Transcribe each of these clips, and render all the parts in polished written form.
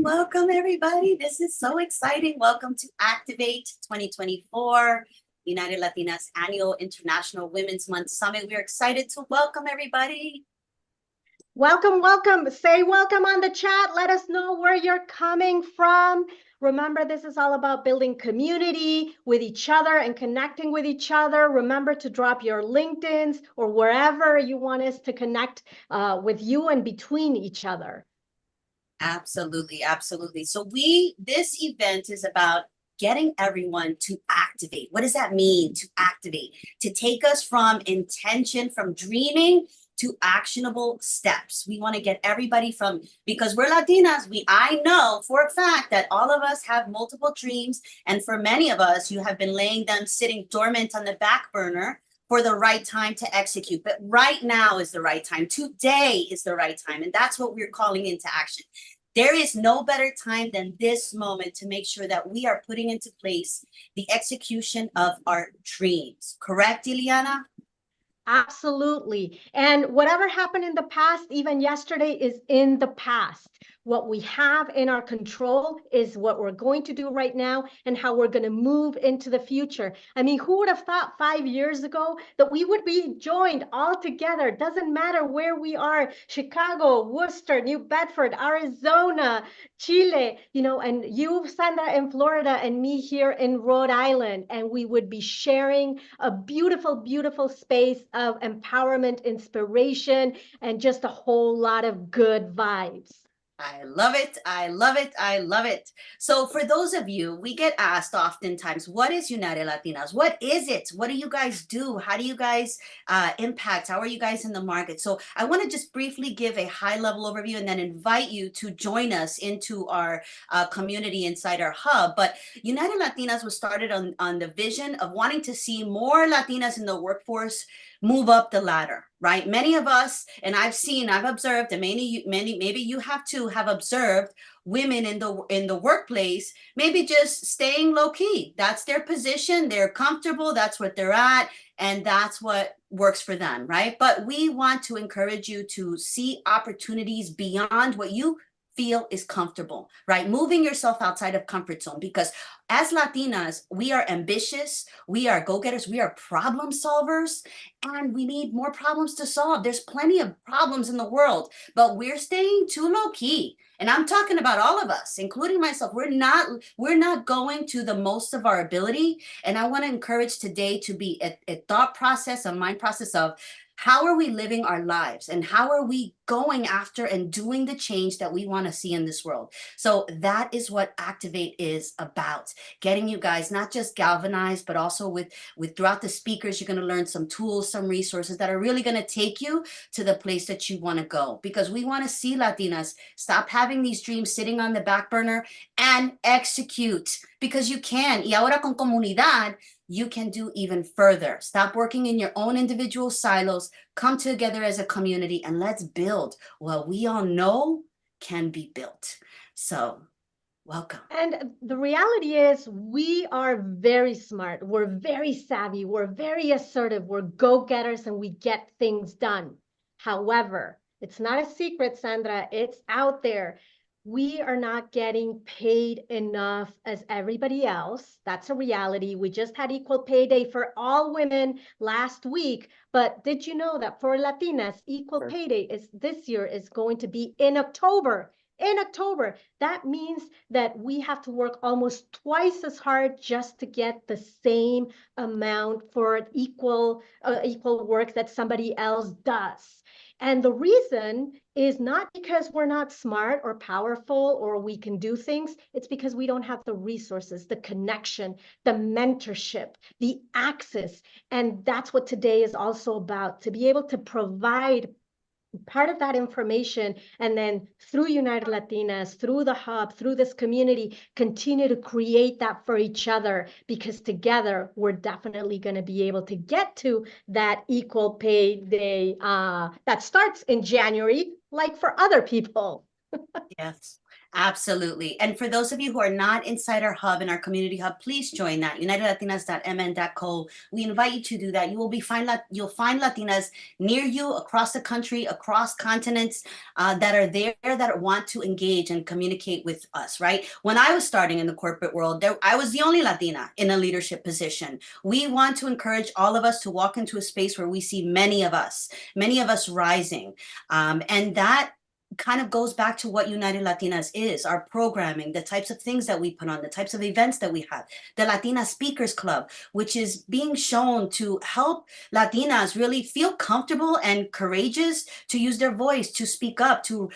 welcome everybody. This is so exciting. Welcome to Activate 2024, United Latinas Annual International Women's Month Summit. We're excited to welcome everybody. Welcome, welcome. Say welcome on the chat. Let us know where you're coming from. Remember, this is all about building community with each other and connecting with each other. Remember to drop your LinkedIns or wherever you want us to connect with you and between each other. Absolutely, absolutely. So this event is about getting everyone to activate. What does that mean, to activate? To take us from intention, from dreaming to actionable steps. We want to get everybody from, because we're Latinas, I know for a fact that all of us have multiple dreams, and for many of us, you have been laying them sitting dormant on the back burner for the right time to execute. But right now is the right time. Today is the right time. And that's what we're calling into action. There is no better time than this moment to make sure that we are putting into place the execution of our dreams. Correct, Ileana? Absolutely. And whatever happened in the past, even yesterday, is in the past. What we have in our control is what we're going to do right now and how we're going to move into the future. I mean, who would have thought 5 years ago that we would be joined all together? Doesn't matter where we are, Chicago, Worcester, New Bedford, Arizona, Chile, and you, Sandra, in Florida, and me here in Rhode Island, and we would be sharing a beautiful, beautiful space of empowerment, inspiration, and just a whole lot of good vibes. I love it. I love it. I love it. So for those of you, we get asked oftentimes, what is United Latinas? What is it? What do you guys do? How do you guys impact? How are you guys in the market? So I want to just briefly give a high level overview and then invite you to join us into our community inside our hub. But United Latinas was started on the vision of wanting to see more Latinas in the workforce move up the ladder, right? Many of us, and I've observed, and maybe you have to have observed women in the workplace, maybe just staying low key. That's their position. They're comfortable. That's what they're at. And that's what works for them, right? But we want to encourage you to see opportunities beyond what you feel is comfortable, right? Moving yourself outside of comfort zone, because as Latinas, we are ambitious, we are go-getters, we are problem solvers, and we need more problems to solve. There's plenty of problems in the world, but we're staying too low-key. And I'm talking about all of us, including myself. We're not going to the most of our ability. And I want to encourage today to be a thought process, a mind process of how are we living our lives and how are we going after and doing the change that we want to see in this world. So that is what Activate is about. Getting you guys not just galvanized, but also with throughout the speakers, you're going to learn some tools, some resources that are really going to take you to the place that you want to go, because we want to see Latinas stop having these dreams sitting on the back burner and execute, because you can. Y ahora con comunidad, you can do even further. Stop working in your own individual silos, come together as a community, and let's build what we all know can be built. So welcome. And the reality is we are very smart. We're very savvy. We're very assertive. We're go-getters and we get things done. However, it's not a secret, Sandra. It's out there. We are not getting paid enough as everybody else. That's a reality. We just had equal pay day for all women last week. But did you know that for Latinas, equal pay day this year is going to be in October? In October. That means that we have to work almost twice as hard just to get the same amount for equal work that somebody else does. And the reason is not because we're not smart or powerful or we can do things. It's because we don't have the resources, the connection, the mentorship, the access. And that's what today is also about, to be able to provide part of that information, and then through United Latinas, through the hub, through this community, continue to create that for each other, because together we're definitely going to be able to get to that equal pay day that starts in January, like for other people. Yes. Absolutely. And for those of you who are not inside our hub and our community hub, please join that, unitedlatinas.mn.co. We invite you to do that. You'll find Latinas near you across the country, across continents, that are there, that want to engage and communicate with us, right? When I was starting in the corporate world, I was the only Latina in a leadership position. We want to encourage all of us to walk into a space where we see many of us rising. And that kind of goes back to what United Latinas is, our programming, the types of things that we put on, the types of events that we have, the Latina Speakers Club, which is being shown to help Latinas really feel comfortable and courageous to use their voice, to speak up, to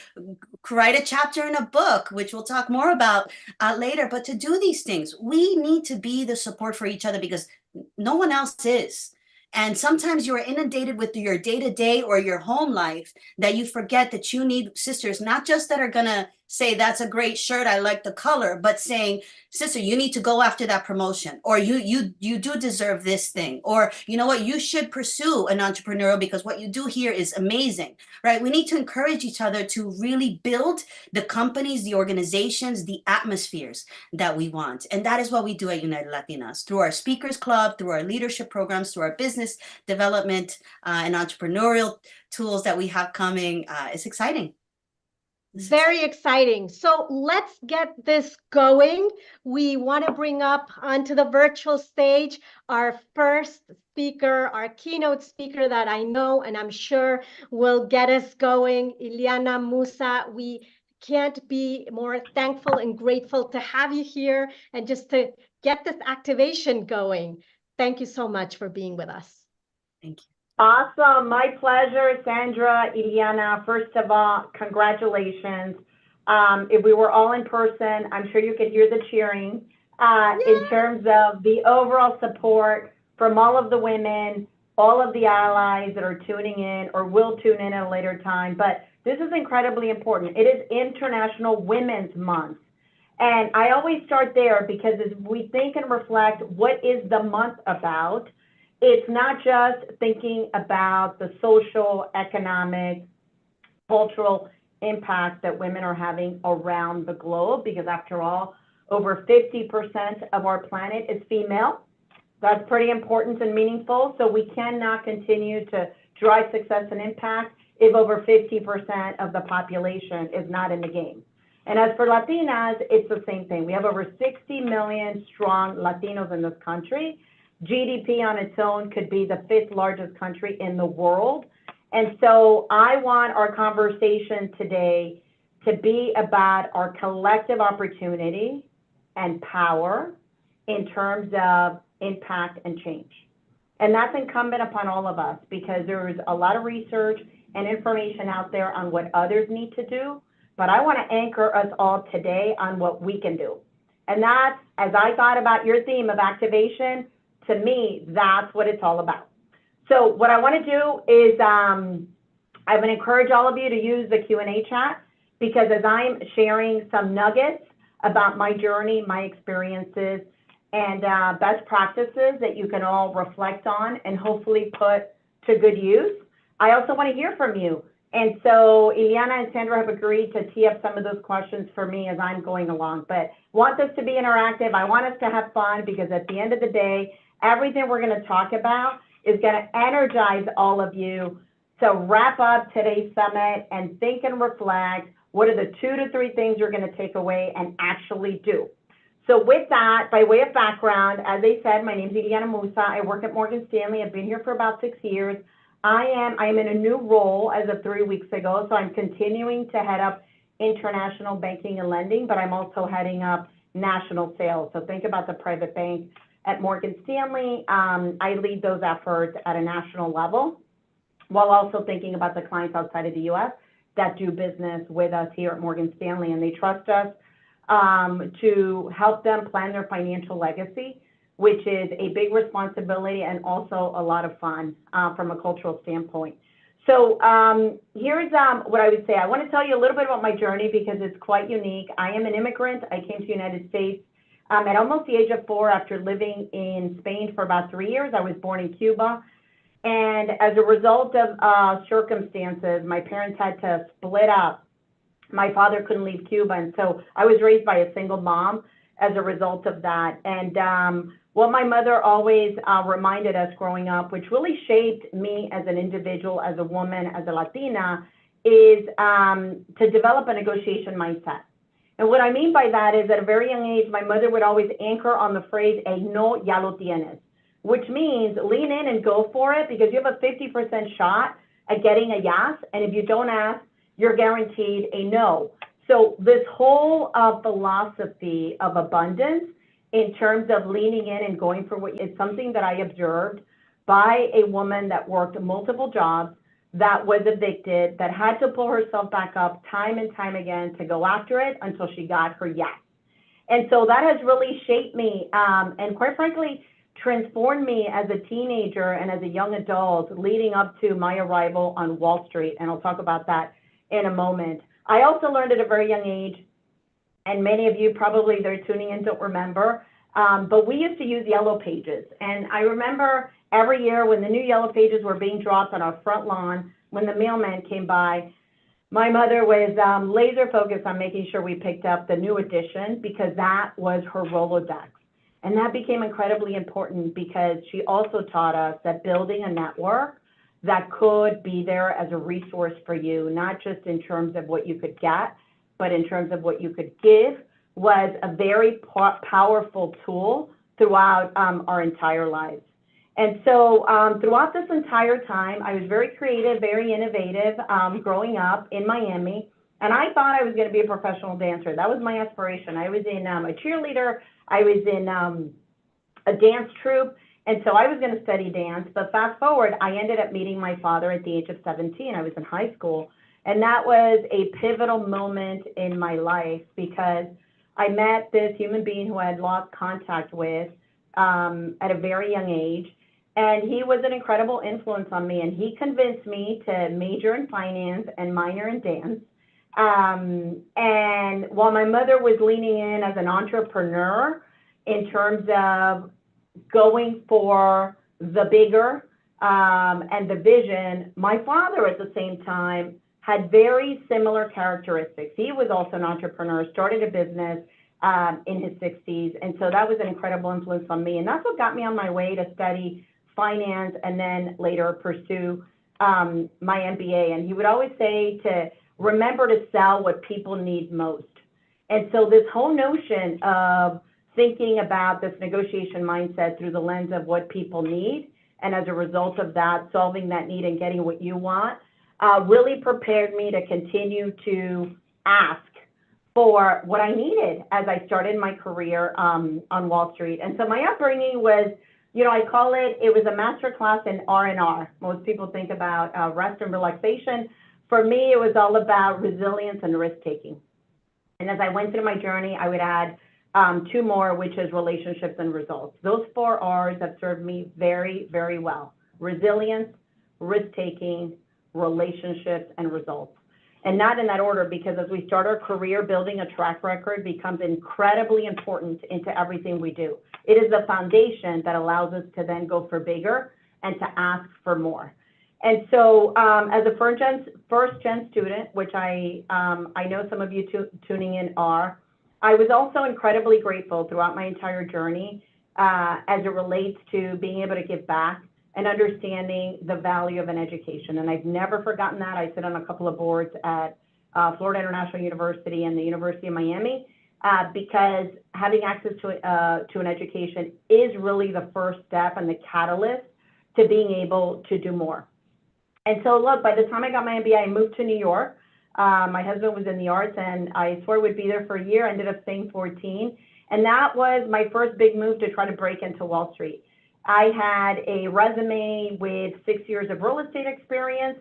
write a chapter in a book, which we'll talk more about later. But to do these things, we need to be the support for each other because no one else is. And sometimes you are inundated with your day to day or your home life that you forget that you need sisters, not just that are going to say, that's a great shirt, I like the color, but saying, sister, you need to go after that promotion, or you do deserve this thing, or you know what, you should pursue an entrepreneurial because what you do here is amazing, right? We need to encourage each other to really build the companies, the organizations, the atmospheres that we want. And that is what we do at United Latinas through our speakers club, through our leadership programs, through our business development and entrepreneurial tools that we have coming. It's exciting. Very exciting. So let's get this going. We want to bring up onto the virtual stage our first speaker, our keynote speaker that I know and I'm sure will get us going, Ileana Musa. We can't be more thankful and grateful to have you here and just to get this activation going. Thank you so much for being with us. Thank you. Awesome. My pleasure, Sandra, Ileana. First of all, congratulations. If we were all in person, I'm sure you could hear the cheering in terms of the overall support from all of the women, all of the allies that are tuning in or will tune in at a later time. But this is incredibly important. It is International Women's Month. And I always start there because as we think and reflect, what is the month about? It's not just thinking about the social, economic, cultural impact that women are having around the globe, because after all, over 50% of our planet is female. That's pretty important and meaningful. So we cannot continue to drive success and impact if over 50% of the population is not in the game. And as for Latinas, it's the same thing. We have over 60 million strong Latinos in this country. GDP on its own could be the 5th largest country in the world. And so I want our conversation today to be about our collective opportunity and power in terms of impact and change. And that's incumbent upon all of us because there is a lot of research and information out there on what others need to do. But I want to anchor us all today on what we can do. And that's, as I thought about your theme of activation, to me, that's what it's all about. So what I want to do is I'm going to encourage all of you to use the Q&A chat because as I'm sharing some nuggets about my journey, my experiences, and best practices that you can all reflect on and hopefully put to good use, I also want to hear from you. And so Ileana and Sandra have agreed to tee up some of those questions for me as I'm going along. But want this to be interactive. I want us to have fun because at the end of the day, everything we're going to talk about is going to energize all of you to wrap up today's summit and think and reflect what are the 2 to 3 things you're going to take away and actually do. So with that, by way of background, as I said, my name is Ileana Musa. I work at Morgan Stanley. I've been here for about 6 years. I am in a new role as of 3 weeks ago, so I'm continuing to head up international banking and lending, but I'm also heading up national sales. So think about the private bank at Morgan Stanley. I lead those efforts at a national level while also thinking about the clients outside of the U.S. that do business with us here at Morgan Stanley, and they trust us to help them plan their financial legacy, which is a big responsibility and also a lot of fun from a cultural standpoint. So here's what I would say. I want to tell you a little bit about my journey because it's quite unique. I am an immigrant. I came to the United States at almost the age of 4 after living in Spain for about 3 years. I was born in Cuba. And as a result of circumstances, my parents had to split up My father couldn't leave Cuba, and so I was raised by a single mom as a result of that. And what my mother always reminded us growing up, which really shaped me as an individual, as a woman, as a Latina, is to develop a negotiation mindset. And what I mean by that is at a very young age, my mother would always anchor on the phrase, a no, ya lo tienes, which means lean in and go for it because you have a 50% shot at getting a yes. And if you don't ask, you're guaranteed a no. So this whole philosophy of abundance in terms of leaning in and going for what is something that I observed by a woman that worked multiple jobs, that was evicted, that had to pull herself back up time and time again to go after it until she got her yes. And so that has really shaped me and quite frankly, transformed me as a teenager and as a young adult leading up to my arrival on Wall Street. And I'll talk about that in a moment. I also learned at a very young age, and many of you probably that are tuning in don't remember, but we used to use yellow pages. And I remember every year when the new yellow pages were being dropped on our front lawn, when the mailman came by, my mother was laser focused on making sure we picked up the new edition because that was her Rolodex. And that became incredibly important because she also taught us that building a network that could be there as a resource for you, not just in terms of what you could get, but in terms of what you could give, was a very powerful tool throughout our entire lives. And so throughout this entire time, I was very creative, very innovative growing up in Miami. And I thought I was going to be a professional dancer. That was my aspiration. I was in a cheerleader. I was in a dance troupe. And so I was going to study dance. But fast forward, I ended up meeting my father at the age of 17. I was in high school. And that was a pivotal moment in my life because I met this human being who I had lost contact with at a very young age. And he was an incredible influence on me. And he convinced me to major in finance and minor in dance. And while my mother was leaning in as an entrepreneur in terms of going for the bigger and the vision, my father at the same time had very similar characteristics. He was also an entrepreneur, started a business in his 60s. And so that was an incredible influence on me. And that's what got me on my way to study finance and then later pursue my MBA. And he would always say to remember to sell what people need most. And so this whole notion of thinking about this negotiation mindset through the lens of what people need, and as a result of that, solving that need and getting what you want, really prepared me to continue to ask for what I needed as I started my career on Wall Street. And so my upbringing was, you know, I call it was a master class in R&R. Most people think about rest and relaxation. For me, it was all about resilience and risk-taking. And as I went through my journey, I would add two more, which is relationships and results. Those 4 R's have served me very, very well. Resilience, risk-taking, relationships, and results. And not in that order, because as we start our career, building a track record becomes incredibly important into everything we do. It is the foundation that allows us to then go for bigger and to ask for more. And so as a first-gen student, which I know some of you tuning in are, I was also incredibly grateful throughout my entire journey as it relates to being able to give back and understanding the value of an education. And I've never forgotten that. I sit on a couple of boards at Florida International University and the University of Miami because having access to an education is really the first step and the catalyst to being able to do more. And so look, by the time I got my MBA, I moved to New York. My husband was in the arts and I swore I would be there for a year, ended up staying 14. And that was my first big move to try to break into Wall Street. I had a resume with 6 years of real estate experience.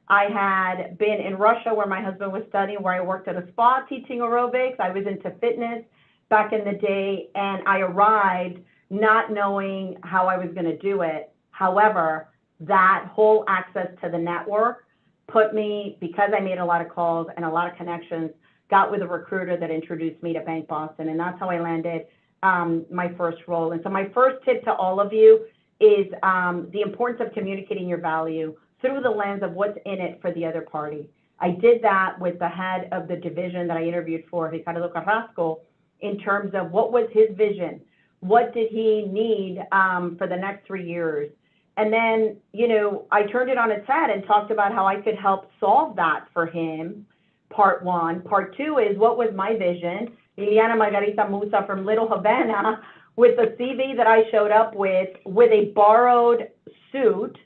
I had been in Russia where my husband was studying, where I worked at a spa teaching aerobics. I was into fitness back in the day, and I arrived not knowing how I was going to do it. However, that whole access to the network put me, because I made a lot of calls and a lot of connections, got with a recruiter that introduced me to Bank Boston, and that's how I landed my first role. And so my first tip to all of you is the importance of communicating your value through the lens of what's in it for the other party. I did that with the head of the division that I interviewed for, Ricardo Carrasco, in terms of what was his vision, what did he need for the next 3 years. And then, I turned it on its head and talked about how I could help solve that for him, part one. Part two is, what was my vision? Liliana Margarita Musa from Little Havana, with the CV that I showed up with a borrowed suit,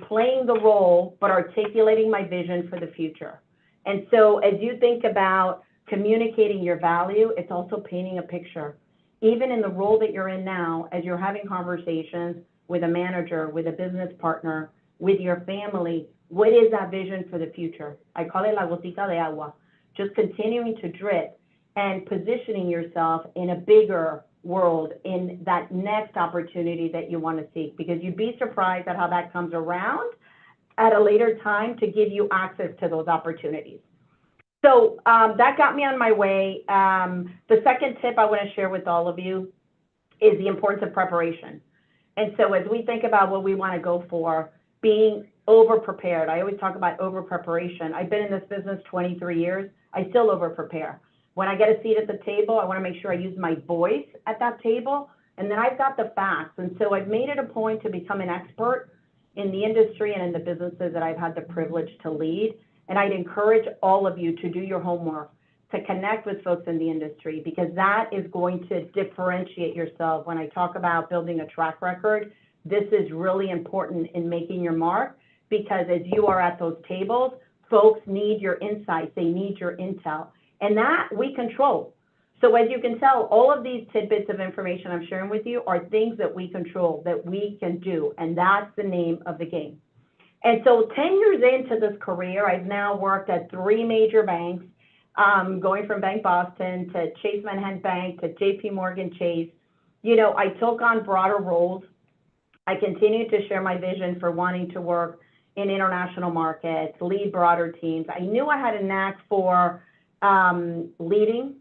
playing the role, but articulating my vision for the future. And so as you think about communicating your value, it's also painting a picture. Even in the role that you're in now, as you're having conversations with a manager, with a business partner, with your family, what is that vision for the future? I call it la gotica de agua, just continuing to drip and positioning yourself in a bigger world, in that next opportunity that you want to seek, because you'd be surprised at how that comes around at a later time to give you access to those opportunities. So that got me on my way. The second tip I want to share with all of you is the importance of preparation. And so as we think about what we want to go for, being over-prepared, I always talk about over-preparation. I've been in this business 23 years. I still over-prepare. When I get a seat at the table, I want to make sure I use my voice at that table, and then I've got the facts. And so I've made it a point to become an expert in the industry and in the businesses that I've had the privilege to lead. And I'd encourage all of you to do your homework, to connect with folks in the industry, because that is going to differentiate yourself. When I talk about building a track record, this is really important in making your mark, because as you are at those tables, folks need your insights, they need your intel, and that we control. So as you can tell, all of these tidbits of information I'm sharing with you are things that we control, that we can do, and that's the name of the game. And so 10 years into this career, I've now worked at 3 major banks, going from Bank Boston to Chase Manhattan Bank to JP Morgan Chase. I took on broader roles. I continued to share my vision for wanting to work in international markets, lead broader teams. I knew I had a knack for leading,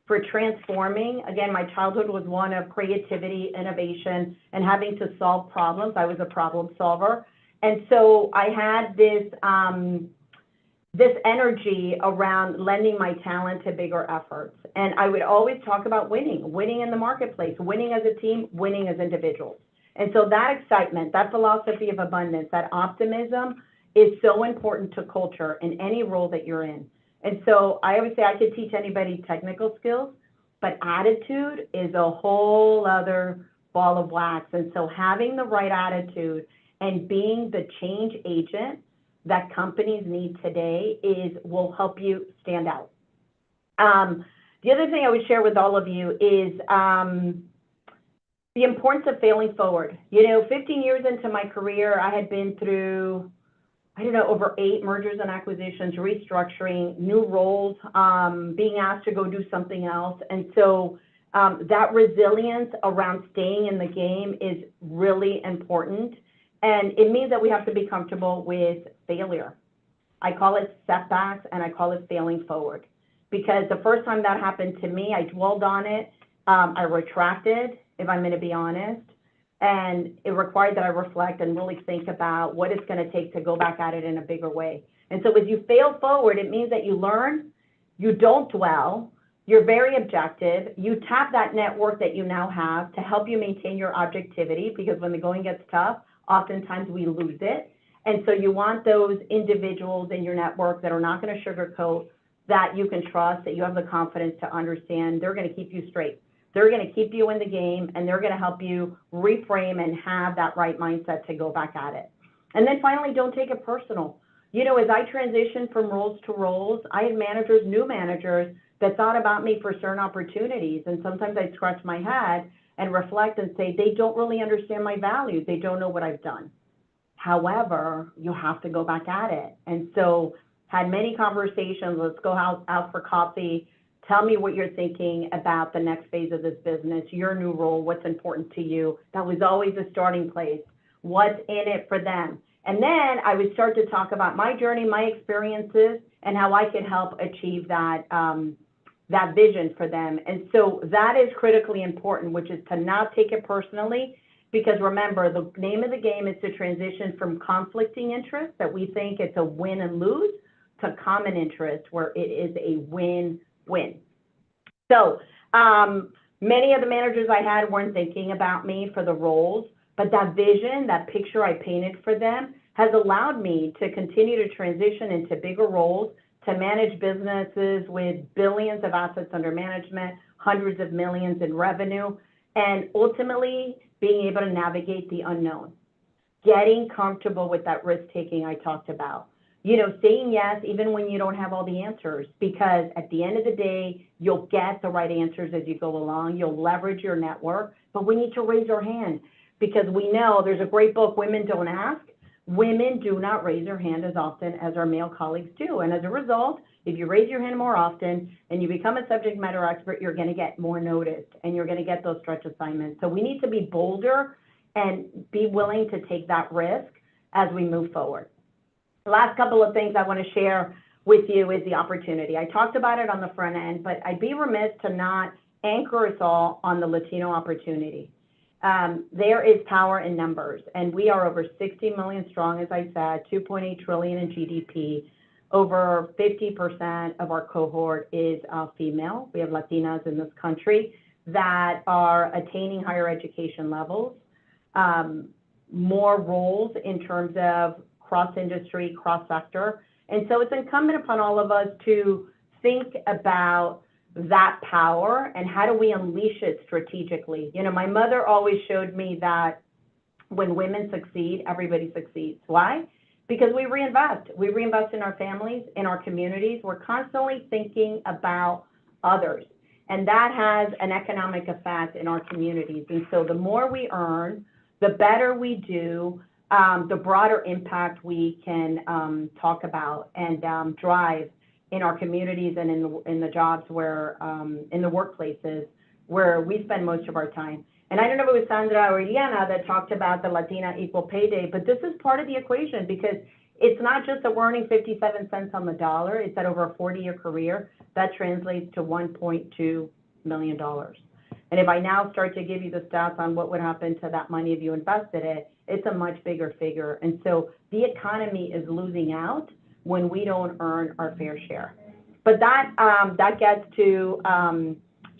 for transforming. Again, my childhood was one of creativity, innovation, and having to solve problems. I was a problem solver. And so I had this energy around lending my talent to bigger efforts. And I would always talk about winning in the marketplace, winning as a team, winning as individuals. And so that excitement, that philosophy of abundance, that optimism is so important to culture in any role that you're in. And so I always say I could teach anybody technical skills, but attitude is a whole other ball of wax. And so having the right attitude and being the change agent that companies need today will help you stand out. The other thing I would share with all of you is the importance of failing forward. 15 years into my career, I had been through, over 8 mergers and acquisitions, restructuring, new roles, being asked to go do something else. And so that resilience around staying in the game is really important. And it means that we have to be comfortable with failure. I call it setbacks, and I call it failing forward. Because the first time that happened to me, I dwelled on it. I retracted, if I'm going to be honest. And it required that I reflect and really think about what it's going to take to go back at it in a bigger way. And so as you fail forward, it means that you learn, you don't dwell, you're very objective, you tap that network that you now have to help you maintain your objectivity, because when the going gets tough, oftentimes we lose it. And so you want those individuals in your network that are not going to sugarcoat, that you can trust, that you have the confidence to understand they're going to keep you straight. They're going to keep you in the game, and they're going to help you reframe and have that right mindset to go back at it. And then finally, don't take it personal. As I transitioned from roles to roles, I had managers, new managers, that thought about me for certain opportunities. And sometimes I'd scratch my head and reflect and say, they don't really understand my values. They don't know what I've done. However, you have to go back at it. And so had many conversations, let's go out for coffee. Tell me what you're thinking about the next phase of this business, your new role, what's important to you. That was always a starting place. What's in it for them? And then I would start to talk about my journey, my experiences, and how I could help achieve that vision for them. And so that is critically important, which is to not take it personally, because remember, the name of the game is to transition from conflicting interests that we think it's a win and lose, to common interest where it is a win-win. So many of the managers I had weren't thinking about me for the roles, but that vision, that picture I painted for them has allowed me to continue to transition into bigger roles, to manage businesses with billions of assets under management, hundreds of millions in revenue, and ultimately being able to navigate the unknown, getting comfortable with that risk-taking I talked about. You know, saying yes even when you don't have all the answers, because at the end of the day, you'll get the right answers as you go along. You'll leverage your network, but we need to raise our hand because we know there's a great book, Women Don't Ask. Women do not raise their hand as often as our male colleagues do. And as a result, if you raise your hand more often and you become a subject matter expert, you're going to get more noticed and you're going to get those stretch assignments. So we need to be bolder and be willing to take that risk as we move forward. The last couple of things I want to share with you is the opportunity. I talked about it on the front end, but I'd be remiss to not anchor us all on the Latino opportunity. There is power in numbers, and we are over 60 million strong, as I said, 2.8 trillion in GDP. Over 50% of our cohort is female. We have Latinas in this country that are attaining higher education levels, more roles in terms of cross-industry, cross-sector. And so it's incumbent upon all of us to think about that power and how do we unleash it strategically. You know, my mother always showed me that when women succeed, everybody succeeds. Why? Because we reinvest. We reinvest in our families, in our communities. We're constantly thinking about others. And that has an economic effect in our communities. And so the more we earn, the better we do, the broader impact we can talk about and drive in our communities and in the jobs where, in the workplaces where we spend most of our time. And I don't know if it was Sandra or Iliana that talked about the Latina Equal Pay Day, but this is part of the equation because it's not just that we're earning 57 cents on the dollar, it's that over a 40-year career, that translates to $1.2 million. And if I now start to give you the stats on what would happen to that money if you invested it, it's a much bigger figure. And so the economy is losing out when we don't earn our fair share. But that gets to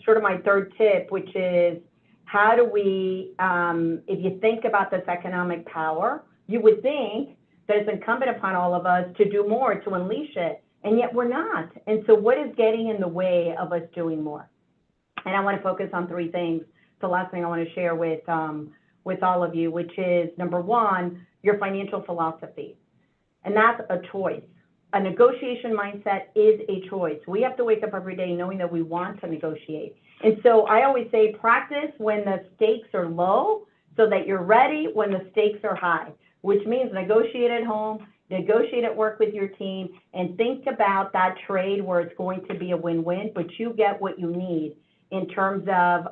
sort of my third tip, which is how do we, if you think about this economic power, you would think that it's incumbent upon all of us to do more to unleash it, and yet we're not. And so what is getting in the way of us doing more? And I want to focus on three things. The last thing I want to share with all of you, which is number one, your financial philosophy. And that's a choice. A negotiation mindset is a choice. We have to wake up every day knowing that we want to negotiate. And so I always say practice when the stakes are low so that you're ready when the stakes are high, which means negotiate at home, negotiate at work with your team, and think about that trade where it's going to be a win-win, but you get what you need in terms of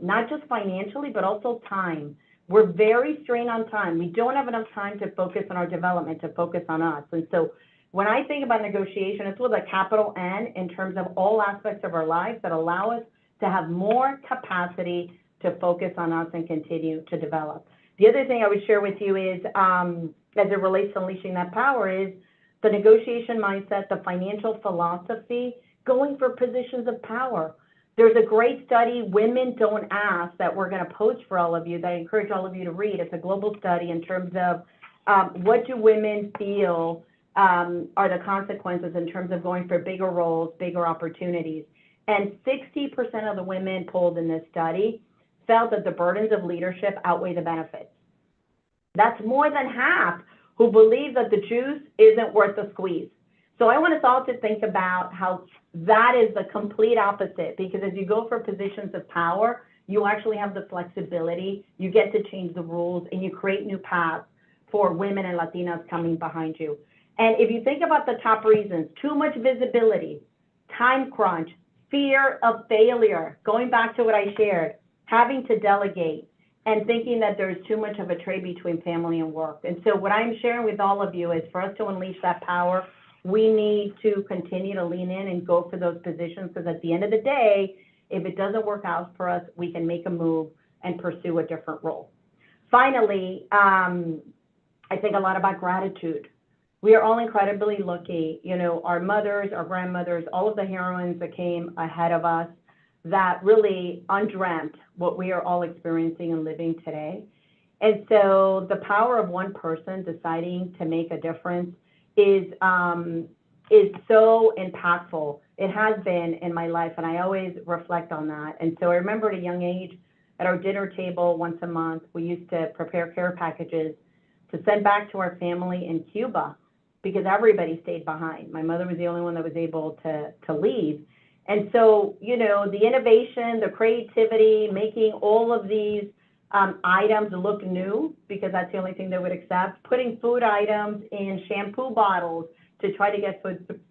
not just financially, but also time. We're very strained on time. We don't have enough time to focus on our development, to focus on us. And so when I think about negotiation, it's with a capital N in terms of all aspects of our lives that allow us to have more capacity to focus on us and continue to develop. The other thing I would share with you is, as it relates to unleashing that power, is the negotiation mindset, the financial philosophy, going for positions of power. There's a great study, Women Don't Ask, that we're going to post for all of you, that I encourage all of you to read. It's a global study in terms of what do women feel are the consequences in terms of going for bigger roles, bigger opportunities. And 60% of the women polled in this study felt that the burdens of leadership outweigh the benefits. That's more than half who believe that the juice isn't worth the squeeze. So I want us all to think about how that is the complete opposite, because as you go for positions of power, you actually have the flexibility, you get to change the rules, and you create new paths for women and Latinas coming behind you. And if you think about the top reasons, too much visibility, time crunch, fear of failure, going back to what I shared, having to delegate, and thinking that there's too much of a trade between family and work. And so what I'm sharing with all of you is for us to unleash that power, we need to continue to lean in and go for those positions, because at the end of the day, if it doesn't work out for us, we can make a move and pursue a different role. Finally, I think a lot about gratitude. we are all incredibly lucky. You know, our mothers, our grandmothers, all of the heroines that came ahead of us that really undreamt what we are all experiencing and living today. And so the power of one person deciding to make a difference is so impactful. It has been in my life, and I always reflect on that. And so I remember at a young age, at our dinner table once a month, we used to prepare care packages to send back to our family in Cuba because everybody stayed behind. My mother was the only one that was able to leave. And so, you know, the innovation, the creativity, making all of these items look new, because that's the only thing they would accept, putting food items in shampoo bottles to try to get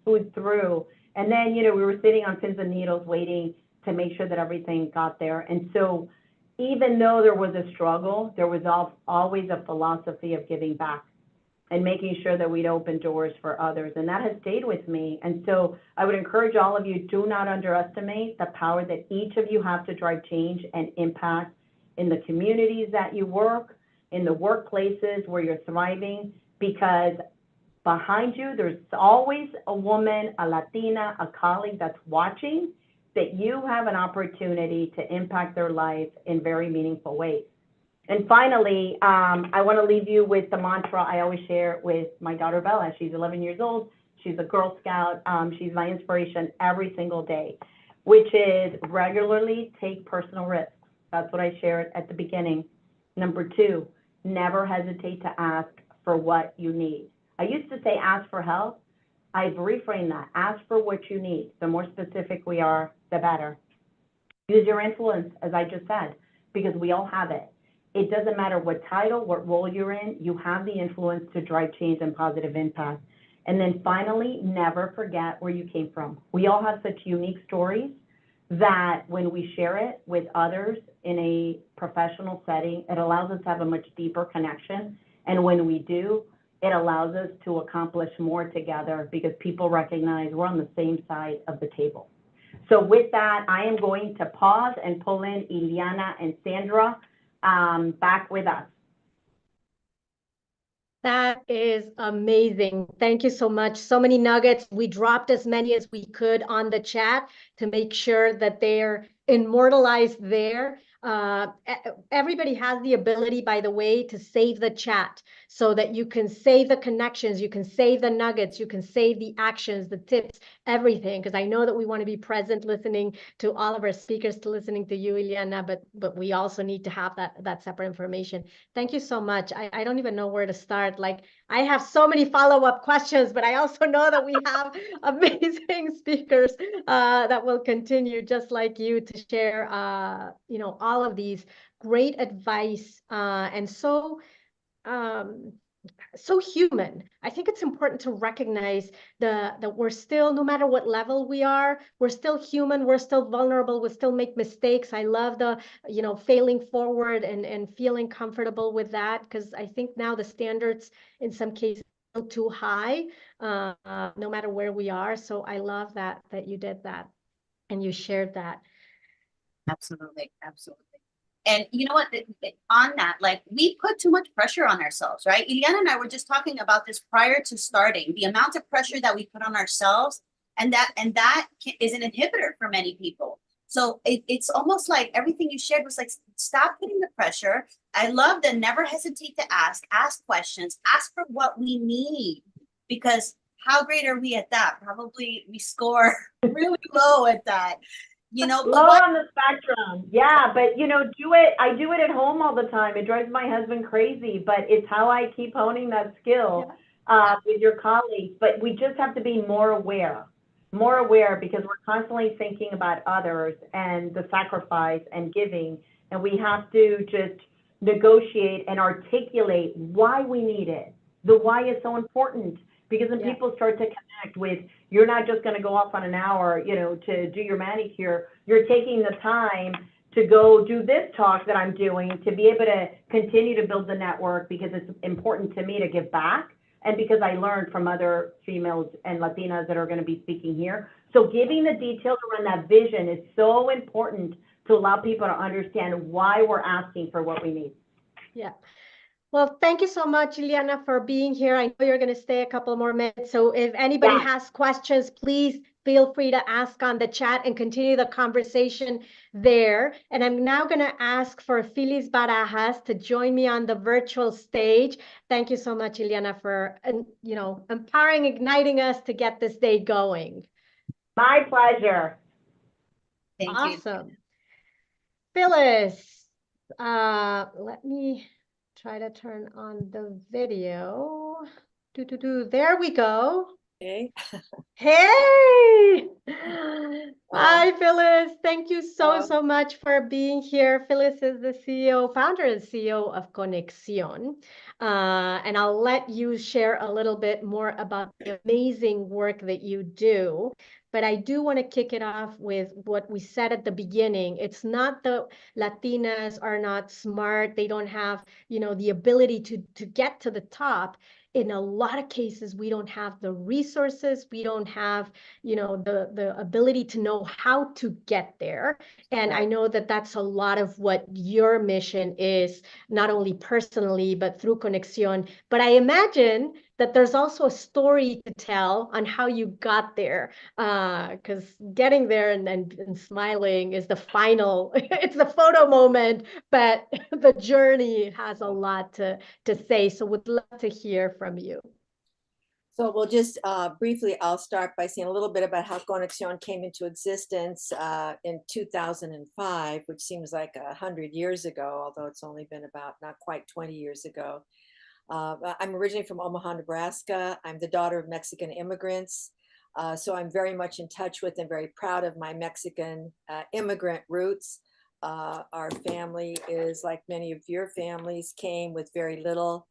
food through. And then, you know, we were sitting on pins and needles waiting to make sure that everything got there. And so even though there was a struggle, there was always a philosophy of giving back and making sure that we'd open doors for others. And that has stayed with me. And so I would encourage all of you, do not underestimate the power that each of you have to drive change and impact in the communities that you work, in the workplaces where you're thriving, because behind you, there's always a woman, a Latina, a colleague that's watching, that you have an opportunity to impact their life in very meaningful ways. And finally, I want to leave you with the mantra I always share with my daughter Bella. She's 11 years old. She's a Girl Scout. She's my inspiration every single day, which is regularly take personal risks. That's what I shared at the beginning. Number 2, never hesitate to ask for what you need. I used to say ask for help. I've reframed that. Ask for what you need. The more specific we are, the better. Use your influence, as I just said, because we all have it. It doesn't matter what title, what role you're in, you have the influence to drive change and positive impact. And then finally, never forget where you came from. We all have such unique stories that when we share it with others in a professional setting, it allows us to have a much deeper connection. And when we do, it allows us to accomplish more together because people recognize we're on the same side of the table. So with that, I am going to pause and pull in Ileana and Sandra back with us. That is amazing. Thank you so much. So many nuggets. We dropped as many as we could on the chat to make sure that they're immortalized there. Everybody has the ability, by the way, to save the chat so that you can save the connections, you can save the nuggets, you can save the actions, the tips, everything. Because I know that we want to be present listening to all of our speakers, to listening to you, Ileana, but we also need to have that separate information. Thank you so much. I don't even know where to start. Like, I have so many follow-up questions, but I also know that we have amazing speakers that will continue just like you to share, you know, all of these great advice and so human. I think it's important to recognize that we're still, no matter what level we are, we're still human, we're still vulnerable, we still make mistakes. I love the, you know, failing forward and feeling comfortable with that, because I think now the standards in some cases are too high, no matter where we are. So I love that you did that and you shared that. Absolutely, absolutely. And you know what, on that, like, we put too much pressure on ourselves, right? Ileana and I were just talking about this prior to starting, the amount of pressure that we put on ourselves, and that is an inhibitor for many people. So it's almost like everything you shared was like, stop putting the pressure. I love the never hesitate to ask questions, ask for what we need, because how great are we at that? Probably we score really low at that. You know, low on the spectrum. Yeah, but you know, I do it at home all the time. It drives my husband crazy, but it's how I keep honing that skill with your colleagues. But we just have to be more aware because we're constantly thinking about others and the sacrifice and giving. And we have to just negotiate and articulate why we need it. The why is so important, because when people start to connect with, you're not just going to go off on an hour, you know, to do your manicure. You're taking the time to go do this talk that I'm doing to be able to continue to build the network, because it's important to me to give back, and because I learned from other females and Latinas that are going to be speaking here. So giving the details around that vision is so important to allow people to understand why we're asking for what we need. Yeah. Well, thank you so much, Ileana, for being here. I know you're going to stay a couple more minutes. So if anybody Yeah. has questions, please feel free to ask on the chat and continue the conversation there. And I'm now going to ask for Phyllis Barajas to join me on the virtual stage. Thank you so much, Ileana, for empowering, igniting us to get this day going. My pleasure. Thank you. Awesome. Phyllis, let me try to turn on the video. There we go. Okay. Hey! Hi, Phyllis. Thank you Hello. so much for being here. Phyllis is the CEO, founder and CEO of Conexión. And I'll let you share a little bit more about the amazing work that you do. But I do want to kick it off with what we said at the beginning. It's not the Latinas are not smart. They don't have, the ability to get to the top. In a lot of cases, we don't have the resources. We don't have, the ability to know how to get there. And I know that that's a lot of what your mission is, not only personally, but through Conexión. But I imagine that there's also a story to tell on how you got there, because getting there and smiling is the final, it's the photo moment, but the journey has a lot to say. So would love to hear from you. So we'll just briefly, I'll start by saying a little bit about how Conexión came into existence in 2005, which seems like 100 years ago, although it's only been about not quite 20 years ago. I'm originally from Omaha, Nebraska. I'm the daughter of Mexican immigrants. So I'm very much in touch with and very proud of my Mexican immigrant roots. Our family is like many of your families, came with very little.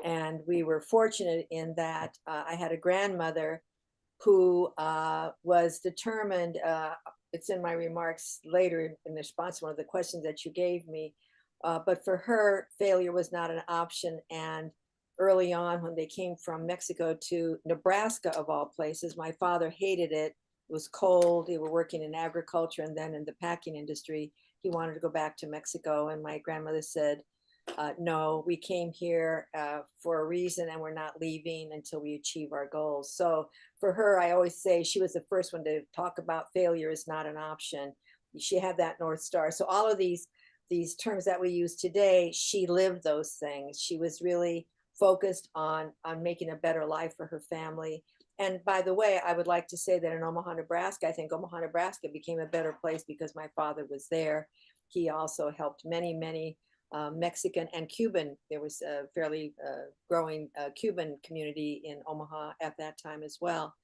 And we were fortunate in that I had a grandmother who was determined, it's in my remarks later in response to one of the questions that you gave me, but for her, failure was not an option. And early on, when they came from Mexico to Nebraska, of all places, my father hated it. It was cold. They were working in agriculture and then in the packing industry. He wanted to go back to Mexico. And my grandmother said, no, we came here for a reason and we're not leaving until we achieve our goals. So for her, I always say she was the first one to talk about failure is not an option. She had that North Star. So all of these terms that we use today, she lived those things. She was really focused on making a better life for her family. And by the way, I would like to say that in Omaha, Nebraska, I think Omaha, Nebraska became a better place because my father was there. He also helped many Mexican and Cuban. There was a fairly growing Cuban community in Omaha at that time as well.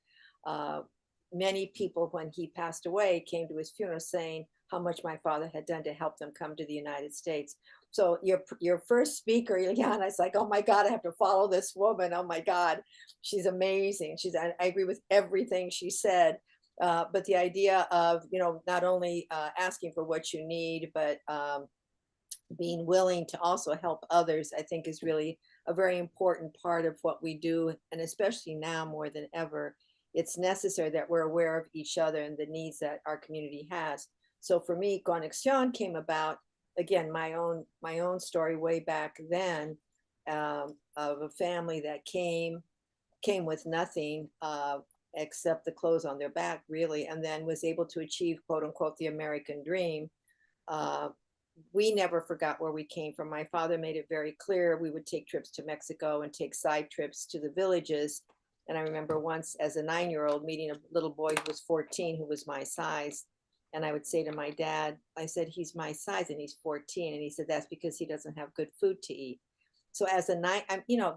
Many people, when he passed away, came to his funeral saying how much my father had done to help them come to the United States. So your first speaker, Ileana, it's like, oh my God, I have to follow this woman. Oh my God, she's amazing. I agree with everything she said. But the idea of, not only asking for what you need, but being willing to also help others, I think is really a very important part of what we do. And especially now more than ever, it's necessary that we're aware of each other and the needs that our community has. So for me, Conexión came about, again, my own story way back then, of a family that came with nothing except the clothes on their back, really, and then was able to achieve, quote unquote, the American dream. We never forgot where we came from. My father made it very clear we would take trips to Mexico and take side trips to the villages. And I remember once as a 9-year-old meeting a little boy who was 14, who was my size. And I would say to my dad, I said, he's my size and he's 14. And he said, that's because he doesn't have good food to eat. So as a 9,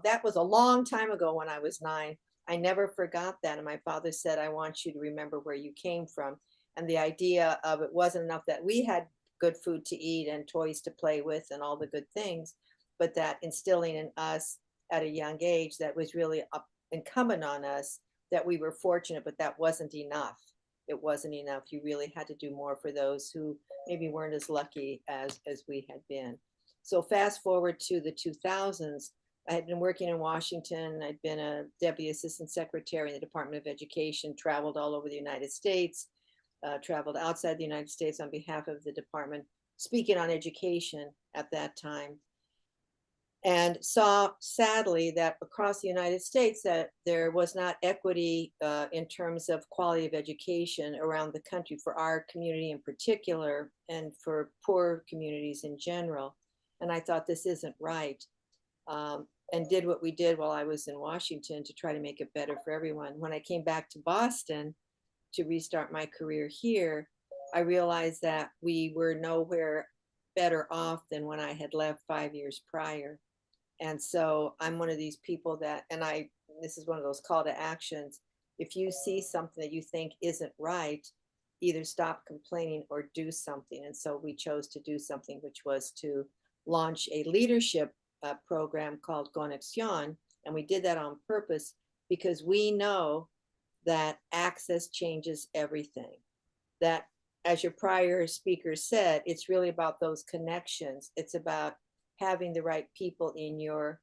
that was a long time ago when I was 9. I never forgot that. And my father said, I want you to remember where you came from. And the idea of it wasn't enough that we had good food to eat and toys to play with and all the good things, but that instilling in us at a young age that was really incumbent on us, that we were fortunate, but that wasn't enough. It wasn't enough. You really had to do more for those who maybe weren't as lucky as we had been. So fast forward to the 2000s, I had been working in Washington. I'd been a deputy assistant secretary in the Department of Education, traveled all over the United States, traveled outside the United States on behalf of the department, speaking on education at that time. and saw sadly that across the United States that there was not equity in terms of quality of education around the country for our community in particular and for poor communities in general. And I thought this isn't right, and did what we did while I was in Washington to try to make it better for everyone. When I came back to Boston to restart my career here, I realized that we were nowhere better off than when I had left 5 years prior. And so I'm one of these people that, this is one of those call to actions. If you see something that you think isn't right, either stop complaining or do something. And so we chose to do something, which was to launch a leadership program called Conexión. And we did that on purpose because we know that access changes everything. That, as your prior speaker said, it's really about those connections. It's about having the right people in your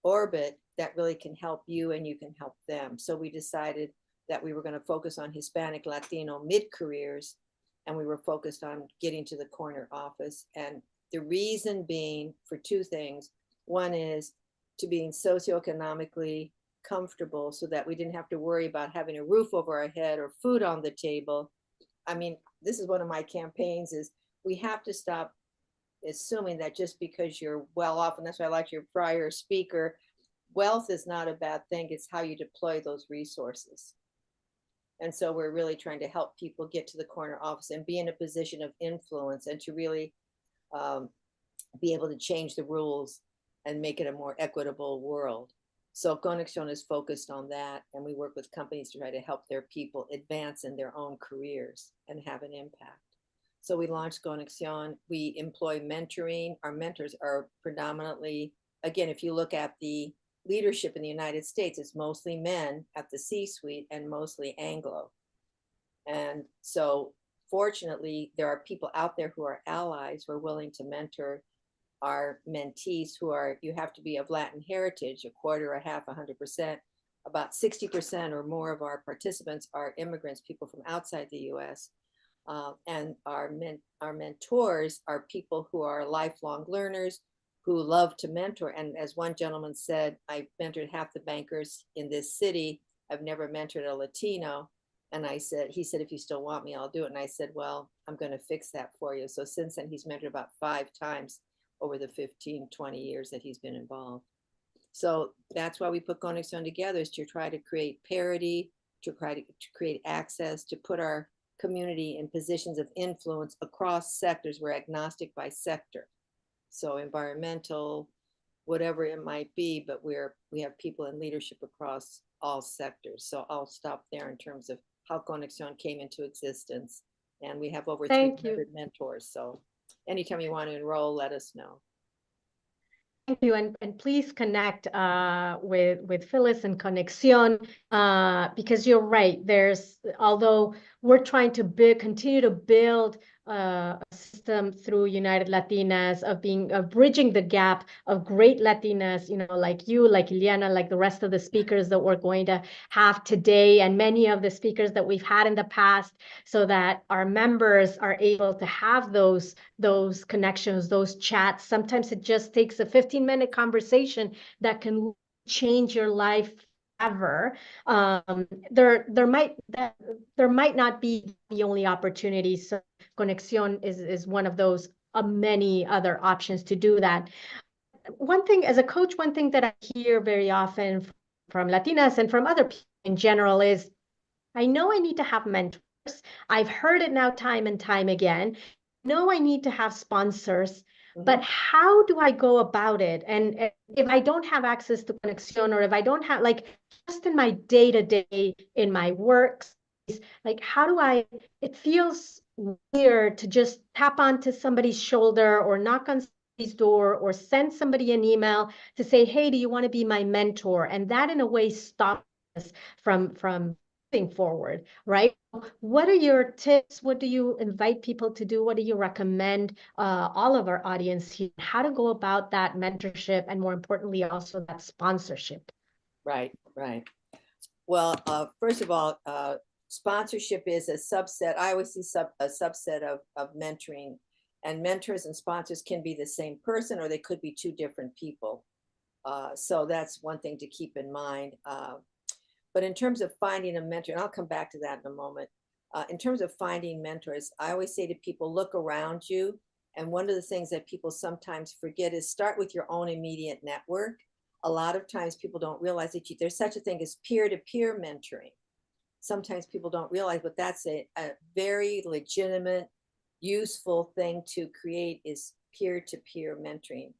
orbit that really can help you and you can help them. So we decided that we were going to focus on Hispanic, Latino mid-careers, and we were focused on getting to the corner office. And the reason being for two things. One is to being socioeconomically comfortable so that we didn't have to worry about having a roof over our head or food on the table. I mean, this is one of my campaigns is we have to stop assuming that just because you're well off, and that's why I like your prior speaker, wealth is not a bad thing. It's how you deploy those resources. And so we're really trying to help people get to the corner office and be in a position of influence and to really be able to change the rules and make it a more equitable world. So Conexión is focused on that, and we work with companies to try to help their people advance in their own careers and have an impact. So we launched Conexión. We employ mentoring. Our mentors are predominantly, again, if you look at the leadership in the United States, it's mostly men at the C-suite and mostly Anglo. And so fortunately, there are people out there who are allies who are willing to mentor our mentees who are, you have to be of Latin heritage, a quarter, a half, 100%. About 60% or more of our participants are immigrants, people from outside the US. And our mentors are people who are lifelong learners who love to mentor. And as one gentleman said, I mentored half the bankers in this city. I've never mentored a Latino. And he said, if you still want me, I'll do it. And I said, well, I'm going to fix that for you. So since then, he's mentored about 5 times over the 15, 20 years that he's been involved. So that's why we put Conexión together, is to try to create parity, to create access, to put our community in positions of influence across sectors. We're agnostic by sector. So environmental, whatever it might be, but we have people in leadership across all sectors. So I'll stop there in terms of how Conexión came into existence. And we have over 300 mentors. So anytime you want to enroll, let us know. Thank you, and please connect with Phyllis and Conexión because you're right. Although we're trying to continue to build a system through United Latinas of bridging the gap of great Latinas, like you, like Ileana, like the rest of the speakers that we're going to have today, and many of the speakers that we've had in the past, so that our members are able to have those connections, those chats. Sometimes it just takes a 15-minute conversation that can change your life forever. There might not be the only opportunity. So Conexión is one of those many other options to do that. One thing, as a coach, one thing that I hear very often from Latinas and from other people in general is, I know I need to have mentors. I've heard it now time and time again. I know I need to have sponsors, but how do I go about it? And if I don't have access to Conexión, or if I don't have, just in my day-to-day, in my work, how do it feels weird to just tap onto somebody's shoulder or knock on somebody's door or send somebody an email to say, hey, do you want to be my mentor? And that in a way stops us from moving forward, right? What are your tips? What do you invite people to do? What do you recommend all of our audience here? How to go about that mentorship, and more importantly, also that sponsorship? Right. Well, first of all, sponsorship is a subset. I always see a subset of mentoring. And mentors and sponsors can be the same person, or they could be two different people. So that's one thing to keep in mind. But in terms of finding a mentor, and I'll come back to that in a moment. In terms of finding mentors, I always say to people, look around you. And one of the things that people sometimes forget is start with your own immediate network. A lot of times people don't realize that there's such a thing as peer-to-peer mentoring. Sometimes people don't realize, but that's a very legitimate, useful thing to create is peer-to-peer mentoring.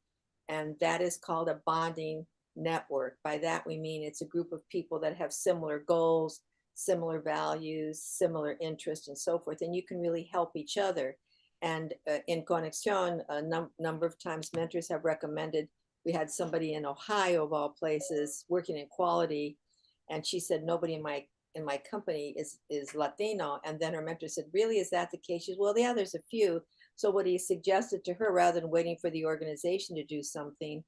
And that is called a bonding network. By that, we mean it's a group of people that have similar goals, similar values, similar interests, and so forth. And you can really help each other. And in Conexión, a number of times mentors have recommended, we had somebody in Ohio, of all places, working in quality. And she said, nobody in my company is Latino. And then her mentor said, really, is that the case? She said, well, yeah, there's a few. So what he suggested to her, rather than waiting for the organization to do something,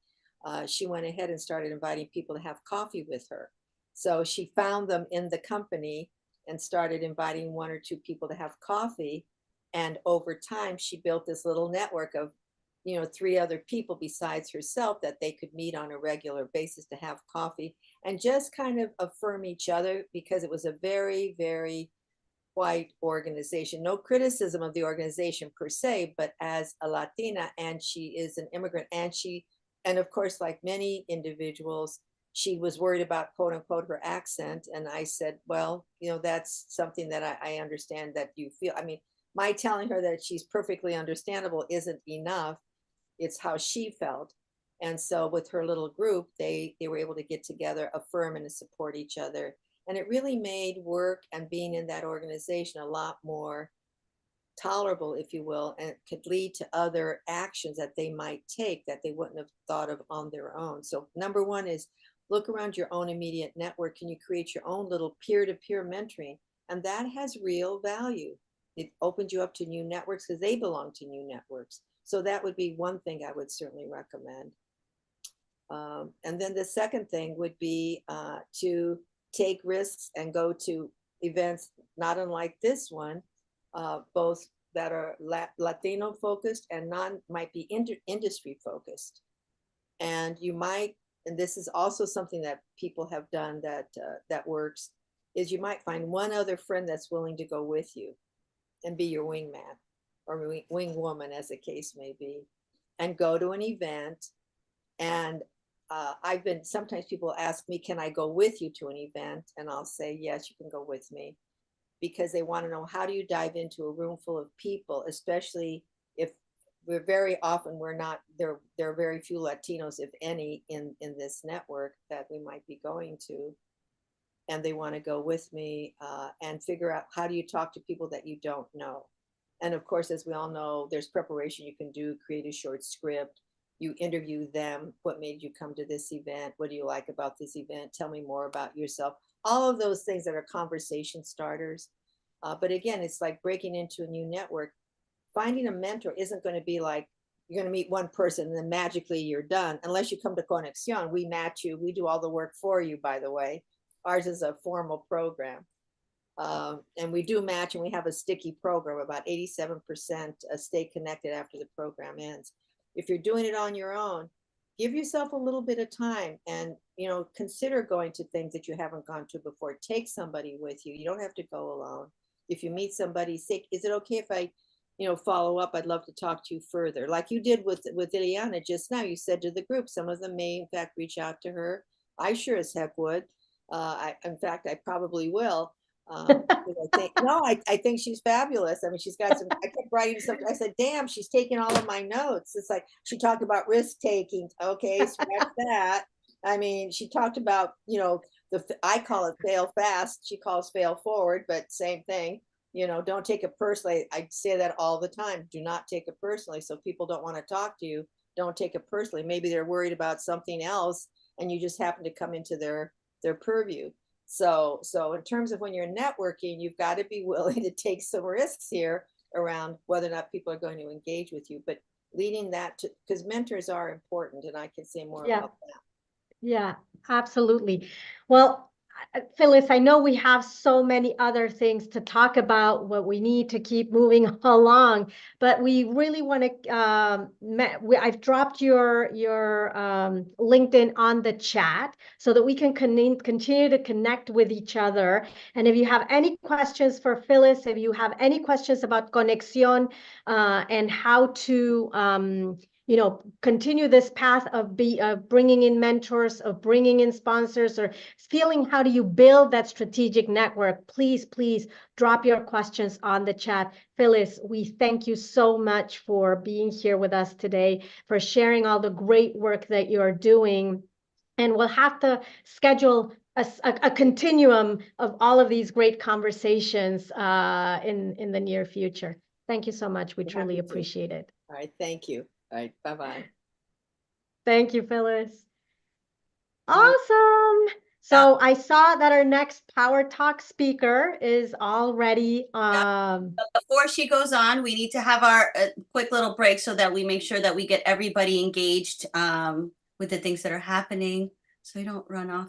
she went ahead and started inviting people to have coffee with her. So she found them in the company and started inviting one or two people to have coffee. And over time, she built this little network of, three other people besides herself that they could meet on a regular basis to have coffee and just kind of affirm each other, because it was a very, very white organization. No criticism of the organization per se, but as a Latina, and she is an immigrant, and of course, like many individuals, she was worried about, quote unquote, her accent. And I said, well, that's something that I understand that you feel. I mean, my telling her that she's perfectly understandable isn't enough. It's how she felt. And so with her little group, they were able to get together, affirm and support each other. And it really made work and being in that organization a lot more tolerable, if you will, and it could lead to other actions that they might take that they wouldn't have thought of on their own. So number one is look around your own immediate network. Can you create your own little peer-to-peer mentoring? And that has real value. It opens you up to new networks because they belong to new networks. So that would be one thing I would certainly recommend. And then the second thing would be to take risks and go to events not unlike this one, both that are Latino focused and might be industry focused. And you might, and this is also something that people have done that works, is you might find one other friend that's willing to go with you and be your wingman or wing woman, as the case may be, and go to an event. And sometimes people ask me, can I go with you to an event? And I'll say, yes, you can go with me, because they want to know, how do you dive into a room full of people, especially if we're not, there are very few Latinos, if any, in this network that we might be going to. And they want to go with me and figure out, how do you talk to people that you don't know? And of course, as we all know, there's preparation you can do, create a short script. You interview them. What made you come to this event? What do you like about this event? Tell me more about yourself. All of those things that are conversation starters. But again, it's like breaking into a new network. Finding a mentor isn't going to be like, you're going to meet one person and then magically you're done. Unless you come to Conexión, we match you. We do all the work for you, by the way. Ours is a formal program. And we do match, and we have a sticky program. About 87% stay connected after the program ends. If you're doing it on your own, give yourself a little bit of time and, consider going to things that you haven't gone to before. Take somebody with you. You don't have to go alone. If you meet somebody, say, is it okay if I, follow up? I'd love to talk to you further. Like you did with Ileana just now. You said to the group, some of them may in fact reach out to her. I sure as heck would. In fact, I probably will. I think she's fabulous. I mean, she's got some, I kept writing something. I said, damn, she's taking all of my notes. It's like, she talked about risk taking. Okay, scratch that. I mean, she talked about, I call it fail fast. She calls fail forward, but same thing. Don't take it personally. I say that all the time. Do not take it personally. So people don't want to talk to you. Don't take it personally. Maybe they're worried about something else and you just happen to come into their purview. So in terms of when you're networking, you've got to be willing to take some risks here around whether or not people are going to engage with you, but leading that to, because mentors are important, and I can say more about that. Yeah, absolutely. Well, Phyllis, I know we have so many other things to talk about, what we need to keep moving along, but we really want to, I've dropped your LinkedIn on the chat so that we can continue to connect with each other. And if you have any questions for Phyllis, if you have any questions about Conexión and how to continue this path of bringing in mentors, of bringing in sponsors, or feeling how do you build that strategic network, please, please drop your questions on the chat. Phyllis, we thank you so much for being here with us today, for sharing all the great work that you're doing. And we'll have to schedule a continuum of all of these great conversations in the near future. Thank you so much. We truly appreciate it. All right, thank you. All right, bye-bye. Thank you, Phyllis. Awesome. So I saw that our next Power Talk speaker is already. But before she goes on, we need to have our quick little break so that we make sure that we get everybody engaged with the things that are happening, so we don't run off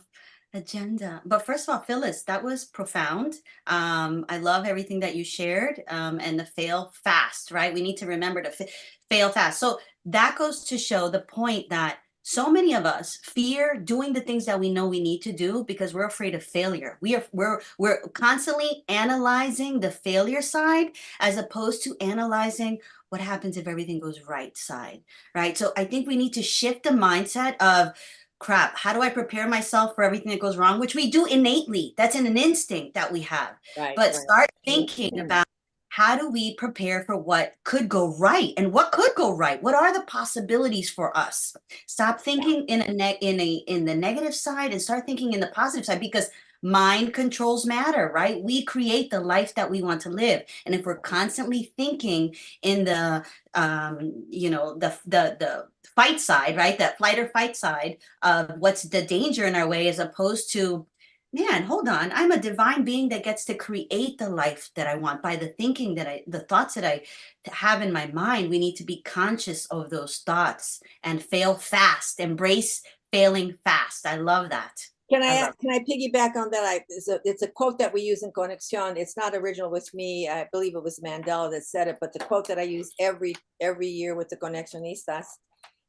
agenda. But first of all, Phyllis, that was profound. I love everything that you shared, and the fail fast, right? We need to remember to fail fast. So that goes to show the point that so many of us fear doing the things that we know we need to do because we're afraid of failure. We're constantly analyzing the failure side as opposed to analyzing what happens if everything goes right side, right? So I think we need to shift the mindset of, crap, how do I prepare myself for everything that goes wrong, which we do innately. That's an instinct that we have. Right, but right. Start thinking about, how do we prepare for what could go right, and what could go right? What are the possibilities for us? Stop thinking in the negative side and start thinking in the positive side, because mind controls matter, right? We create the life that we want to live. And if we're constantly thinking in the the fight side, right? That flight or fight side of what's the danger in our way, as opposed to, man, hold on, I'm a divine being that gets to create the life that I want by the thinking the thoughts that I have in my mind. We need to be conscious of those thoughts and fail fast, embrace failing fast. I love that. Can I piggyback on that? It's a quote that we use in Conexión. It's not original with me. I believe it was Mandela that said it, but the quote that I use every year with the Conexionistas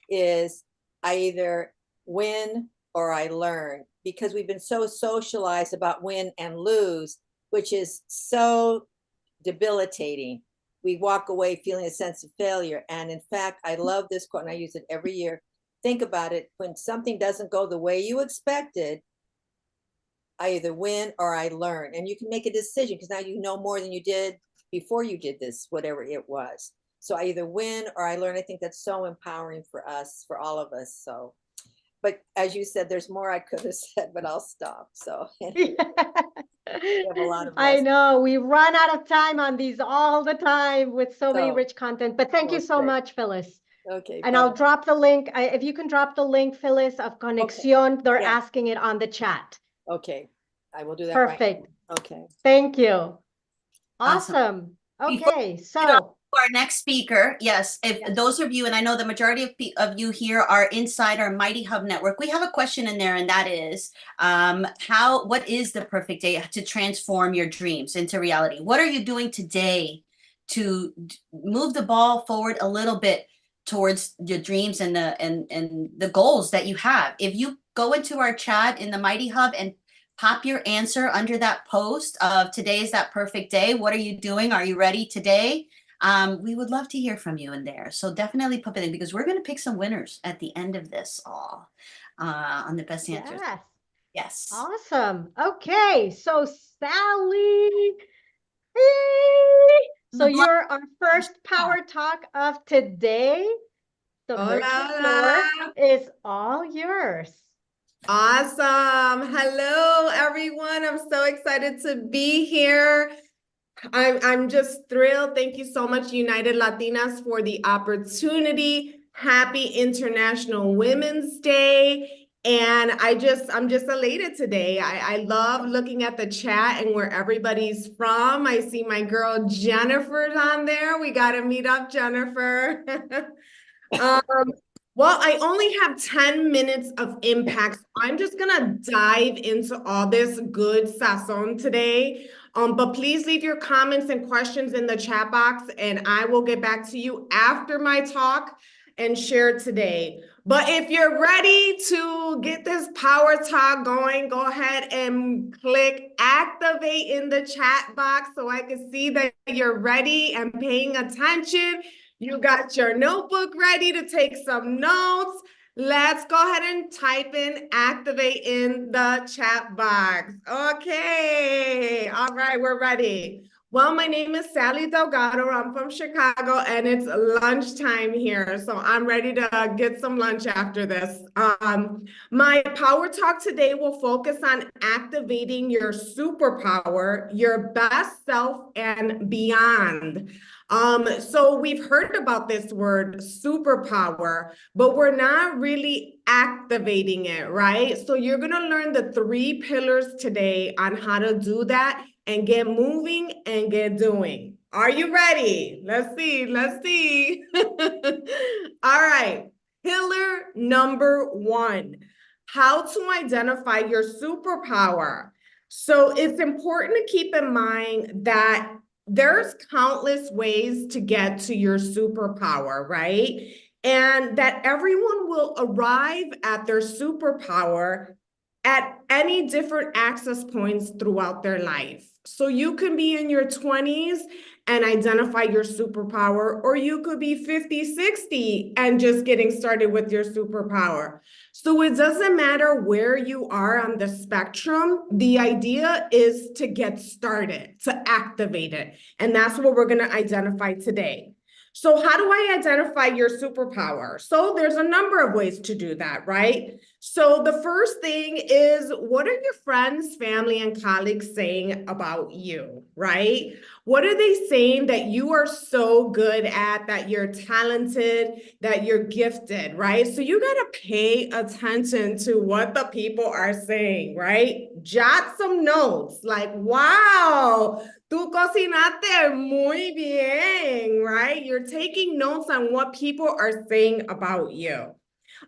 is, I either win or I learn, because we've been so socialized about win and lose, which is so debilitating. We walk away feeling a sense of failure. And in fact, I love this quote and I use it every year. Think about it. When something doesn't go the way you expected, I either win or I learn. And you can make a decision, because now you know more than you did before you did this, whatever it was. So I either win or I learn. I think that's so empowering for us, for all of us. So, but as you said, there's more I could have said, but I'll stop. So we have a lot of I know we run out of time on these all the time with so many rich content, but thank you so much, Phyllis. Okay. And I'll drop the link. If you can drop the link, Phyllis, of Conexión, they're asking it on the chat. Okay, I will do that. Perfect. Right. Okay. Thank you. Awesome. Okay, so our next speaker, yes, if those of you, and I know the majority of you here are inside our Mighty Hub network, we have a question in there, and that is, what is the perfect day to transform your dreams into reality? What are you doing today to move the ball forward a little bit towards your dreams and the goals that you have? If you go into our chat in the Mighty Hub and pop your answer under that post of, today is that perfect day. What are you doing? Are you ready today? We would love to hear from you in there. So definitely pop it in, because we're going to pick some winners at the end of this all on the best answers. Yes. Awesome. Okay, so Sally. So you're our first Power Talk of today. The virtual floor is all yours. Awesome. Hello, everyone. I'm so excited to be here. I'm just thrilled. Thank you so much, United Latinas, for the opportunity. Happy International Women's Day. And I'm just elated today. I love looking at the chat and where everybody's from. I see my girl Jennifer's on there. We got to meet up, Jennifer. Well, I only have 10 minutes of impact. I'm just gonna dive into all this good sazon today. But please leave your comments and questions in the chat box, and I will get back to you after my talk and share today. But if you're ready to get this power talk going, go ahead and click activate in the chat box so I can see that you're ready and paying attention. You got your notebook ready to take some notes. Let's go ahead and type in activate in the chat box. Okay. All right, we're ready. Well, my name is Sally Delgado. I'm from Chicago and it's lunchtime here. So I'm ready to get some lunch after this. My power talk today will focus on activating your superpower, your best self, and beyond. So we've heard about this word superpower, but we're not really activating it, right? So you're going to learn the 3 pillars today on how to do that and get moving and get doing. Are you ready? Let's see. Let's see. All right. Pillar number 1, how to identify your superpower. So it's important to keep in mind that there's countless ways to get to your superpower, right? And that everyone will arrive at their superpower at any different access points throughout their life. So you can be in your 20s and identify your superpower, or you could be 50, 60 and just getting started with your superpower. So it doesn't matter where you are on the spectrum. The idea is to get started, to activate it. And that's what we're going to identify today. So how do I identify your superpower? So there's a number of ways to do that, right? So the first thing is, what are your friends, family, and colleagues saying about you, right? What are they saying that you are so good at, that you're talented, that you're gifted, right? So you got to pay attention to what the people are saying, right? Jot some notes like, wow, tú cocinaste muy bien, right? You're taking notes on what people are saying about you.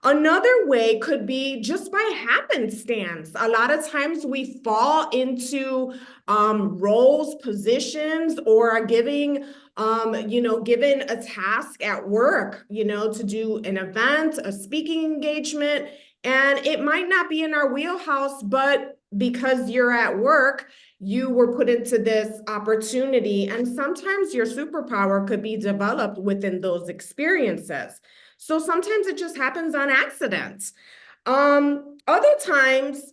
Another way could be just by happenstance. A lot of times we fall into roles, positions, or are given a task at work, to do an event, a speaking engagement, and it might not be in our wheelhouse, but because you're at work, you were put into this opportunity. And sometimes your superpower could be developed within those experiences. So sometimes it just happens on accident. Other times,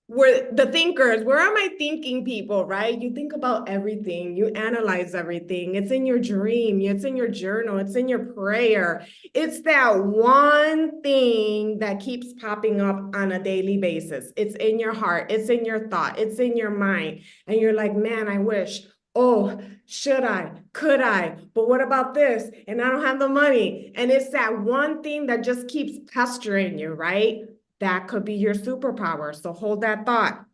where the thinkers, where are my thinking people, right? You think about everything, you analyze everything. It's in your dream, it's in your journal, it's in your prayer. It's that one thing that keeps popping up on a daily basis. It's in your heart, it's in your thought, it's in your mind. And you're like, man, I wish. Oh, should I? Could I? But what about this? And I don't have the money. And it's that one thing that just keeps pestering you, right? That could be your superpower. So hold that thought.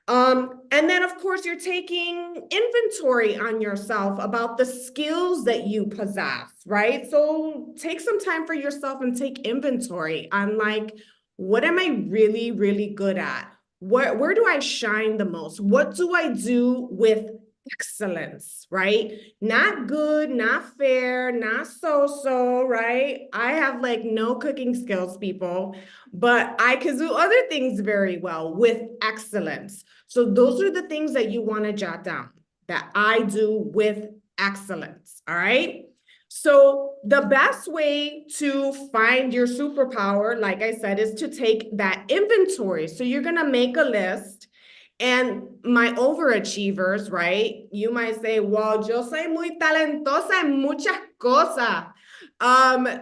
And then, of course, you're taking inventory on yourself about the skills that you possess, right? So take some time for yourself and take inventory on, like, what am I really, really good at? Where do I shine the most? What do I do with excellence, right? Not good, not fair, not so-so, right? I have like no cooking skills, people, but I can do other things very well with excellence. So those are the things that you want to jot down, that I do with excellence, all right? So the best way to find your superpower, like I said, is to take that inventory. So you're going to make a list. And my overachievers, right? You might say, well, yo soy muy talentosa en muchas cosas.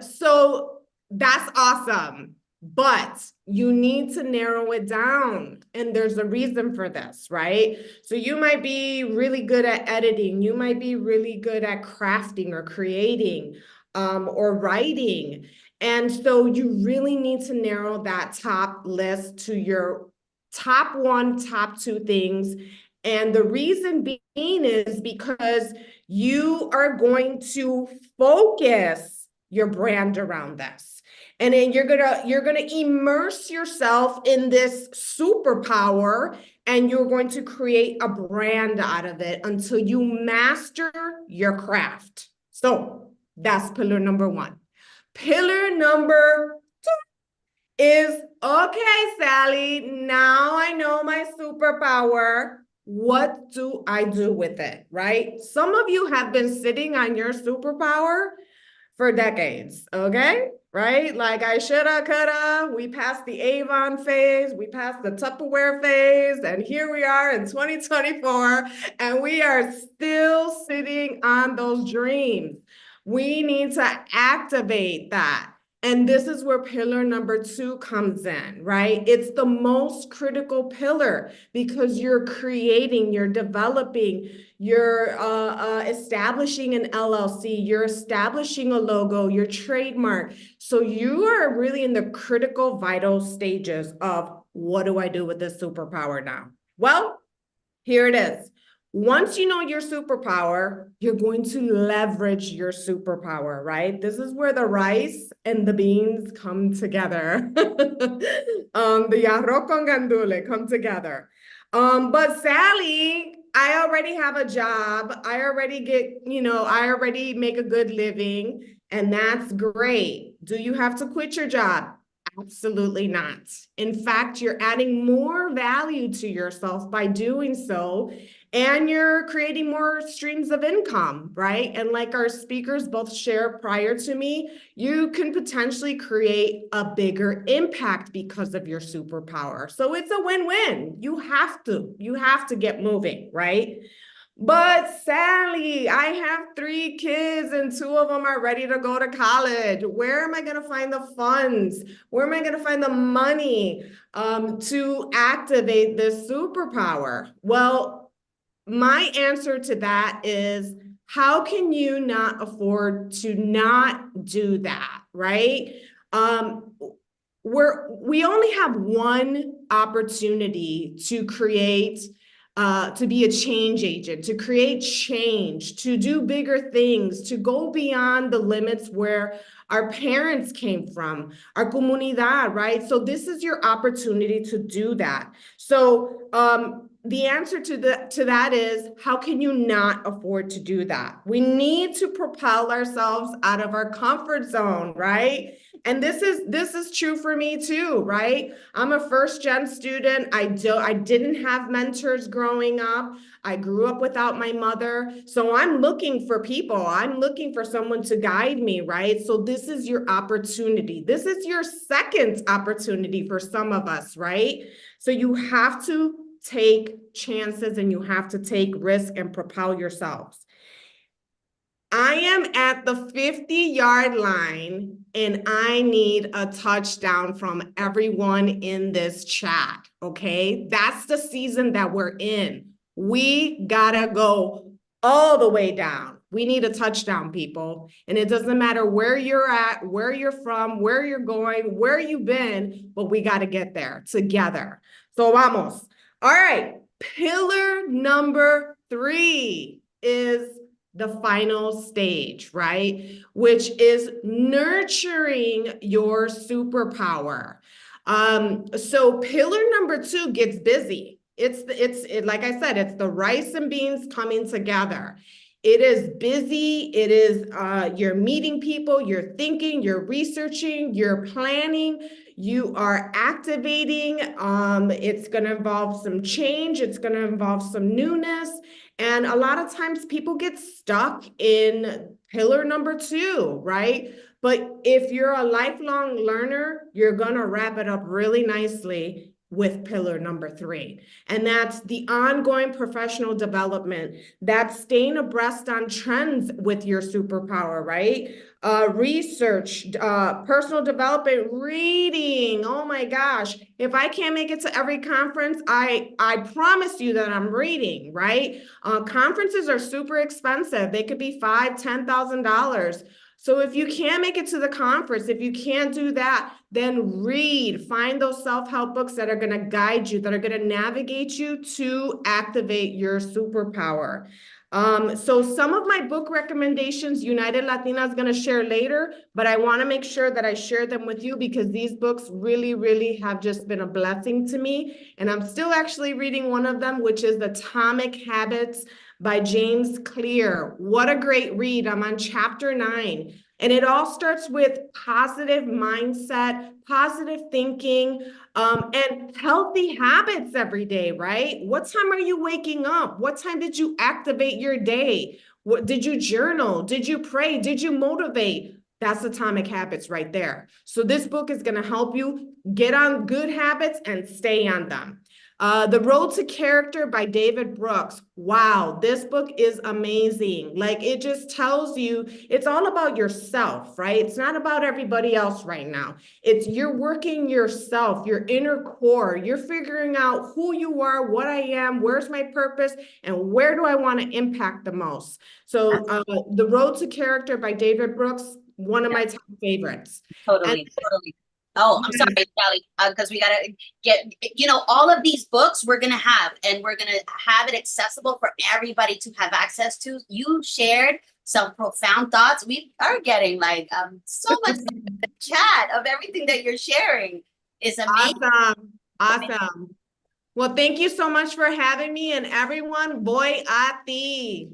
So that's awesome. But you need to narrow it down. And there's a reason for this, right? So you might be really good at editing. You might be really good at crafting or creating or writing. And so you really need to narrow that top list to your top 1, top 2 things. And the reason being is because you are going to focus your brand around this. And then you're gonna immerse yourself in this superpower, and you're going to create a brand out of it until you master your craft. So that's pillar number one. Pillar number two is, okay, Sally, now I know my superpower. What do I do with it, right? Some of you have been sitting on your superpower for decades, okay? Right? Like I shoulda, coulda, we passed the Avon phase, we passed the Tupperware phase, and here we are in 2024, and we are still sitting on those dreams. We need to activate that. And this is where pillar number two comes in, right? It's the most critical pillar because you're creating, you're developing, you're establishing an LLC, you're establishing a logo, your trademark. So you are really in the critical, vital stages of, what do I do with this superpower now? Well, here it is. Once you know your superpower, you're going to leverage your superpower, right? This is where the rice and the beans come together. The arroz con gandule come together. But Sally, I already have a job. I already I already make a good living, and that's great. Do you have to quit your job? Absolutely not. In fact, you're adding more value to yourself by doing so, and you're creating more streams of income, right? And like our speakers both shared prior to me, you can potentially create a bigger impact because of your superpower. So it's a win-win. You have to get moving, right? But Sally, I have 3 kids and 2 of them are ready to go to college. Where am I going to find the funds? Where am I going to find the money to activate this superpower? Well, my answer to that is, how can you not afford to not do that, right? We only have one opportunity to create to be a change agent, to create change, to do bigger things, to go beyond the limits where our parents came from, our comunidad, right? So this is your opportunity to do that. So the answer to that is, how can you not afford to do that? We need to propel ourselves out of our comfort zone, right? And this is true for me too, right? I'm a first-gen student. I didn't have mentors growing up. I grew up without my mother. So I'm looking for people. I'm looking for someone to guide me, right? So this is your opportunity. This is your second opportunity for some of us, right? So you have to take chances and you have to take risk and propel yourselves. I am at the 50-yard line and I need a touchdown from everyone in this chat, okay? That's the season that we're in. We gotta go all the way down. We need a touchdown, people. And it doesn't matter where you're at, where you're from, where you're going, where you've been, but we gotta get there together. So vamos. All right, pillar number 3 is the final stage, right? Which is nurturing your superpower. So pillar number 2 gets busy. It's like I said, it's the rice and beans coming together. It is busy. It is you're meeting people, you're thinking, you're researching, you're planning, you are activating. It's going to involve some change. It's going to involve some newness. And a lot of times people get stuck in pillar number 2, right? But if you're a lifelong learner, you're going to wrap it up really nicely with pillar number 3. And that's the ongoing professional development. That's staying abreast on trends with your superpower, right? Research, personal development, reading. Oh my gosh. If I can't make it to every conference, I promise you that I'm reading, right? Conferences are super expensive. They could be $5,000, $10,000. So if you can't make it to the conference, if you can't do that, then read, find those self-help books that are going to guide you, that are going to navigate you to activate your superpower. So some of my book recommendations, United Latina is going to share later, but I want to make sure that I share them with you because these books really, really have just been a blessing to me. And I'm still actually reading one of them, which is The Atomic Habits by James Clear. What a great read. I'm on chapter 9. And it all starts with positive mindset, positive thinking, and healthy habits every day, right? What time are you waking up? What time did you activate your day? What did you journal? Did you pray? Did you motivate? That's atomic habits right there. So this book is going to help you get on good habits and stay on them. The Road to Character by David Brooks. Wow, this book is amazing. Like it just tells you it's all about yourself, right? It's not about everybody else right now. It's you're working yourself, your inner core. You're figuring out who you are, what I am, where's my purpose, and where do I want to impact the most. So The Road to Character by David Brooks, one of my top favorites. And Totally, totally. Oh, I'm sorry, Sally, because we gotta get, all of these books we're gonna have, and we're gonna have it accessible for everybody to have access to. You shared some profound thoughts. We are getting like so much in the chat of everything that you're sharing. Is amazing. Awesome. Awesome. Well, thank you so much for having me, and everyone, boy a ti.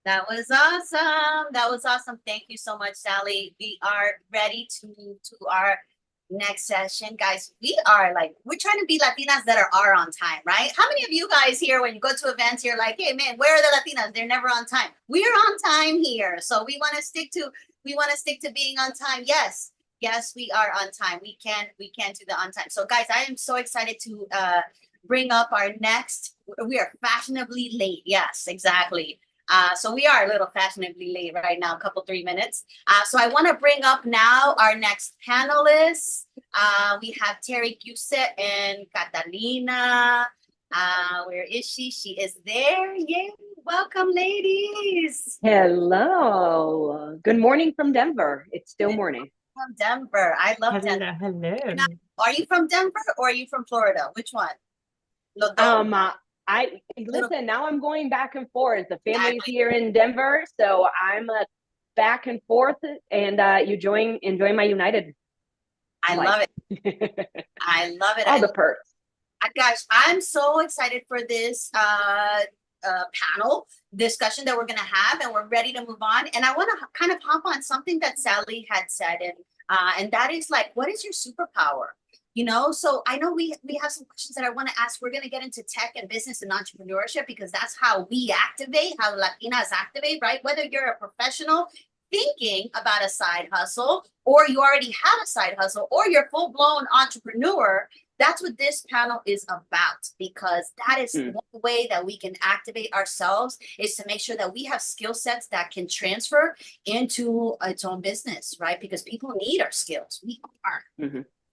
That was awesome. That was awesome. Thank you so much, Sally. We are ready to move to our next session. Guys, we're trying to be Latinas that are on time, right? How many of you guys here, when you go to events, you're like, hey man, where are the Latinas? They're never on time. We're on time here. So we want to stick to being on time. Yes. Yes, we are on time. We can do the on time. So guys, I am so excited to bring up our next. We are fashionably late. Yes, exactly. So we are a little fashionably late right now, a couple 3 minutes. So I want to bring up now our next panelists. We have Terry Cuset and Catalina. Where is she? She is there. Yay. Welcome, ladies. Hello. Good morning from Denver. It's still morning. From Denver. I love Denver. Hello. Now, are you from Denver or are you from Florida? Which one? I listen, now I'm going back and forth. The family's here in Denver, so I'm back and forth, and enjoy my United. I love it. I love it. All the perks. Guys, I'm so excited for this panel discussion that we're going to have, and we're ready to move on. And I want to kind of hop on something that Sally had said, and that is like, what is your superpower? So I know we have some questions that I want to ask. We're going to get into tech and business and entrepreneurship because that's how we activate, how Latinas activate, right? Whether you're a professional thinking about a side hustle, or you already have a side hustle, or you're full-blown entrepreneur, that's what this panel is about, because that is one way that we can activate ourselves, is to make sure that we have skill sets that can transfer into its own business, right? Because people need our skills. We are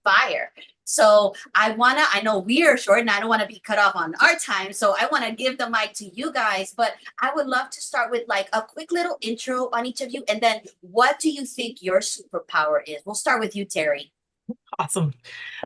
fire. So I know we are short and I don't want to be cut off on our time. So I want to give the mic to you guys, but I would love to start with like a quick little intro on each of you. And then what do you think your superpower is? We'll start with you, Terry. Awesome.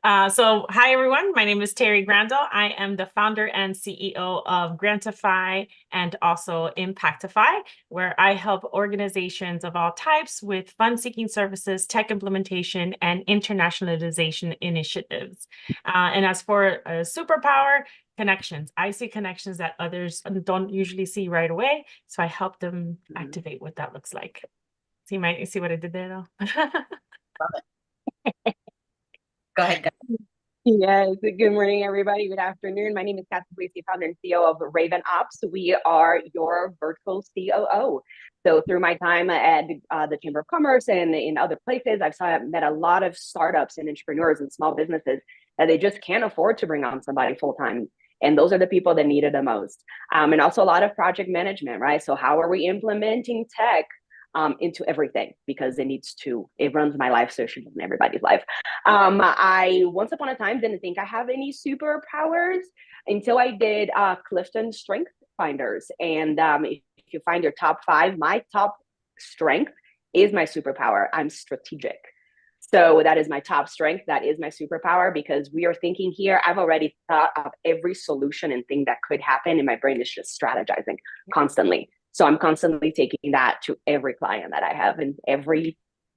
So hi, everyone. My name is Terry Grandel. I am the founder and CEO of Grantify and also Impactify, where I help organizations of all types with fund-seeking services, tech implementation, and internationalization initiatives. And as for a superpower, connections. I see connections that others don't usually see right away. So I help them activate what that looks like. See what I did there, though? Love it. Go ahead. Yes. Good morning, everybody. Good afternoon. My name is Kathy Blakey, founder and CEO of Raven Ops. We are your virtual COO. So through my time at the Chamber of Commerce and in other places, I've met a lot of startups and entrepreneurs and small businesses that they just can't afford to bring on somebody full time. And those are the people that need it the most. And also a lot of project management, right? So how are we implementing tech into everything, because it runs my life, so it should run everybody's life. I once upon a time didn't think I have any superpowers until I did Clifton Strength Finders. And if you find your top 5, my top strength is my superpower. I'm strategic. So that is my top strength. That is my superpower, because we are thinking here. I've already thought of every solution and thing that could happen, and my brain is just strategizing constantly. So I'm constantly taking that to every client that I have and everything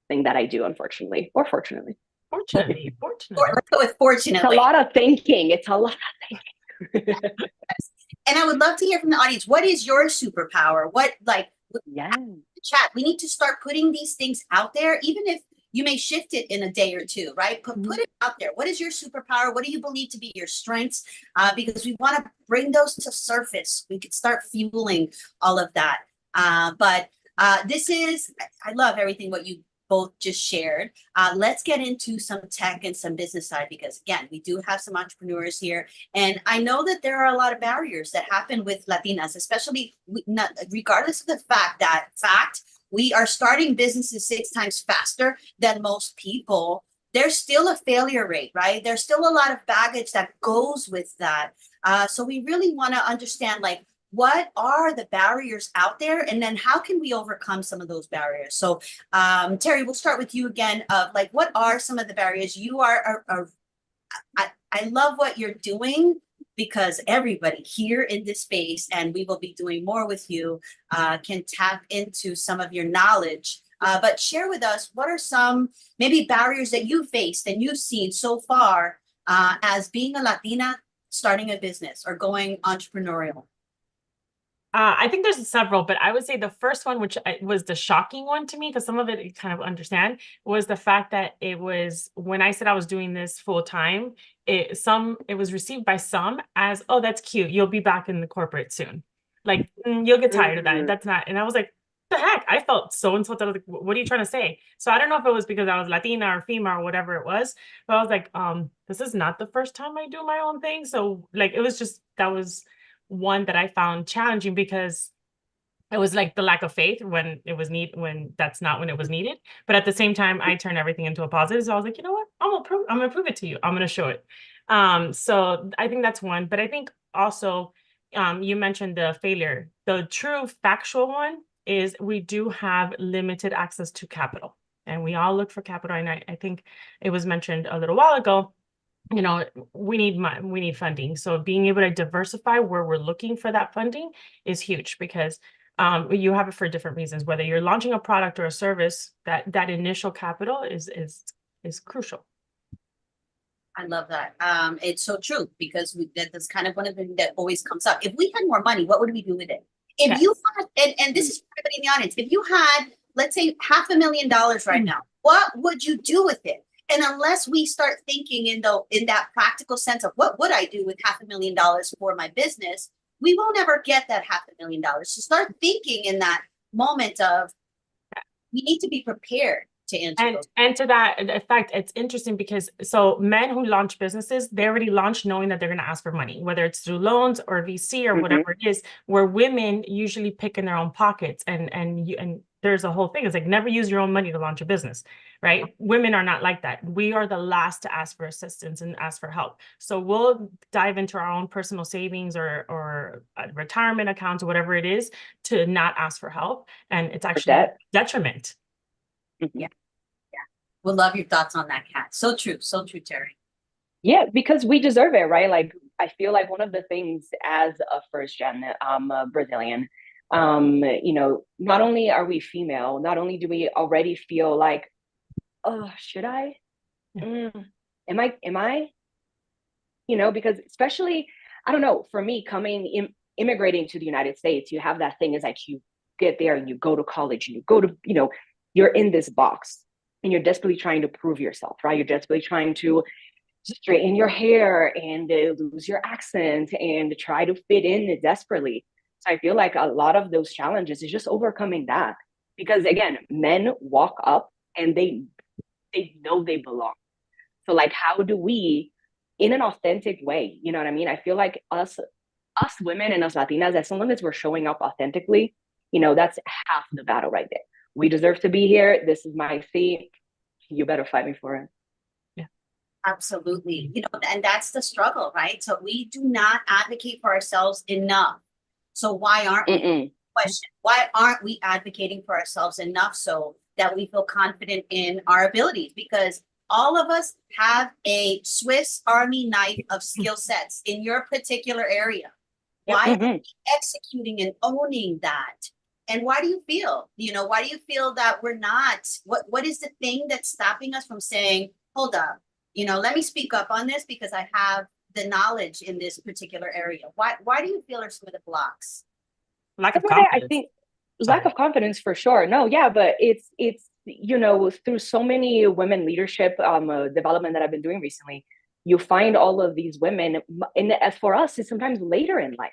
that I do, unfortunately, or fortunately. Fortunately. Let's go with It's a fortunately. lot of thinking. It's a lot of thinking. And I would love to hear from the audience. What is your superpower? What, like, Yeah. chat, we need to start putting these things out there, even if you may shift it in a day or two, right? Put it out there. What is your superpower? What do you believe to be your strengths? Because we want to bring those to surface. We could start fueling all of that. But this is, I love everything what you both just shared. Let's get into some tech and some business side, because again, we do have some entrepreneurs here. And I know that there are a lot of barriers that happen with Latinas, especially regardless of the fact we are starting businesses 6 times faster than most people. There's still a failure rate, right? There's still a lot of baggage that goes with that. So we really want to understand, like, what are the barriers out there, and then how can we overcome some of those barriers? So Terry, we'll start with you again. Like, what are some of the barriers? You are I love what you're doing, because everybody here in this space, and we will be doing more with you, can tap into some of your knowledge. But share with us, what are some maybe barriers that you faced and you've seen so far as being a Latina starting a business or going entrepreneurial? I think there's several, but I would say the first one, which was the shocking one to me, because some of it you kind of understand, was the fact that it was, when I said I was doing this full time, it was received by some as, oh, that's cute, you'll be back in the corporate soon. Like, you'll get tired of that. That's not. And I was like, the heck? I felt so insulted. I was like, what are you trying to say? So I don't know if it was because I was Latina or female or whatever it was, but I was like, this is not the first time I do my own thing. So like, it was just, that was one that I found challenging, because it was like the lack of faith when it was when that's not when it was needed. But at the same time, I turned everything into a positive. So I was like, you know what? I'm gonna prove it to you. I'm gonna show it. So I think that's one. But I think also, you mentioned the failure. The true factual one is we do have limited access to capital, and we all look for capital. And I think it was mentioned a little while ago, you know, we need funding. So being able to diversify where we're looking for that funding is huge, because you have it for different reasons. Whether you're launching a product or a service, that initial capital is crucial. I love that. It's so true, because that's kind of one of the things that always comes up. If we had more money, what would we do with it? If you had, and this is for everybody in the audience, if you had, let's say, $500,000 right now, what would you do with it? And unless we start thinking in that practical sense of what would I do with $500,000 for my business, we won't ever get that $500,000. So start thinking in that moment of, we need to be prepared to answer. And to that effect, it's interesting because so men who launch businesses, they already launch knowing that they're going to ask for money, whether it's through loans or VC or whatever it is, where women usually pick in their own pockets. And there's a whole thing. It's like, never use your own money to launch a business, right? Women are not like that. We are the last to ask for assistance and ask for help. So we'll dive into our own personal savings or retirement accounts or whatever it is to not ask for help. And it's actually a detriment. Yeah. We'll love your thoughts on that, Kat. So true, Terry. Yeah, because we deserve it, right? Like, I feel like one of the things as a first gen Brazilian, you know, not only are we female, not only do we already feel like, oh, should I? Am I? You know, because especially, I don't know, for me, immigrating to the United States, you have that thing is like, you get there and you go to college and you go to, you know, you're in this box and you're desperately trying to prove yourself, right? You're desperately trying to straighten your hair and lose your accent and try to fit in desperately. So I feel like a lot of those challenges is just overcoming that, because again, men walk up and they know they belong. So like, how do we, in an authentic way, you know what I mean? I feel like us women and us Latinas, as long as we're showing up authentically, you know, that's half the battle right there. We deserve to be here. This is my seat. You better fight me for it. Yeah, absolutely. You know, and that's the struggle, right? So we do not advocate for ourselves enough. So why aren't we? Question: why aren't we advocating for ourselves enough so that we feel confident in our abilities? Because all of us have a Swiss Army knife of skill sets in your particular area. Why are we executing and owning that? And why do you feel, why do you feel that we're not, what is the thing that's stopping us from saying, hold up, let me speak up on this because I have the knowledge in this particular area. Why do you feel are some of the blocks? Lack of I confidence. think lack of confidence for sure. No, yeah, but it's through so many women leadership development that I've been doing recently, you find all of these women, and as for us, it's sometimes later in life,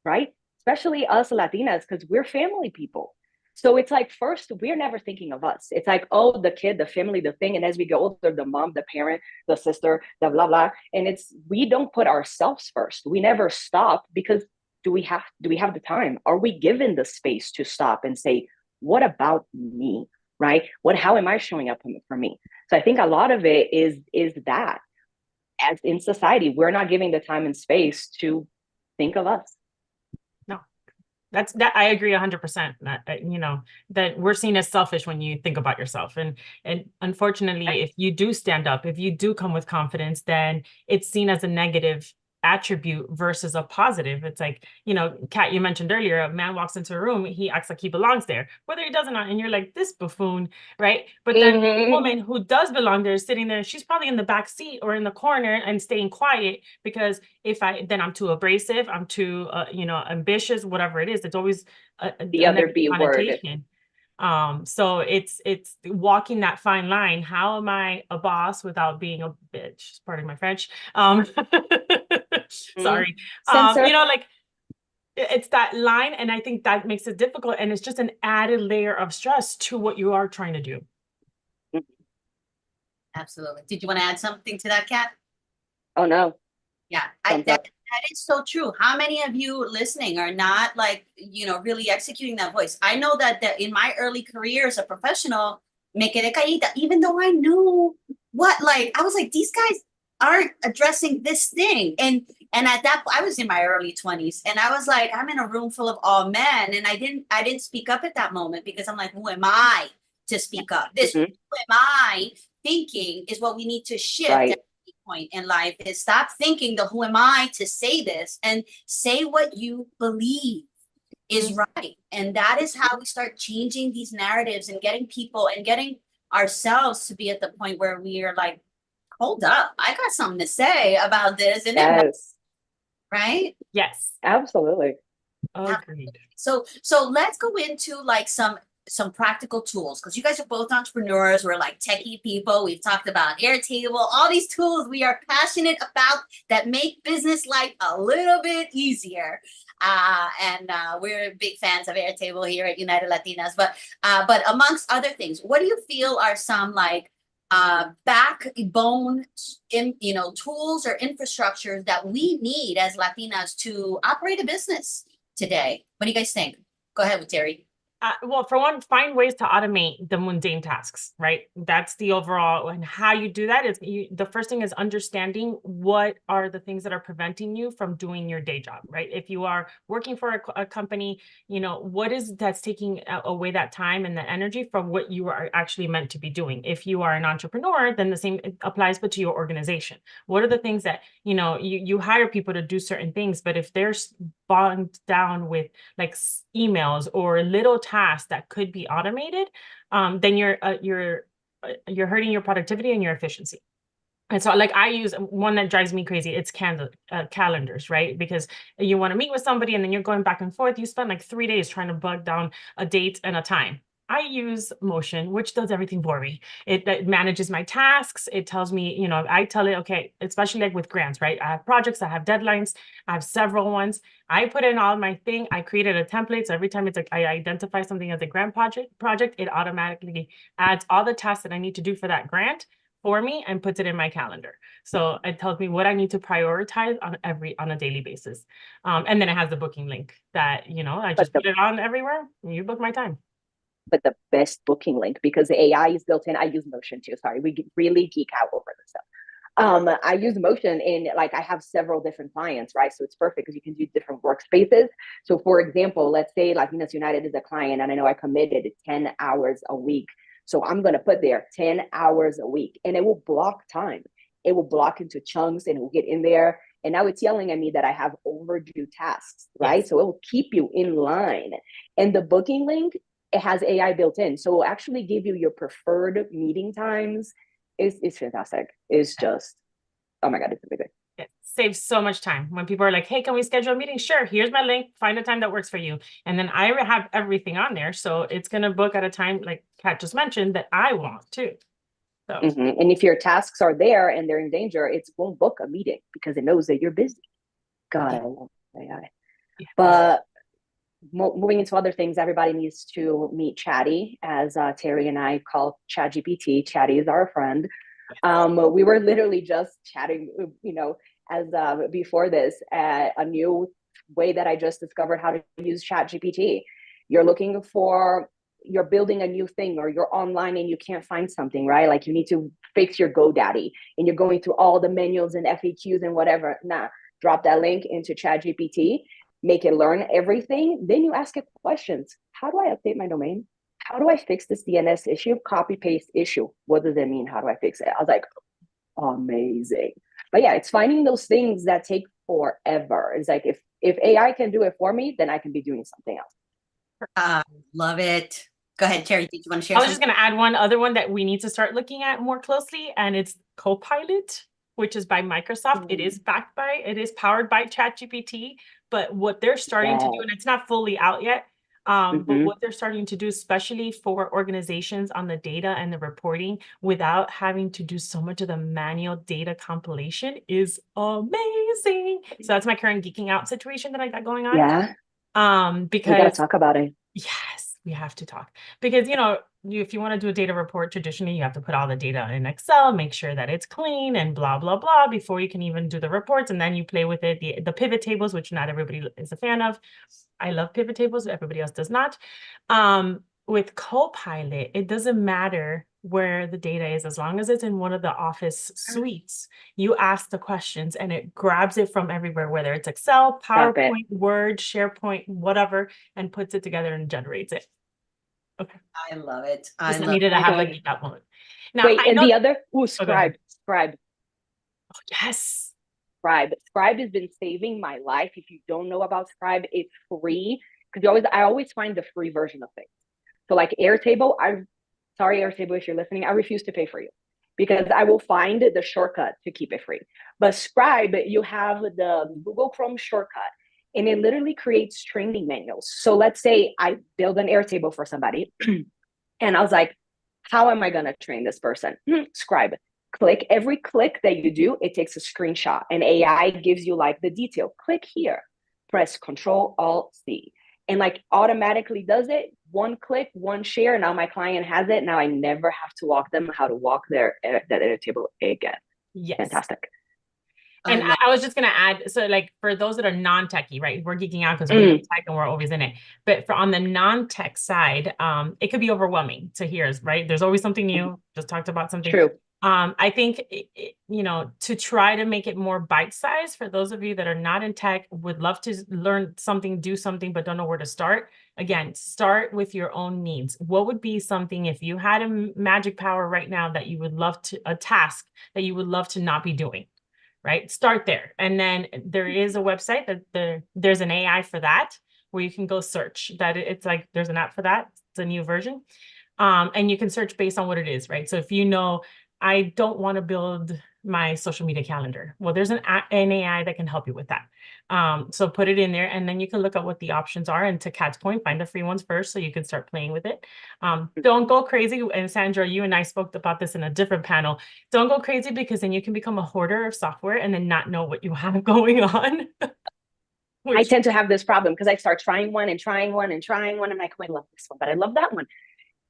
right? Especially us Latinas, because we're family people. So it's like, first, we're never thinking of us. It's like, oh, the kid, the family, the thing. And as we get older, the mom, the parent, the sister, the blah, blah. And we don't put ourselves first. We never stop because do we have the time? Are we given the space to stop and say, what about me? Right? How am I showing up for me? So I think a lot of it is that as in society, we're not giving the time and space to think of us. No, that I agree 100%. That we're seen as selfish when you think about yourself. And unfortunately, if you do stand up, if you do come with confidence, then it's seen as a negative attribute versus a positive. It's like, Kat, you mentioned earlier, a man walks into a room, he acts like he belongs there, whether he does or not. And you're like, this buffoon, right? But then the woman who does belong there is sitting there, she's probably in the back seat or in the corner and staying quiet because then I'm too abrasive, I'm too, ambitious, whatever it is. It's always the other B word. So it's walking that fine line. How am I a boss without being a bitch? Pardon my French. Sorry. It's that line, and I think that makes it difficult, and it's just an added layer of stress to what you are trying to do. Absolutely. Did you want to add something to that, Kat? Oh no. Yeah, that is so true. How many of you listening are not really executing that voice? I know that in my early career as a professional, me quedé callada, even though I knew I was like, these guys aren't addressing this thing. And at that point, I was in my early 20s and I was like, I'm in a room full of all men. And I didn't speak up at that moment because I'm like, who am I to speak up? This, who am I thinking is what we need to shift. Right. Point in life is stop thinking the who am I to say this and say what you believe is right. And that is how we start changing these narratives and getting people and getting ourselves to be at the point where we are like, hold up, I got something to say about this. And yes. Right? Yes. Absolutely. Agreed. So let's go into some practical tools because you guys are both entrepreneurs. We're like techie people. We've talked about Airtable, all these tools we are passionate about that make business life a little bit easier. And we're big fans of Airtable here at United Latinas. But amongst other things, what do you feel are some backbone tools or infrastructures that we need as Latinas to operate a business today? What do you guys think? Go ahead with Terry. Well, for one, find ways to automate the mundane tasks, right? That's the overall, and how you do that is the first thing is understanding what are the things that are preventing you from doing your day job, right? If you are working for a company, what is that's taking away that time and the energy from what you are actually meant to be doing. If you are an entrepreneur, then the same applies, but to your organization. What are the things that, you hire people to do certain things, but if they're bogged down with emails or little tasks that could be automated, then you're hurting your productivity and your efficiency. And so I use one that drives me crazy. It's calendars, right? Because you want to meet with somebody and then you're going back and forth. You spend 3 days trying to bug down a date and a time. I use Motion, which does everything for me. It manages my tasks. It tells me, I tell it, okay, especially with grants, right? I have projects, I have deadlines, I have several ones. I put in all my thing. I created a template. So every time I identify something as a grant project, it automatically adds all the tasks that I need to do for that grant for me and puts it in my calendar. So it tells me what I need to prioritize on a daily basis. And then it has the booking link that, I just put it on everywhere and you book my time. But the best booking link, because the AI is built in, I use Motion too. Sorry, we really geek out over this stuff. I use Motion in I have several different clients, right? So it's perfect because you can do different workspaces. So for example, let's say Latinas United is a client and I know I committed 10 hours a week. So I'm going to put there 10 hours a week, and it will block time. It will block into chunks, and it will get in there. And now it's yelling at me that I have overdue tasks, right? Yes. So it will keep you in line. And the booking link, it has AI built in. So it will actually give you your preferred meeting times. It's fantastic. It's just, oh my God, it's amazing. It saves so much time when people are like, hey, can we schedule a meeting? Sure, here's my link, find a time that works for you. And then I have everything on there. So it's going to book at a time, like Kat just mentioned, that I want too. So. And if your tasks are there and they're in danger, it won't book a meeting because it knows that you're busy. God, I love AI. Yeah. But moving into other things, everybody needs to meet Chatty, as Terry and I call ChatGPT. Chatty is our friend. We were literally just chatting, as before this, a new way that I just discovered how to use ChatGPT. You're building a new thing, or you're online and you can't find something, right? Like you need to fix your GoDaddy and you're going through all the manuals and FAQs and whatever. Drop that link into ChatGPT, make it learn everything. Then you ask it questions. How do I update my domain? How do I fix this DNS issue? Copy paste issue. What does it mean? How do I fix it? I was like, amazing. But yeah, it's finding those things that take forever. It's like, if AI can do it for me, then I can be doing something else. Love it. Go ahead, Terry. Did you want to share I was something? just going to add one other one that we need to start looking at more closely, and it's Copilot, which is by Microsoft. It is powered by ChatGPT, but what they're starting to do, and it's not fully out yet, but what they're starting to do, especially for organizations on the data and the reporting, without having to do so much of the manual data compilation, is amazing. So that's my current geeking out situation that I got going on. Yeah. Because we got to talk about it. Yes, we have to talk, because if you want to do a data report, traditionally you have to put all the data in Excel, make sure that it's clean and blah blah blah before you can even do the reports, and then you play with it. The pivot tables, which not everybody is a fan of. I love pivot tables, everybody else does not. With Copilot, it doesn't matter where the data is, as long as it's in one of the Office suites. You ask the questions and it grabs it from everywhere, whether it's Excel, PowerPoint, Word, SharePoint, whatever, and puts it together and generates it. Okay. I love it. I needed to have like that one. Now, wait, and the other, Scribe. Oh, yes. Scribe has been saving my life. If you don't know about Scribe, it's free, because I always find the free version of things. So like Airtable, sorry, Airtable, if you're listening, I refuse to pay for you, because I will find the shortcut to keep it free. But Scribe, you have the Google Chrome shortcut, and it literally creates training manuals. So let's say I build an Airtable for somebody, and I was like, how am I going to train this person? Scribe. Click. Every click that you do, it takes a screenshot, and AI gives you like the detail. Click here, press Control-Alt-C, and like automatically does it. One click, one share. Now my client has it. Now I never have to walk them how to walk that Airtable again. Yes. Fantastic. And I was just going to add, so like for those that are non-techie, right? We're geeking out because we're in tech and we're always in it. But on the non-tech side, it could be overwhelming to hear, right? There's always something new. Just talked about something. True. I think, to try to make it more bite-sized for those of you that are not in tech, would love to learn something, do something, but don't know where to start. Again, start with your own needs. What would be something, if you had a magic power right now that you would love to, a task that you would love to not be doing? Right? Start there. And then there is a website that there's an AI for that, where you can go search that. It's like, there's an app for that. It's a new version. And you can search based on what it is, right? So if I don't want to build my social media calendar, well, there's an AI that can help you with that. So put it in there, and then you can look at what the options are. And to Kat's point, find the free ones first so you can start playing with it. Don't go crazy. And Sandra, you and I spoke about this in a different panel. Don't go crazy, because then you can become a hoarder of software and then not know what you have going on. I tend to have this problem because I start trying one and trying one and trying one. I'm like, oh, I love this one, but I love that one.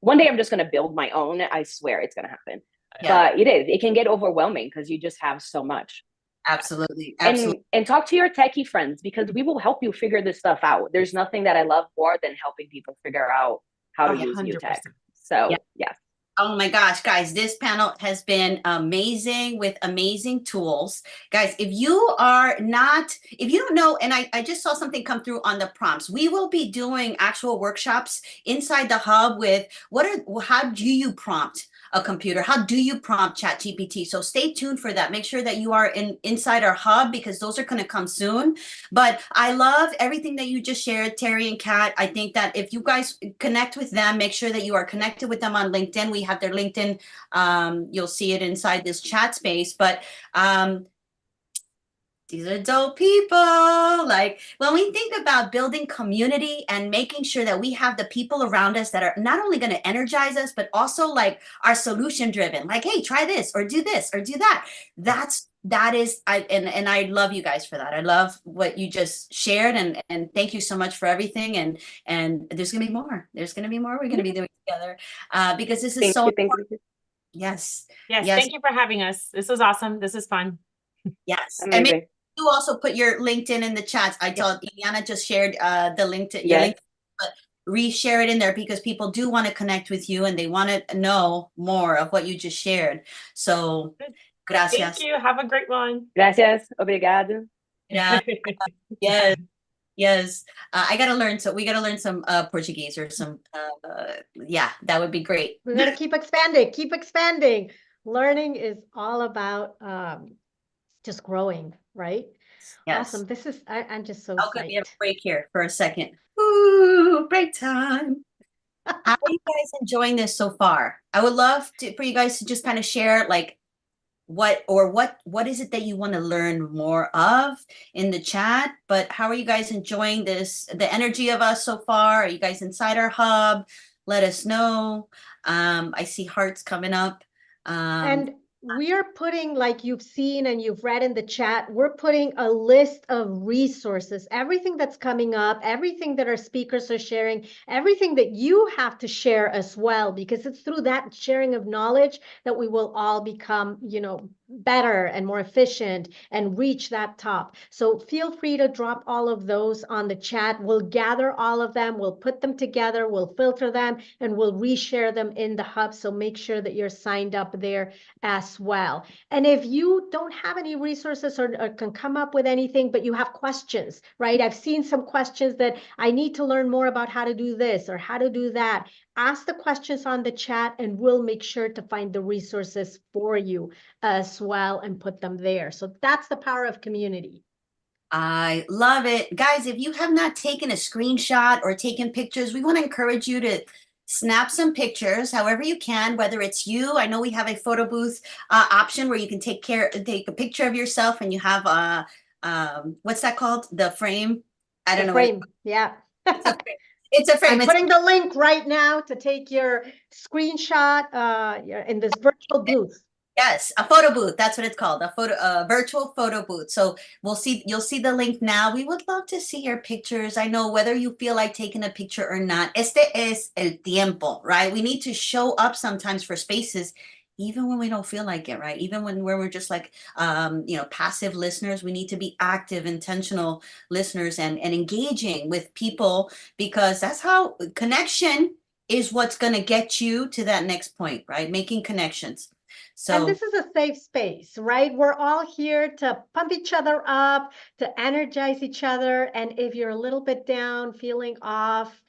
One day I'm just going to build my own. I swear it's going to happen. Yeah. But it can get overwhelming because you just have so much. Absolutely. And talk to your techie friends, because we will help you figure this stuff out. There's nothing that I love more than helping people figure out how to use new tech. So yes. Oh my gosh, guys, this panel has been amazing with amazing tools. Guys, if you don't know, and I just saw something come through on the prompts, we will be doing actual workshops inside the hub with how do you prompt a computer? How do you prompt ChatGPT? So stay tuned for that. Make sure that you are inside our hub because those are going to come soon. But I love everything that you just shared, Terry and Kat. I think that if you guys connect with them, make sure that you are connected with them on LinkedIn. We have their LinkedIn. You'll see it inside this chat space. But these are dope people. Like when we think about building community and making sure that we have the people around us that are not only going to energize us, but also like are solution driven. Like, hey, try this or do that. That is and I love you guys for that. I love what you just shared and thank you so much for everything. And there's gonna be more. There's gonna be more we're gonna be doing together because this is Thank so you. Thank important. you. Yes. Yes, Yes. thank you for having us. This was awesome. This is fun. Yes. And Amazing. you also put your LinkedIn in the chats. I told Ileana just shared the link to your Yes. link, but reshare it in there because people do want to connect with you and they want to know more of what you just shared. So, Good. gracias. Thank you. Have a great one. Gracias. Obrigado. Yeah. Yes. Yes. I gotta learn. So we gotta learn some Portuguese or some. Yeah, that would be great. We're going to keep expanding, keep expanding. Learning is all about just growing, right? Yes. Awesome. I'm just so Okay, we have a psyched. break here for a second. Ooh, break time. How are you guys enjoying this so far? I would love for you guys to just kind of share like what is it that you want to learn more of in the chat, but how are you guys enjoying this, the energy of us so far? Are you guys inside our hub? Let us know. I see hearts coming up. And we are putting, like you've seen and you've read in the chat, we're putting a list of resources, everything that's coming up, everything that our speakers are sharing, everything that you have to share as well, because it's through that sharing of knowledge that we will all become, better and more efficient and reach that top. So feel free to drop all of those on the chat. We'll gather all of them, we'll put them together, we'll filter them, and we'll reshare them in the hub. So make sure that you're signed up there as well. And if you don't have any resources or can come up with anything, but you have questions, right? I've seen some questions that I need to learn more about how to do this or how to do that. Ask the questions on the chat and we'll make sure to find the resources for you as well and put them there. So that's the power of community. I love it. Guys, if you have not taken a screenshot or taken pictures, we want to encourage you to snap some pictures however you can, whether it's you. I know we have a photo booth option where you can take a picture of yourself and you have what's that called? The frame. I don't know what frame. Yeah. it's a frame. It's a frame. I'm putting the link right now to take your screenshot in this virtual booth. Yes, a photo booth. That's what it's called, a virtual photo booth. So you'll see the link now. We would love to see your pictures. I know whether you feel like taking a picture or not. Este es el tiempo, right? We need to show up sometimes for spaces, even when we don't feel like it, right? Even when we're just like, passive listeners. We need to be active, intentional listeners and engaging with people because that's how connection is what's going to get you to that next point, right? Making connections. And So this is a safe space, right? We're all here to pump each other up, to energize each other. And if you're a little bit down, feeling off,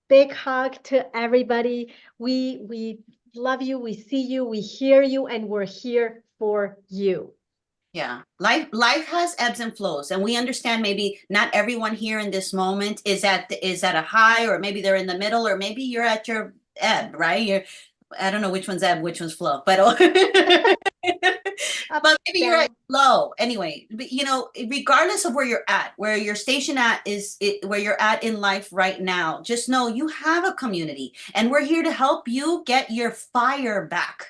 big hug to everybody. We love you, we see you, we hear you, and we're here for you. yeah, life has ebbs and flows, and we understand maybe not everyone here in this moment is at a high, or maybe they're in the middle, or maybe you're at your ebb, right? I don't know which one's ebb, which one's flow, but but maybe you're at low anyway. But regardless of where you're at, where your station at where you're at in life right now, just know you have a community, and we're here to help you get your fire back.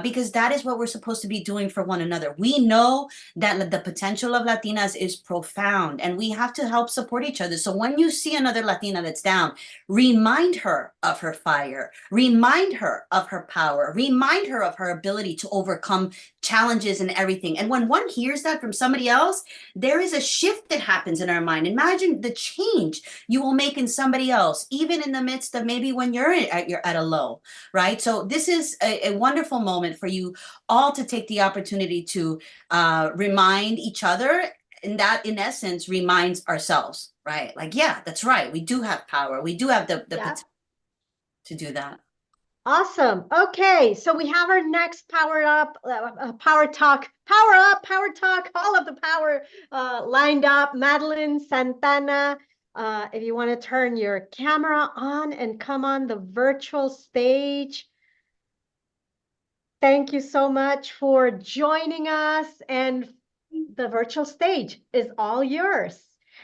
because that is what we're supposed to be doing for one another. We know that the potential of Latinas is profound, and we have to help support each other. So when you see another Latina that's down, remind her of her fire, remind her of her power, remind her of her ability to overcome challenges and everything. And when one hears that from somebody else, there is a shift that happens in our mind. Imagine the change you will make in somebody else, even in the midst of maybe when you're at a low, right? So this is a wonderful moment for you all to take the opportunity to remind each other, and that in essence reminds ourselves, right? Like, yeah, that's right, we do have power, we do have the potential to do that. Awesome. Okay, so we have our next power up, power talk, power up, power talk, all of the power lined up. Madeline Santana, if you want to turn your camera on and come on the virtual stage. Thank you so much for joining us, and the virtual stage is all yours.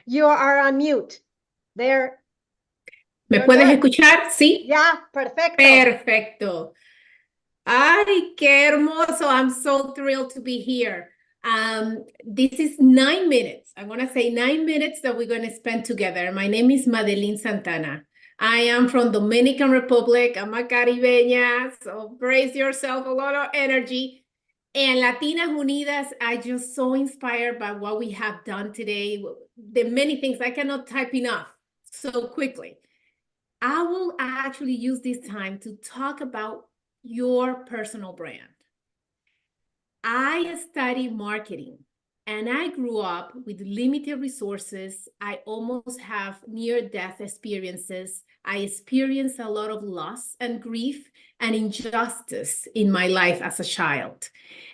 You are on mute. There. ¿Me puedes escuchar? Sí. Yeah, perfecto. Perfecto. Ay, qué hermoso. I'm so thrilled to be here. This is 9 minutes. I want to say 9 minutes that we're going to spend together. My name is Madeline Santana. I am from Dominican Republic. I'm a Caribeña, so brace yourself, a lot of energy. And Latinas Unidas, I just so inspired by what we have done today. The many things I cannot type enough so quickly. I will actually use this time to talk about your personal brand. I study marketing and I grew up with limited resources. I almost have near-death experiences. I experienced a lot of loss and grief and injustice in my life as a child.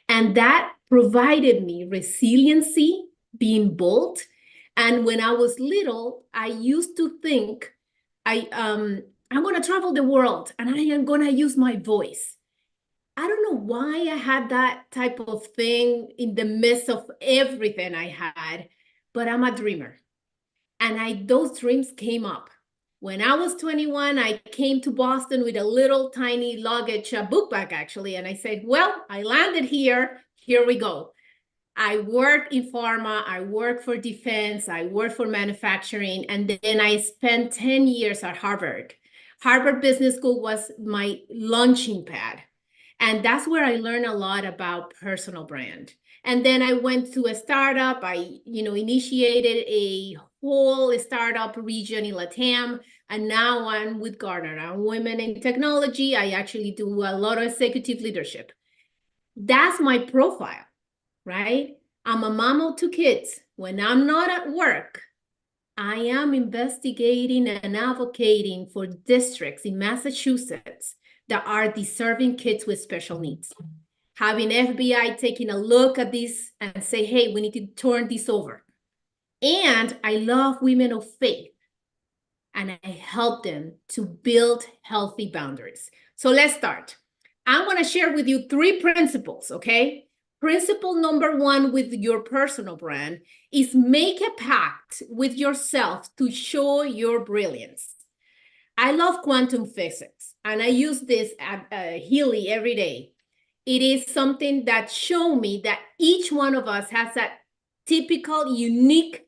And that provided me resiliency, being bold. And when I was little, I used to think, I'm going to travel the world and I am going to use my voice. I don't know why I had that type of thing in the midst of everything I had, but I'm a dreamer. And those dreams came up. When I was 21, I came to Boston with a little tiny luggage, a book bag actually, and I said, well, I landed here, here we go. I worked in pharma, I worked for defense, I worked for manufacturing, and then I spent 10 years at Harvard. Harvard Business School was my launching pad. And that's where I learned a lot about personal brand. And then I went to a startup. I, initiated a whole startup region in LATAM. And now I'm with Gartner. I'm Women in Technology. I actually do a lot of executive leadership. That's my profile, right? I'm a mom of 2 kids. When I'm not at work, I am investigating and advocating for districts in Massachusetts that are deserving kids with special needs. Having FBI taking a look at this and say, hey, we need to turn this over. And I love women of faith. And I help them to build healthy boundaries. So let's start. I'm going to share with you 3 principles, okay? Principle number 1 with your personal brand is make a pact with yourself to show your brilliance. I love quantum physics, and I use this at Healy every day. It is something that shows me that each one of us has that typical, unique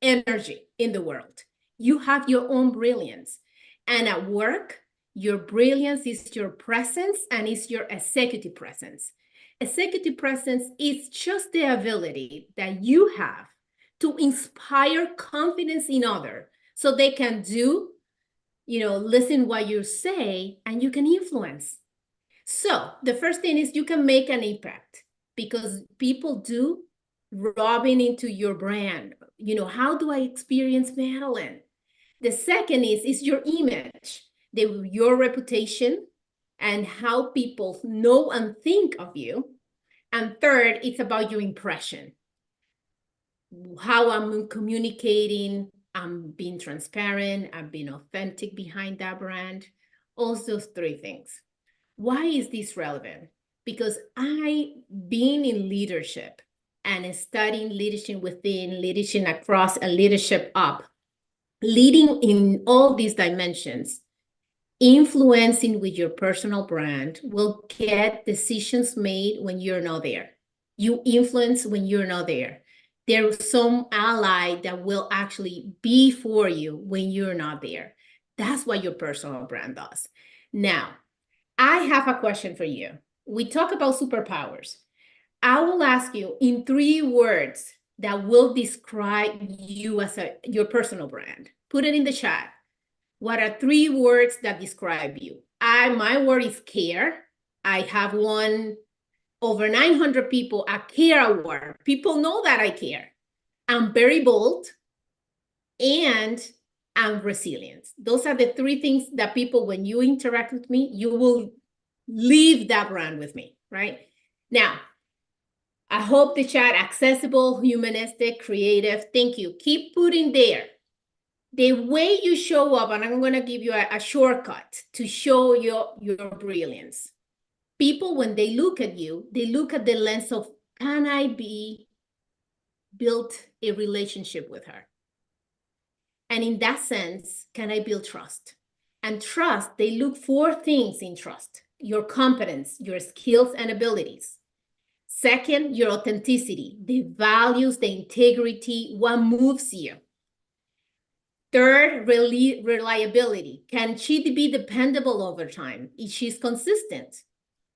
energy in the world. You have your own brilliance. And at work, your brilliance is your presence and is your executive presence. Executive presence is just the ability that you have to inspire confidence in others so they can do, listen what you say and you can influence. So the first thing is you can make an impact because people do robbing into your brand. How do I experience Madeline? The second is your image, your reputation, and how people know and think of you. And third, it's about your impression. How I'm communicating, I'm being transparent, I'm being authentic behind that brand. All those 3 things. Why is this relevant? Because being in leadership and studying leadership within, leadership across, and leadership up, leading in all these dimensions, influencing with your personal brand will get decisions made when you're not there. You influence when you're not there. There's some ally that will actually be for you when you're not there. That's what your personal brand does. Now, I have a question for you. We talk about superpowers. I will ask you in 3 words that will describe you as your personal brand. Put it in the chat. What are 3 words that describe you? My word is care. I have won over 900 people a care award. People know that I care. I'm very bold and I'm resilient. Those are the 3 things that people, when you interact with me, you will leave that brand with me, right? Now, I hope the chat accessible, humanistic, creative. Thank you. Keep putting there. The way you show up, and I'm going to give you a shortcut to show your brilliance. People, when they look at you, they look at the lens of, can I build a relationship with her? And in that sense, can I build trust? And trust, they look for things in trust: your competence, your skills and abilities. Second, your authenticity, the values, the integrity, what moves you. Third, reliability. Can she be dependable over time? If she's consistent.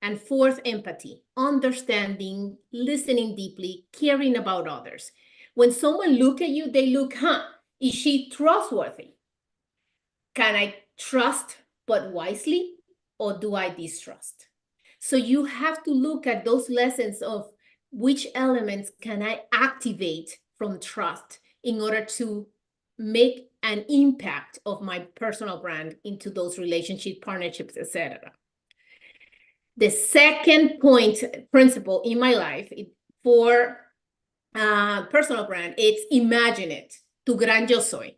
And fourth, empathy, understanding, listening deeply, caring about others. When someone look at you, they look, is she trustworthy? Can I trust but wisely, or do I distrust? So you have to look at those lessons of which elements can I activate from trust in order to make an impact of my personal brand into those relationship, partnerships, etc. The second principle in my life for personal brand, it's imagine it, tu gran yo soy.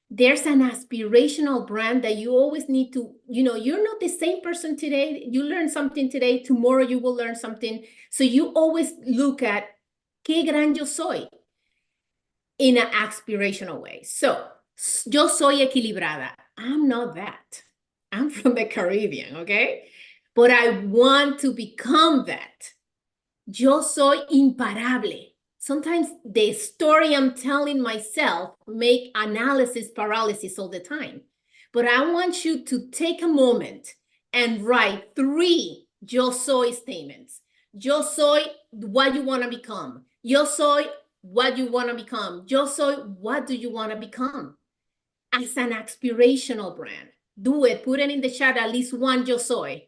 There's an aspirational brand that you always need to, you're not the same person today. You learn something today, tomorrow you will learn something. So you always look at qué gran yo soy in an aspirational way. So, yo soy equilibrada. I'm not that. I'm from the Caribbean, okay? But I want to become that. Yo soy imparable. Sometimes the story I'm telling myself make analysis paralysis all the time. But I want you to take a moment and write 3 yo soy statements. Yo soy what you want to become. Yo soy what you want to become. Yo soy what do you want to become? As an aspirational brand. Do it. Put it in the chat, at least one yo soy.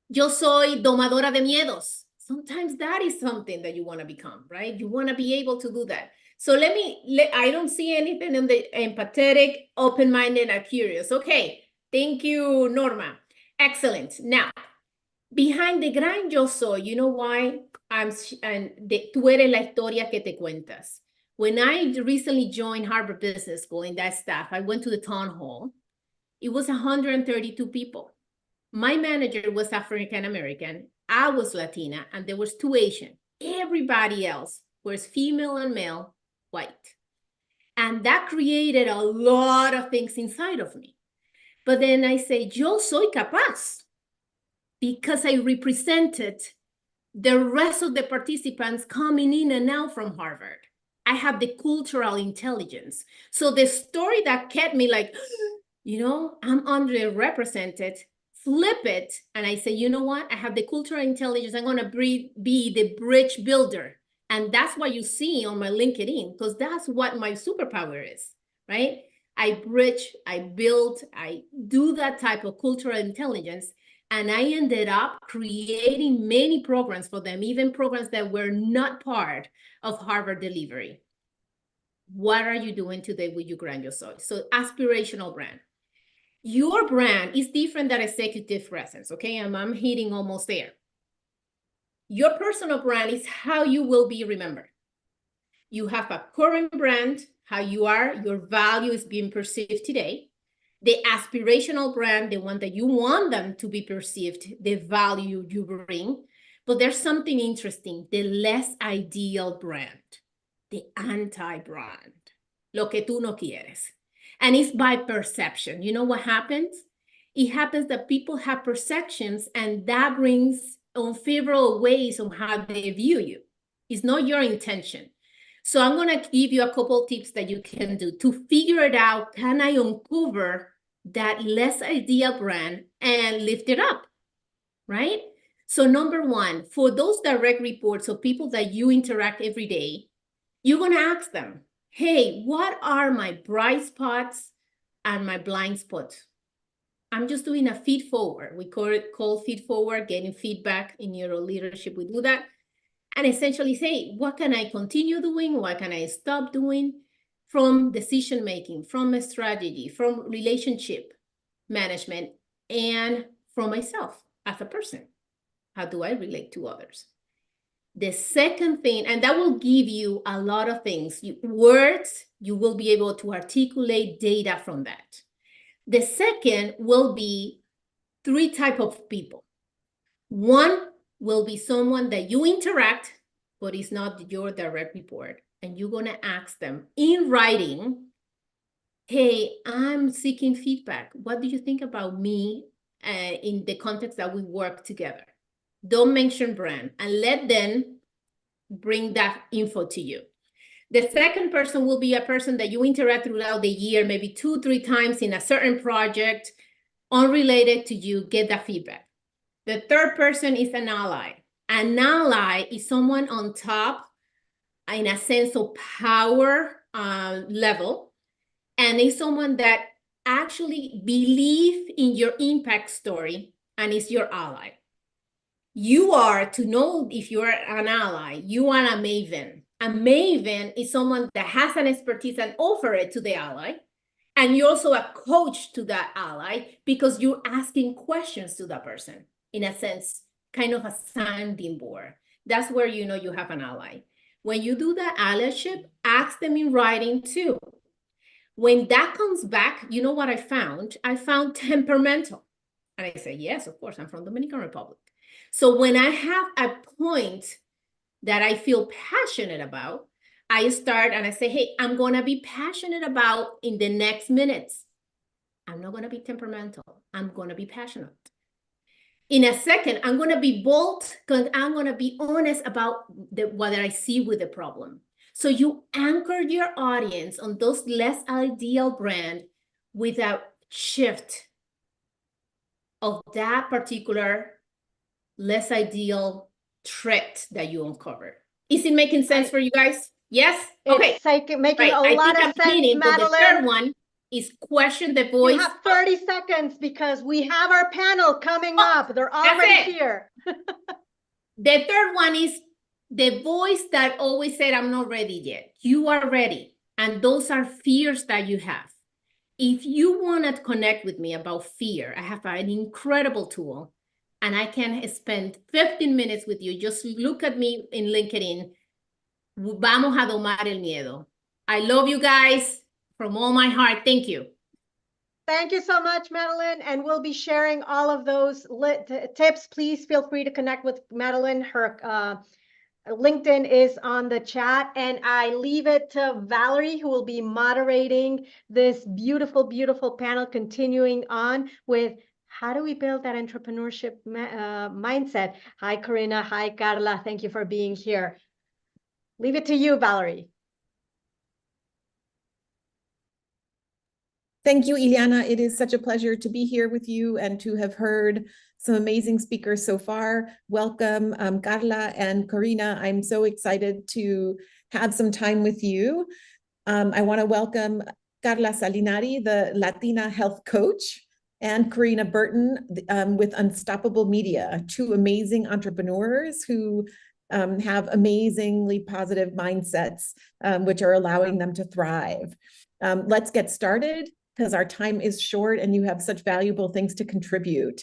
Yo soy domadora de miedos. Sometimes that is something that you want to become, right? You want to be able to do that. So I don't see anything in the empathetic, open-minded, and curious. Okay, thank you, Norma. Excellent. Now, behind the gran yo soy, you know why? Tú eres la historia que te cuentas. When I recently joined Harvard Business School in that staff, I went to the town hall. It was 132 people. My manager was African-American, I was Latina, and there was 2 Asian. Everybody else was female and male, white. And that created a lot of things inside of me. But then I say, yo soy capaz, because I represented the rest of the participants coming in and out from Harvard. I have the cultural intelligence. So the story that kept me like, I'm underrepresented, flip it, and I say, you know what? I have the cultural intelligence. I'm going to be the bridge builder. And that's what you see on my LinkedIn, because that's what my superpower is, right? I bridge, I build, I do that type of cultural intelligence. And I ended up creating many programs for them, even programs that were not part of Harvard delivery. What are you doing today with your gran yo soy? So aspirational brand. Your brand is different than executive presence, okay? I'm hitting almost there. Your personal brand is how you will be remembered. You have a current brand, how you are, your value is being perceived today. The aspirational brand, the one that you want them to be perceived, the value you bring. But there's something interesting, the less ideal brand, the anti-brand, lo que tú no quieres. And it's by perception. You know what happens? It happens that people have perceptions, and that brings unfavorable ways on how they view you. It's not your intention. So I'm going to give you a couple tips that you can do to figure it out. Can I uncover that less ideal brand and lift it up, right? So number one, for those direct reports of people that you interact every day, you're going to ask them, hey, what are my bright spots and my blind spots? I'm just doing a feed forward. We call feed forward, getting feedback in neuro leadership. We do that. And essentially say, what can I continue doing? What can I stop doing? From decision making, from a strategy, from relationship management, and from myself as a person. How do I relate to others? The second thing, and that will give you a lot of things, words, you will be able to articulate data from that. The second will be 3 types of people. One will be someone that you interact, but it's not your direct report. And you're going to ask them in writing, hey, I'm seeking feedback. What do you think about me in the context that we work together? Don't mention brand, and let them bring that info to you. The second person will be a person that you interact throughout the year, maybe 2-3 times in a certain project, unrelated to you, get that feedback. The third person is an ally. An ally is someone on top in a sense of power level, and is someone that actually believes in your impact story and is your ally. You are, to know if you're an ally, you are a maven. A maven is someone that has an expertise and offer it to the ally. And you're also a coach to that ally because you're asking questions to that person. In a sense, kind of a sounding board. That's where you know you have an ally. When you do that allyship, ask them in writing too. When that comes back, you know what I found? I found temperamental. And I say, yes, of course, I'm from Dominican Republic. So when I have a point that I feel passionate about, I start and I say, hey, I'm going to be passionate about in the next minutes. I'm not going to be temperamental. I'm going to be passionate. In a second, I'm going to be bold because I'm going to be honest about what I see with the problem. So you anchor your audience on those less ideal brand with a shift of that particular less ideal threat that you uncovered. Is it making sense for you guys? Yes? Okay. It's like making a lot of sense, Madeline. The third one is question the voice. You have 30 seconds because we have our panel coming up. They're already here. The third one is the voice that always said, I'm not ready yet. You are ready. And those are fears that you have. If you want to connect with me about fear, I have an incredible tool. And I can spend 15 minutes with you. Just look at me in LinkedIn. Vamos a domar el miedo. I love you guys from all my heart. Thank you. Thank you so much, Madeline. And we'll be sharing all of those tips. Please feel free to connect with Madeline. Her LinkedIn is on the chat. And I leave it to Valerie, who will be moderating this beautiful, beautiful panel, continuing on with how do we build that entrepreneurship mindset? Hi, Corina. Hi, Carla. Thank you for being here. Leave it to you, Valerie. Thank you, Ileana. It is such a pleasure to be here with you and to have heard some amazing speakers so far. Welcome, Carla and Corina. I'm so excited to have some time with you. I want to welcome Carla Salinari, the Latina health coach, and Corina Burton with Unstoppable Media, 2 amazing entrepreneurs who have amazingly positive mindsets, which are allowing them to thrive. Let's get started because our time is short and you have such valuable things to contribute.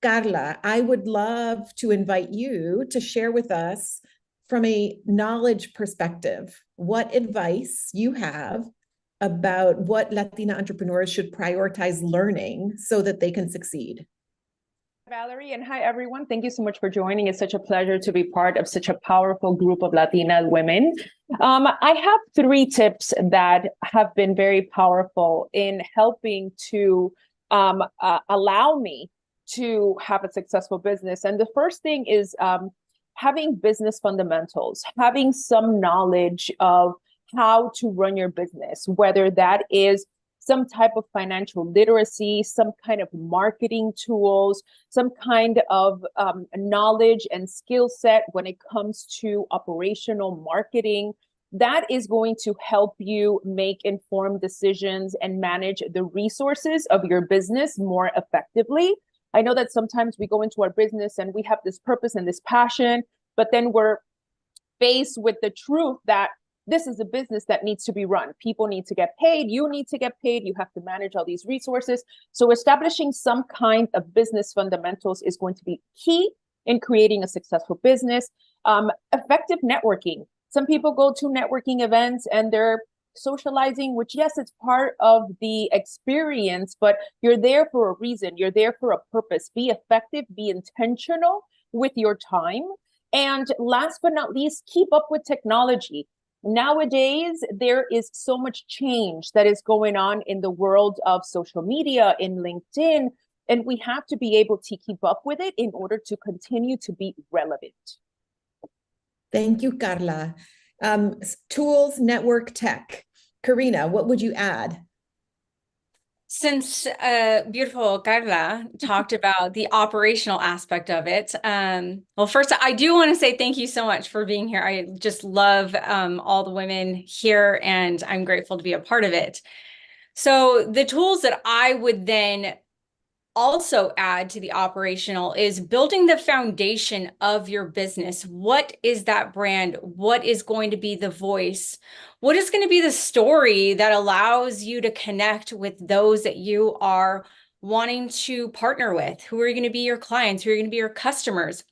Carla, I would love to invite you to share with us from a knowledge perspective, what advice you have about what Latina entrepreneurs should prioritize learning so that they can succeed. Valerie, and hi, everyone. Thank you so much for joining. It's such a pleasure to be part of such a powerful group of Latina women. I have 3 tips that have been very powerful in helping to allow me to have a successful business. And the first thing is having business fundamentals, having some knowledge of how to run your business, whether that is some type of financial literacy, some kind of marketing tools, some kind of knowledge and skill set when it comes to operational marketing. That is going to help you make informed decisions and manage the resources of your business more effectively. I know that sometimes we go into our business and we have this purpose and this passion, but then we're faced with the truth that this is a business that needs to be run. People need to get paid. You need to get paid. You have to manage all these resources. So establishing some kind of business fundamentals is going to be key in creating a successful business. Effective networking. Some people go to networking events and they're socializing, which, yes, it's part of the experience, but you're there for a reason. You're there for a purpose. Be effective, be intentional with your time. And last but not least, keep up with technology. Nowadays, there is so much change that is going on in the world of social media, in LinkedIn, and we have to be able to keep up with it in order to continue to be relevant. Thank you, Carla. Tools, network, tech. Karina, what would you add? Since beautiful Carla talked about the operational aspect of it, well, first, I do want to say thank you so much for being here. I just love all the women here, and I'm grateful to be a part of it. So the tools that I would then also add to the operational is building the foundation of your business. What is that brand? What is going to be the voice? What is going to be the story that allows you to connect with those that you are wanting to partner with? Who are going to be your clients? Who are going to be your customers?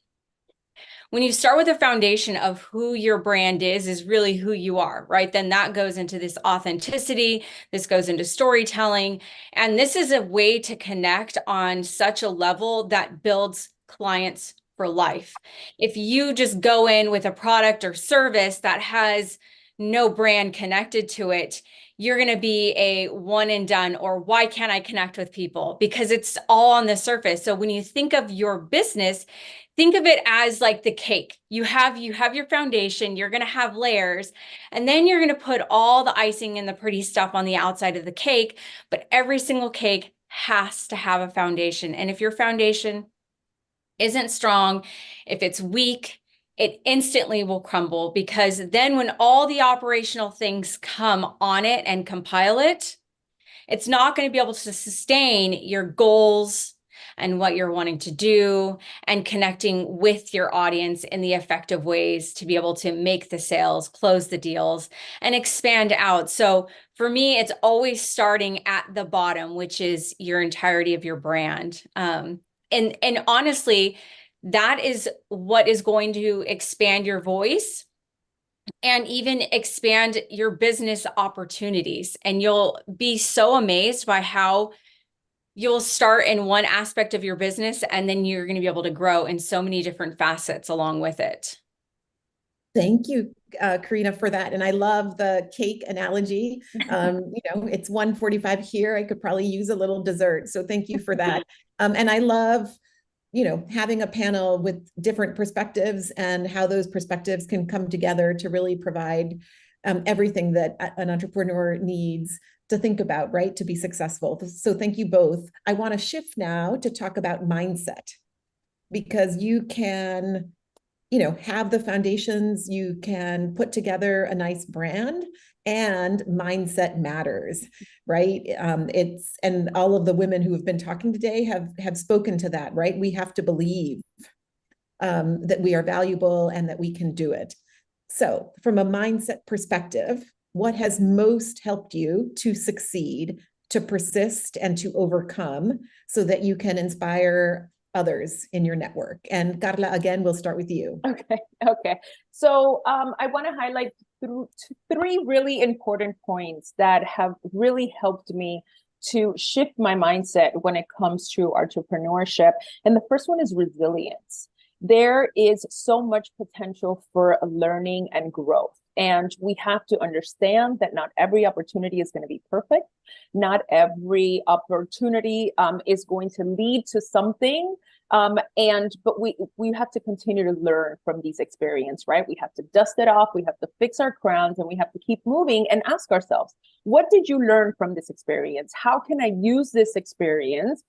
When you start with a foundation of who your brand is really who you are, right? Then that goes into this authenticity, this goes into storytelling, and this is a way to connect on such a level that builds clients for life. If you just go in with a product or service that has no brand connected to it, you're going to be a one and done, or why can't I connect with people? Because it's all on the surface. So when you think of your business, think of it as like the cake. You have your foundation, you're going to have layers, and then you're going to put all the icing and the pretty stuff on the outside of the cake. But every single cake has to have a foundation. And if your foundation isn't strong, if it's weak, it instantly will crumble, because then when all the operational things come on it and compile it, it's not going to be able to sustain your goals and what you're wanting to do and connecting with your audience in the effective ways to be able to make the sales, close the deals, and expand out. So for me, it's always starting at the bottom, which is your entirety of your brand. And honestly, that is what is going to expand your voice and even expand your business opportunities. And you'll be so amazed by how you'll start in one aspect of your business, and then you're going to be able to grow in so many different facets along with it. Thank you, Karina, for that. And I love the cake analogy. It's 1:45 here. I could probably use a little dessert. So thank you for that. And I love having a panel with different perspectives and how those perspectives can come together to really provide everything that an entrepreneur needs to think about, right, to be successful. So thank you both. I want to shift now to talk about mindset, because you can, have the foundations, you can put together a nice brand, and mindset matters, right? And all of the women who have been talking today have spoken to that, right? We have to believe that we are valuable and that we can do it. So from a mindset perspective, what has most helped you to succeed, to persist, and to overcome so that you can inspire others in your network? And Carla, again, we'll start with you. Okay. So I want to highlight three really important points that have really helped me to shift my mindset when it comes to entrepreneurship. And the first one is resilience. There is so much potential for learning and growth. And we have to understand that not every opportunity is going to be perfect. Not every opportunity is going to lead to something. But we have to continue to learn from these experiences, right? We have to dust it off. We have to fix our crowns, and we have to keep moving and ask ourselves, what did you learn from this experience? How can I use this experience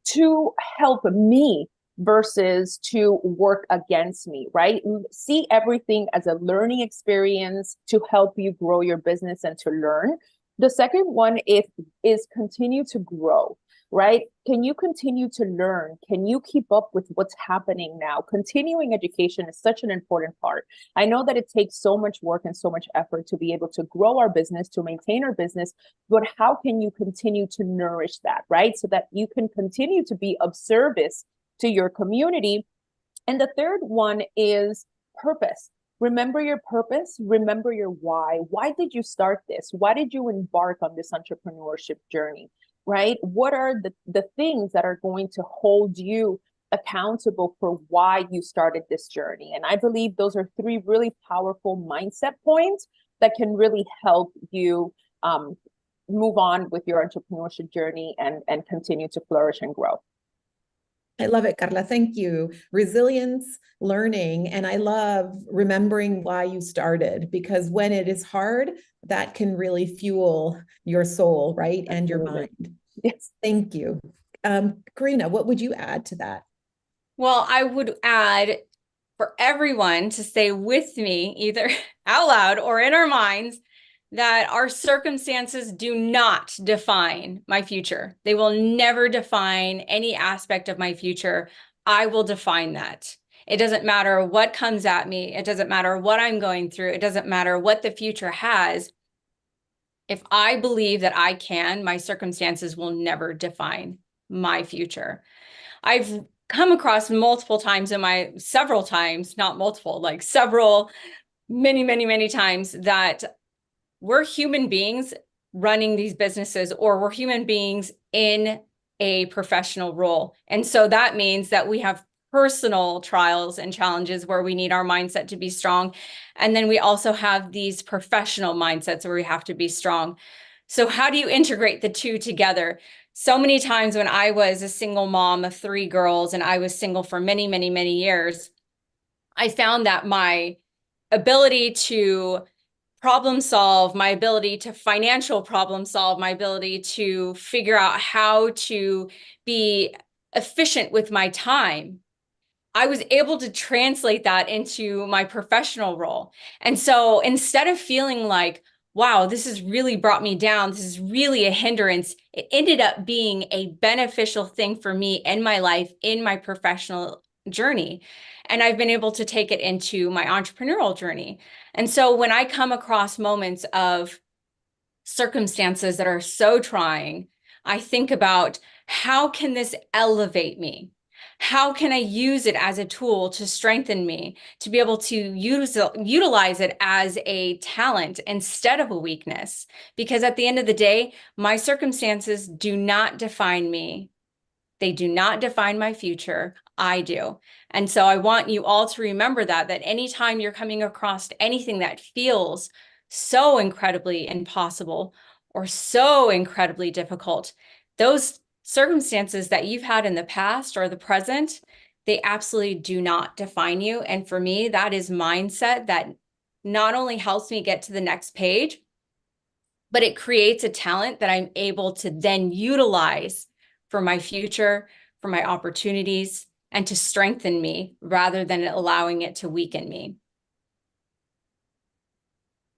to help me versus to work against me, right? See everything as a learning experience to help you grow your business and to learn. The second one is continue to grow, right? Can you continue to learn? Can you keep up with what's happening now? Continuing education is such an important part. I know that it takes so much work and so much effort to be able to grow our business, to maintain our business, but how can you continue to nourish that, right? So that you can continue to be of service to your community. And the third one is purpose. Remember your purpose, remember your why. Why did you start this? Why did you embark on this entrepreneurship journey, right? What are the things that are going to hold you accountable for why you started this journey? And I believe those are three really powerful mindset points that can really help you move on with your entrepreneurship journey and continue to flourish and grow. I love it, Carla. Thank you. Resilience, learning, and I love remembering why you started, because when it is hard, that can really fuel your soul, right? And your mind. Yes. Thank you. Karina, what would you add to that? Well, I would add for everyone to say with me, either out loud or in our minds, that our circumstances do not define my future. They will never define any aspect of my future. I will define that. It doesn't matter what comes at me. It doesn't matter what I'm going through. It doesn't matter what the future has. If I believe that I can, my circumstances will never define my future. I've come across multiple times several times, not multiple, like several, many times, that we're human beings running these businesses, or we're human beings in a professional role. And so that means that we have personal trials and challenges where we need our mindset to be strong. And then we also have these professional mindsets where we have to be strong. So how do you integrate the two together? So many times when I was a single mom of 3 girls, and I was single for many years, I found that my ability to problem solve, my ability to financial problem solve, my ability to figure out how to be efficient with my time, I was able to translate that into my professional role. And so instead of feeling like, wow, this has really brought me down, this is really a hindrance, it ended up being a beneficial thing for me in my life, in my professional journey. And I've been able to take it into my entrepreneurial journey. And so when I come across moments of circumstances that are so trying, I think about, how can this elevate me? How can I use it as a tool to strengthen me, to be able to utilize it as a talent instead of a weakness? Because at the end of the day, my circumstances do not define me. They do not define my future. I do. And so I want you all to remember that anytime you're coming across anything that feels so incredibly impossible or so incredibly difficult, those circumstances that you've had in the past or the present, they absolutely do not define you. And for me, that is mindset that not only helps me get to the next page, but it creates a talent that I'm able to then utilize for my future, for my opportunities, and to strengthen me rather than allowing it to weaken me.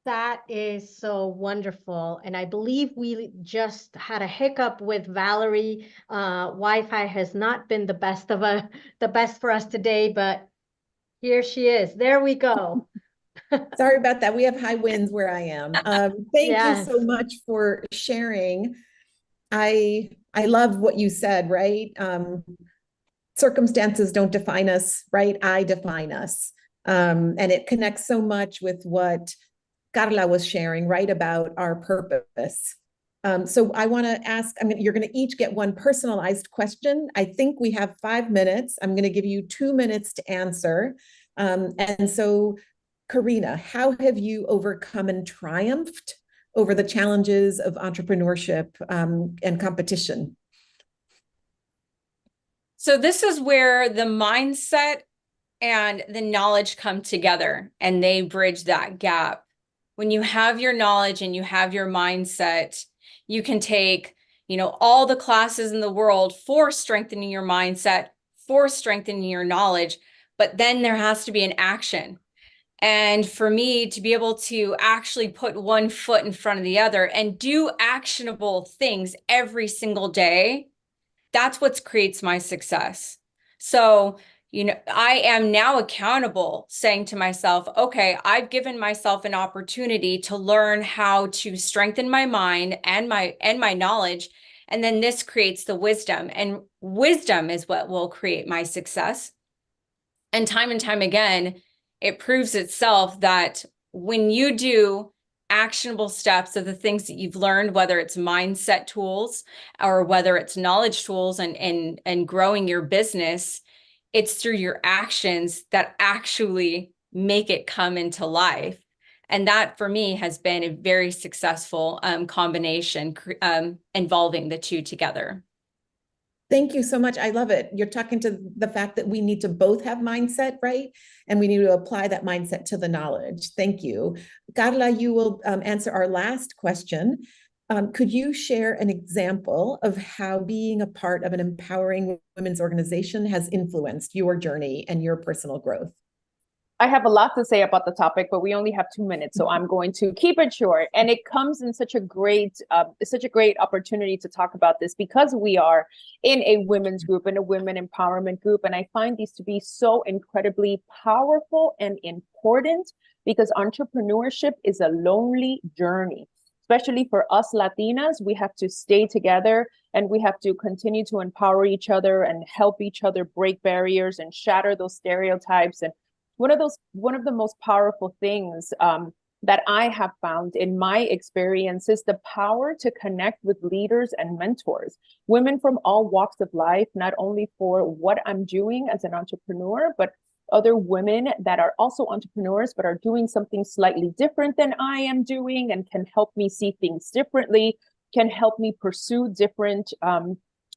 That is so wonderful. And I believe we just had a hiccup with Valerie. Wi-Fi has not been the best for us today, but here she is. There we go. Sorry about that. We have high winds where I am. Thank you so much for sharing. I love what you said, right? Circumstances don't define us, right? I define us. And it connects so much with what Carla was sharing, right, about our purpose. So I want to ask, you're going to each get one personalized question. I think we have 5 minutes. I'm going to give you 2 minutes to answer. And so Karina, how have you overcome and triumphed over the challenges of entrepreneurship and competition? So this is where the mindset and the knowledge come together and they bridge that gap. When you have your knowledge and you have your mindset, you can take, all the classes in the world for strengthening your mindset, for strengthening your knowledge, but then there has to be an action. And for me to be able to actually put one foot in front of the other and do actionable things every single day, that's what creates my success. So, I am now accountable, saying to myself, okay, I've given myself an opportunity to learn how to strengthen my mind and my knowledge. And then this creates the wisdom, and wisdom is what will create my success. And time again, it proves itself that when you do actionable steps of the things that you've learned, whether it's mindset tools or whether it's knowledge tools and growing your business, it's through your actions that actually make it come into life. And that for me has been a very successful combination involving the two together. Thank you so much. I love it. You're talking to the fact that we need to both have mindset, right? And we need to apply that mindset to the knowledge. Thank you. Carla, you will answer our last question. Could you share an example of how being a part of an empowering women's organization has influenced your journey and your personal growth? I have a lot to say about the topic, but we only have 2 minutes, so I'm going to keep it short. And it comes in such a great opportunity to talk about this because we are in a women's group, in a women empowerment group. And I find these to be so incredibly powerful and important because entrepreneurship is a lonely journey. Especially for us Latinas, we have to stay together and we have to continue to empower each other and help each other break barriers and shatter those stereotypes. And one of the most powerful things that I have found in my experience is the power to connect with leaders and mentors, women from all walks of life, not only for what I'm doing as an entrepreneur, but other women that are also entrepreneurs, but are doing something slightly different than I am doing and can help me see things differently, can help me pursue different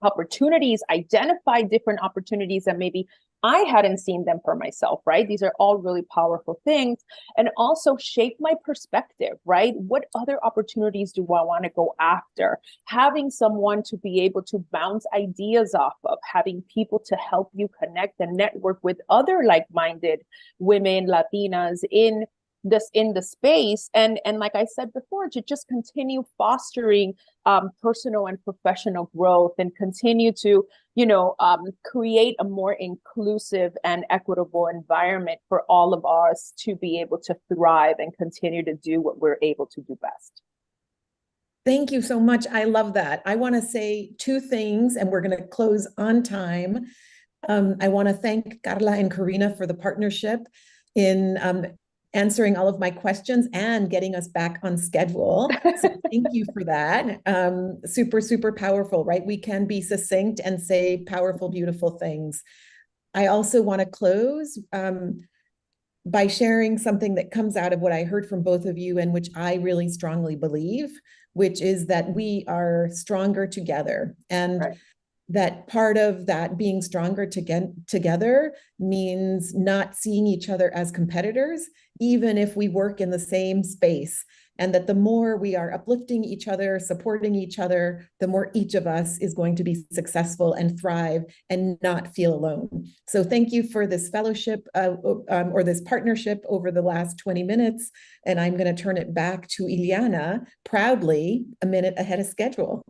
opportunities, identify different opportunities that maybe I hadn't seen them for myself, right? These are all really powerful things. And also shape my perspective, right? What other opportunities do I want to go after? Having someone to be able to bounce ideas off of, having people to help you connect and network with other like-minded women, Latinas in the space. And like I said before, to just continue fostering personal and professional growth and continue to, create a more inclusive and equitable environment for all of us to be able to thrive and continue to do what we're able to do best. Thank you so much. I love that. I want to say 2 things, and we're going to close on time. I want to thank Carla and Karina for the partnership in answering all of my questions and getting us back on schedule. So thank you for that. Super, super powerful, right? We can be succinct and say powerful, beautiful things. I also want to close by sharing something that comes out of what I heard from both of you and which I really strongly believe, which is that we are stronger together. And right. That part of that being stronger together means not seeing each other as competitors, even if we work in the same space. And that the more we are uplifting each other, supporting each other, the more each of us is going to be successful and thrive and not feel alone. So thank you for this fellowship or this partnership over the last 20 minutes. And I'm going to turn it back to Ileana, proudly a minute ahead of schedule.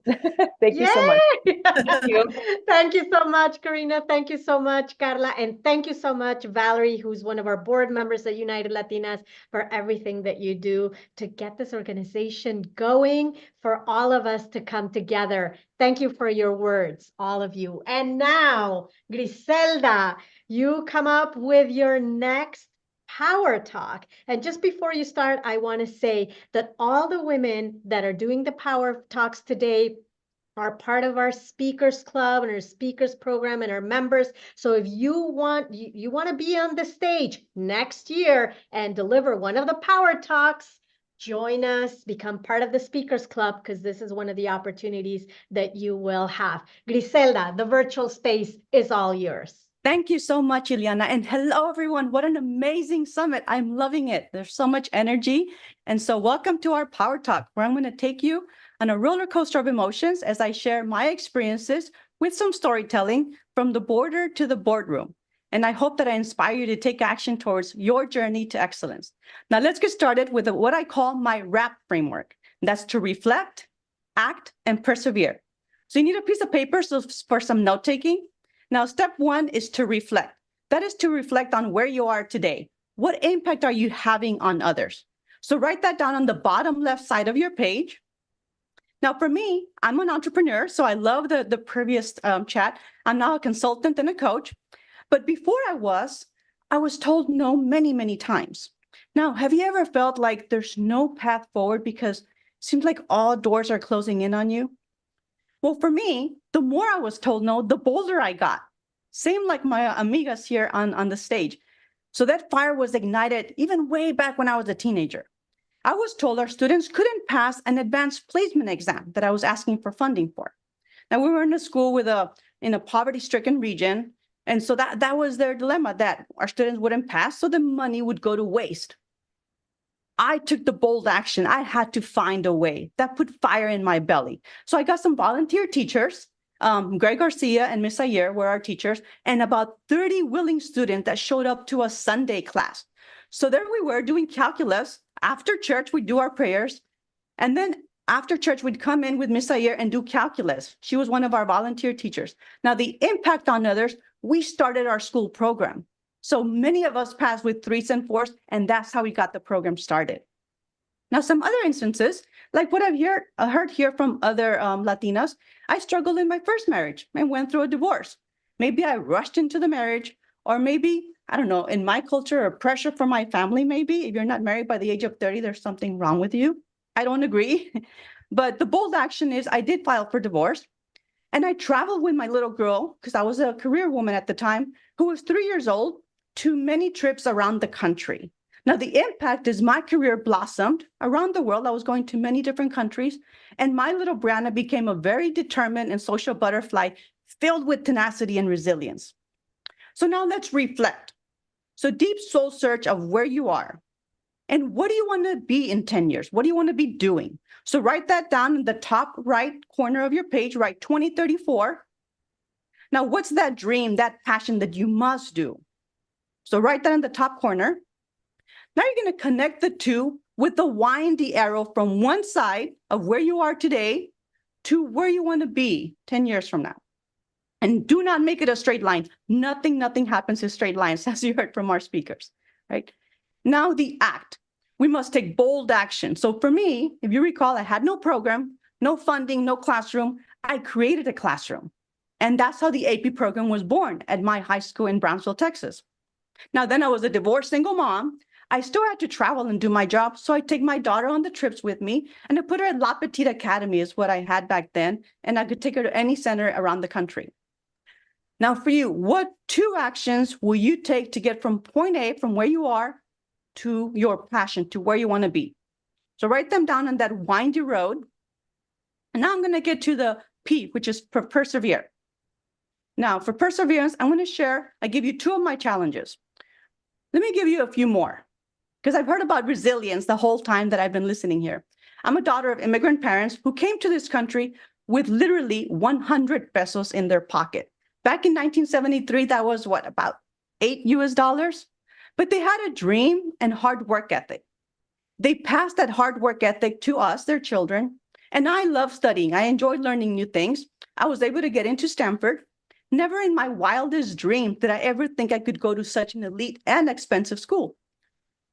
Thank you so much. Thank you. Thank you so much, Karina. Thank you so much, Carla. And thank you so much, Valerie, who's one of our board members at United Latinas, for everything that you do to get this organization going, for all of us to come together. Thank you for your words, all of you. And now, Griselda, you come up with your next power talk. And just before you start, I want to say that all the women that are doing the power talks today are part of our speakers club and our speakers program and our members. So if you want to be on the stage next year and deliver one of the power talks, join us, become part of the speakers club, because this is one of the opportunities that you will have. Griselda, the virtual space is all yours. Thank you so much, Ileana. And hello, everyone. What an amazing summit. I'm loving it. There's so much energy. And so welcome to our Power Talk, where I'm going to take you on a roller coaster of emotions as I share my experiences with some storytelling from the border to the boardroom. And I hope that I inspire you to take action towards your journey to excellence. Now, let's get started with what I call my RAP framework. That's to reflect, act, and persevere. So you need a piece of paper for some note taking. Now, step one is to reflect. That is to reflect on where you are today. What impact are you having on others? So write that down on the bottom left side of your page. Now, for me, I'm an entrepreneur, so I love the previous chat. I'm now a consultant and a coach. But before I was told no many, many times. Now, have you ever felt like there's no path forward because it seems like all doors are closing in on you? Well, for me, the more I was told no, the bolder I got. Same like my amigas here on the stage. So that fire was ignited even way back when I was a teenager. I was told our students couldn't pass an advanced placement exam that I was asking for funding for. Now, we were in a school in a poverty-stricken region, and so that was their dilemma, that our students wouldn't pass, so the money would go to waste. I took the bold action. I had to find a way. That put fire in my belly. So I got some volunteer teachers. Greg Garcia and Miss Ayer were our teachers, and about 30 willing students that showed up to a Sunday class. So there we were doing calculus. After church, we'd do our prayers. And then after church, we'd come in with Miss Ayer and do calculus. She was one of our volunteer teachers. Now, the impact on others, we started our school program. So many of us passed with 3s and 4s, and that's how we got the program started. Now, some other instances, like what I've heard here from other Latinas, I struggled in my first marriage and went through a divorce. Maybe I rushed into the marriage, or maybe, I don't know, in my culture or pressure from my family, maybe. If you're not married by the age of 30, there's something wrong with you. I don't agree. But the bold action is I did file for divorce. And I traveled with my little girl, because I was a career woman at the time, who was 3 years old, to many trips around the country. Now, the impact is my career blossomed around the world. I was going to many different countries, and my little Brianna became a very determined and social butterfly filled with tenacity and resilience. So now let's reflect. So deep soul search of where you are. And what do you want to be in 10 years? What do you want to be doing? So write that down in the top right corner of your page, write 2034. Now, what's that dream, that passion that you must do? So write that in the top corner. Now you're going to connect the two with the windy arrow from one side of where you are today to where you want to be 10 years from now. And do not make it a straight line. Nothing happens in straight lines, as you heard from our speakers, right? Now the act. We must take bold action. So for me, if you recall, I had no program, no funding, no classroom. I created a classroom. And that's how the AP program was born at my high school in Brownsville, Texas. Now, then I was a divorced single mom. I still had to travel and do my job. So I take my daughter on the trips with me, and I put her at La Petite Academy is what I had back then. And I could take her to any center around the country. Now for you, what 2 actions will you take to get from point A, from where you are, to your passion, to where you want to be? So write them down on that windy road. And now I'm going to get to the P, which is persevere. Now for perseverance, I'm going to share, I give you 2 of my challenges. Let me give you a few more, because I've heard about resilience the whole time that I've been listening here. I'm a daughter of immigrant parents who came to this country with literally 100 pesos in their pocket. Back in 1973, that was what, about $8 US? But they had a dream and hard work ethic. They passed that hard work ethic to us, their children. And I love studying. I enjoyed learning new things. I was able to get into Stanford. Never in my wildest dream did I ever think I could go to such an elite and expensive school.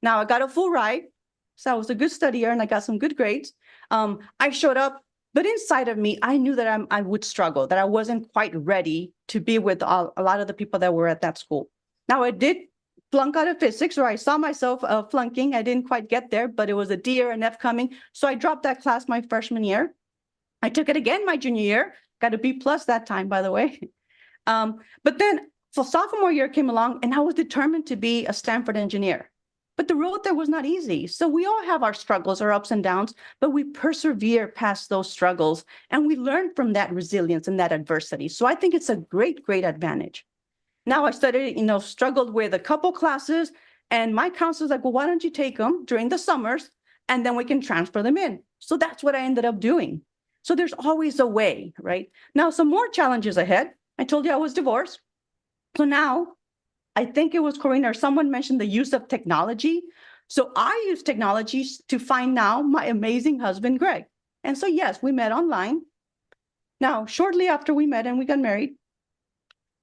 Now, I got a full ride, so I was a good studier and I got some good grades. I showed up, but inside of me, I knew that I would struggle, that I wasn't quite ready to be with a lot of the people that were at that school. Now, I did flunk out of physics, or I saw myself flunking. I didn't quite get there, but it was a D or an F coming. So I dropped that class my freshman year. I took it again my junior year, got a B+ that time, by the way. But then so sophomore year came along and I was determined to be a Stanford engineer. But the road there was not easy. So we all have our struggles, our ups and downs, but we persevere past those struggles and we learn from that resilience and that adversity. So I think it's a great, great advantage. Now I studied, struggled with a couple classes, and my counselor's like, well, why don't you take them during the summers and then we can transfer them in. So that's what I ended up doing. So there's always a way, right? Now, some more challenges ahead. I told you I was divorced. So now I think it was Corina or someone mentioned the use of technology. So I use technologies to find now my amazing husband, Greg. And so, yes, we met online. Now, shortly after we met and we got married,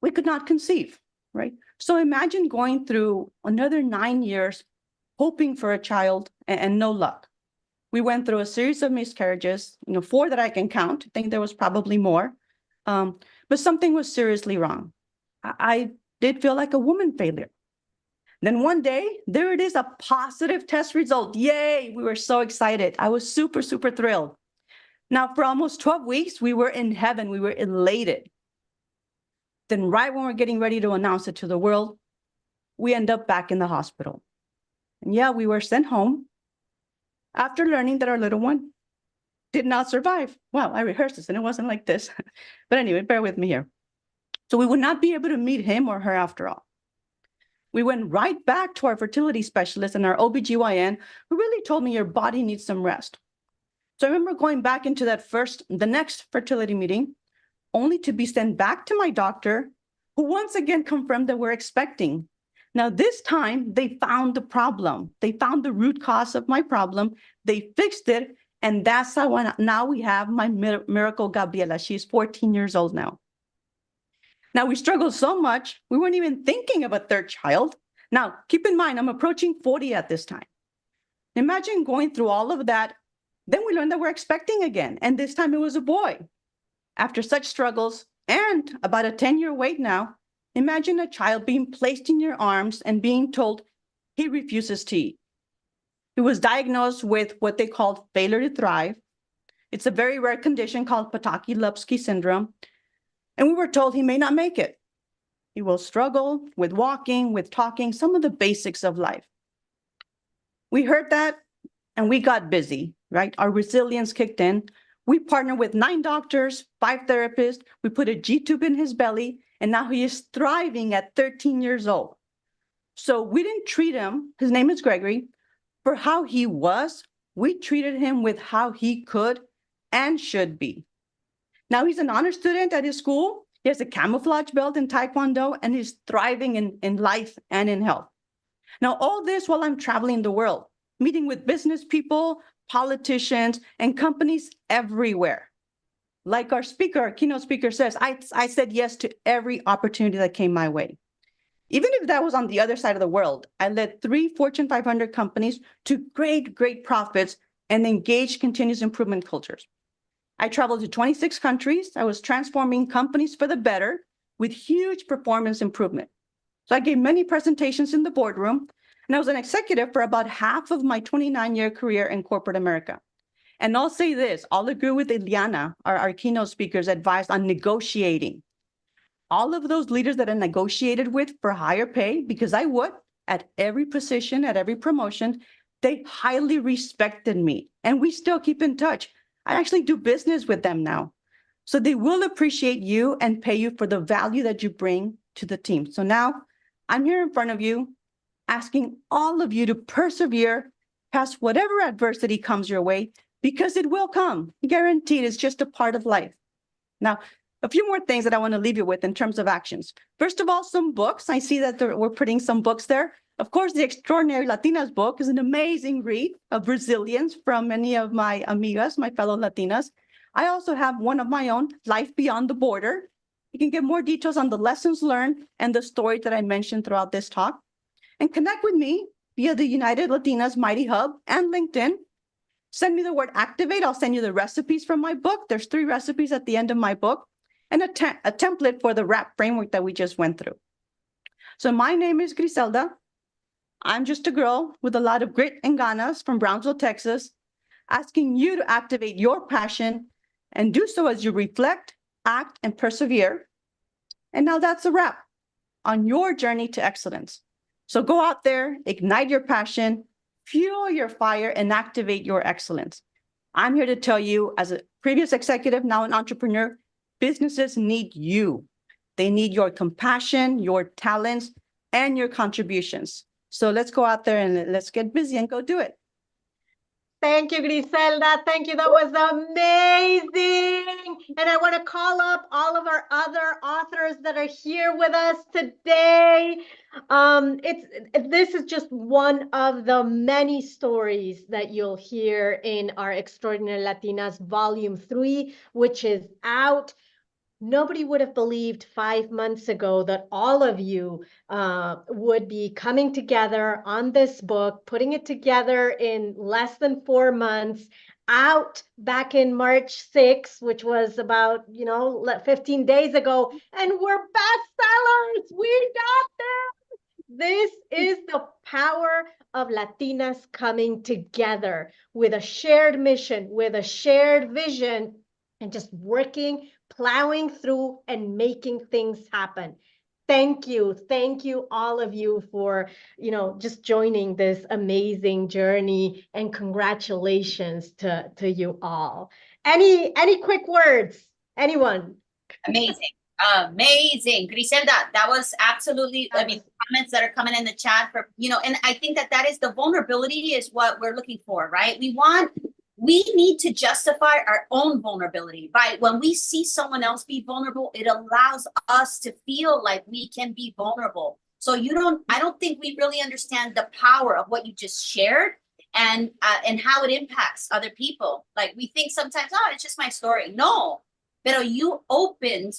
we could not conceive, right? So imagine going through another 9 years, hoping for a child and no luck. We went through a series of miscarriages, 4 that I can count. I think there was probably more, but something was seriously wrong. I did feel like a woman failure. Then one day, there it is, a positive test result. Yay, we were so excited. I was super, super thrilled. Now, for almost 12 weeks, we were in heaven. We were elated. Then right when we're getting ready to announce it to the world, we end up back in the hospital. And yeah, we were sent home after learning that our little one did not survive. Wow, I rehearsed this and it wasn't like this. But anyway, bear with me here. So we would not be able to meet him or her after all. We went right back to our fertility specialist and our OBGYN, who really told me your body needs some rest. So I remember going back into the next fertility meeting, only to be sent back to my doctor, who once again confirmed that we're expecting. Now, this time they found the problem. They found the root cause of my problem. They fixed it. And that's how now we have my miracle Gabriela. She's 14 years old now. Now, we struggled so much, we weren't even thinking of a third child. Now, keep in mind, I'm approaching 40 at this time. Imagine going through all of that. Then we learned that we're expecting again. And this time it was a boy. After such struggles and about a 10-year wait now, imagine a child being placed in your arms and being told he refuses to eat. He was diagnosed with what they called failure to thrive. It's a very rare condition called Potocki-Lupski syndrome. And we were told he may not make it. He will struggle with walking, with talking, some of the basics of life. We heard that and we got busy, right? Our resilience kicked in. We partnered with 9 doctors, 5 therapists. We put a G-tube in his belly, and now he is thriving at 13 years old. So we didn't treat him, his name is Gregory, for how he was. We treated him with how he could and should be. Now he's an honor student at his school. He has a camouflage belt in Taekwondo, and he's thriving in life and in health. Now, all this while I'm traveling the world, meeting with business people, politicians, and companies everywhere. Like our keynote speaker says, I said yes to every opportunity that came my way. Even if that was on the other side of the world, I led 3 Fortune 500 companies to great, great profits and engaged continuous improvement cultures. I traveled to 26 countries. I was transforming companies for the better with huge performance improvement. So I gave many presentations in the boardroom, and I was an executive for about half of my 29-year career in corporate America. And I'll say this, I'll agree with Ileana, our keynote speaker's advice on negotiating. All of those leaders that I negotiated with for higher pay, because I would, at every position, at every promotion, they highly respected me, and we still keep in touch. I actually do business with them now. So they will appreciate you and pay you for the value that you bring to the team. So now I'm here in front of you, asking all of you to persevere past whatever adversity comes your way, because it will come. Guaranteed, it's just a part of life. Now, a few more things that I want to leave you with in terms of actions. First of all, some books. I see that we're putting some books there. Of course, the Extraordinary Latinas book is an amazing read of resilience from many of my amigas, my fellow Latinas. I also have one of my own, Life Beyond the Border. You can get more details on the lessons learned and the stories that I mentioned throughout this talk. And connect with me via the United Latinas Mighty Hub and LinkedIn. Send me the word activate. I'll send you the recipes from my book. There's 3 recipes at the end of my book, and a template for the WRAP framework that we just went through. So my name is Griselda. I'm just a girl with a lot of grit and ganas from Brownsville, Texas, asking you to activate your passion and do so as you reflect, act, and persevere. And now that's a wrap on your journey to excellence. So go out there, ignite your passion, fuel your fire, and activate your excellence. I'm here to tell you, as a previous executive, now an entrepreneur, businesses need you. They need your compassion, your talents, and your contributions. So let's go out there and let's get busy and go do it. Thank you, Griselda. Thank you. That was amazing. And I want to call up all of our other authors that are here with us today. This is just one of the many stories that you'll hear in our Extraordinary Latinas Volume 3, which is out. Nobody would have believed 5 months ago that all of you would be coming together on this book, putting it together in less than 4 months, out back in March 6th, which was about, 15 days ago, and we're bestsellers. We got there. This is the power of Latinas coming together with a shared mission, with a shared vision, and just working, plowing through and making things happen. Thank you all of you for just joining this amazing journey, and congratulations to you all. Any quick words? Anyone? Amazing. Griselda, that was absolutely, comments that are coming in the chat for, and I think that is the vulnerability is what we're looking for, right? We need to justify our own vulnerability, right? When we see someone else be vulnerable, it allows us to feel like we can be vulnerable. So I don't think we really understand the power of what you just shared and how it impacts other people. Like we think sometimes, oh, it's just my story. No, but you opened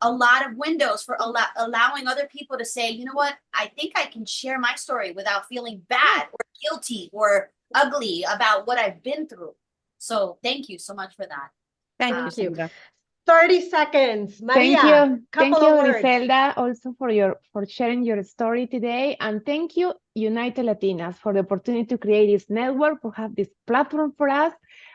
a lot of windows for allowing other people to say, you know what, I think I can share my story without feeling bad or guilty or ugly about what I've been through. So thank you so much for that. Thank you. 30 seconds. Maria, thank you, Griselda, also for sharing your story today. And thank you, United Latinas, for the opportunity to create this network, for have this platform for us,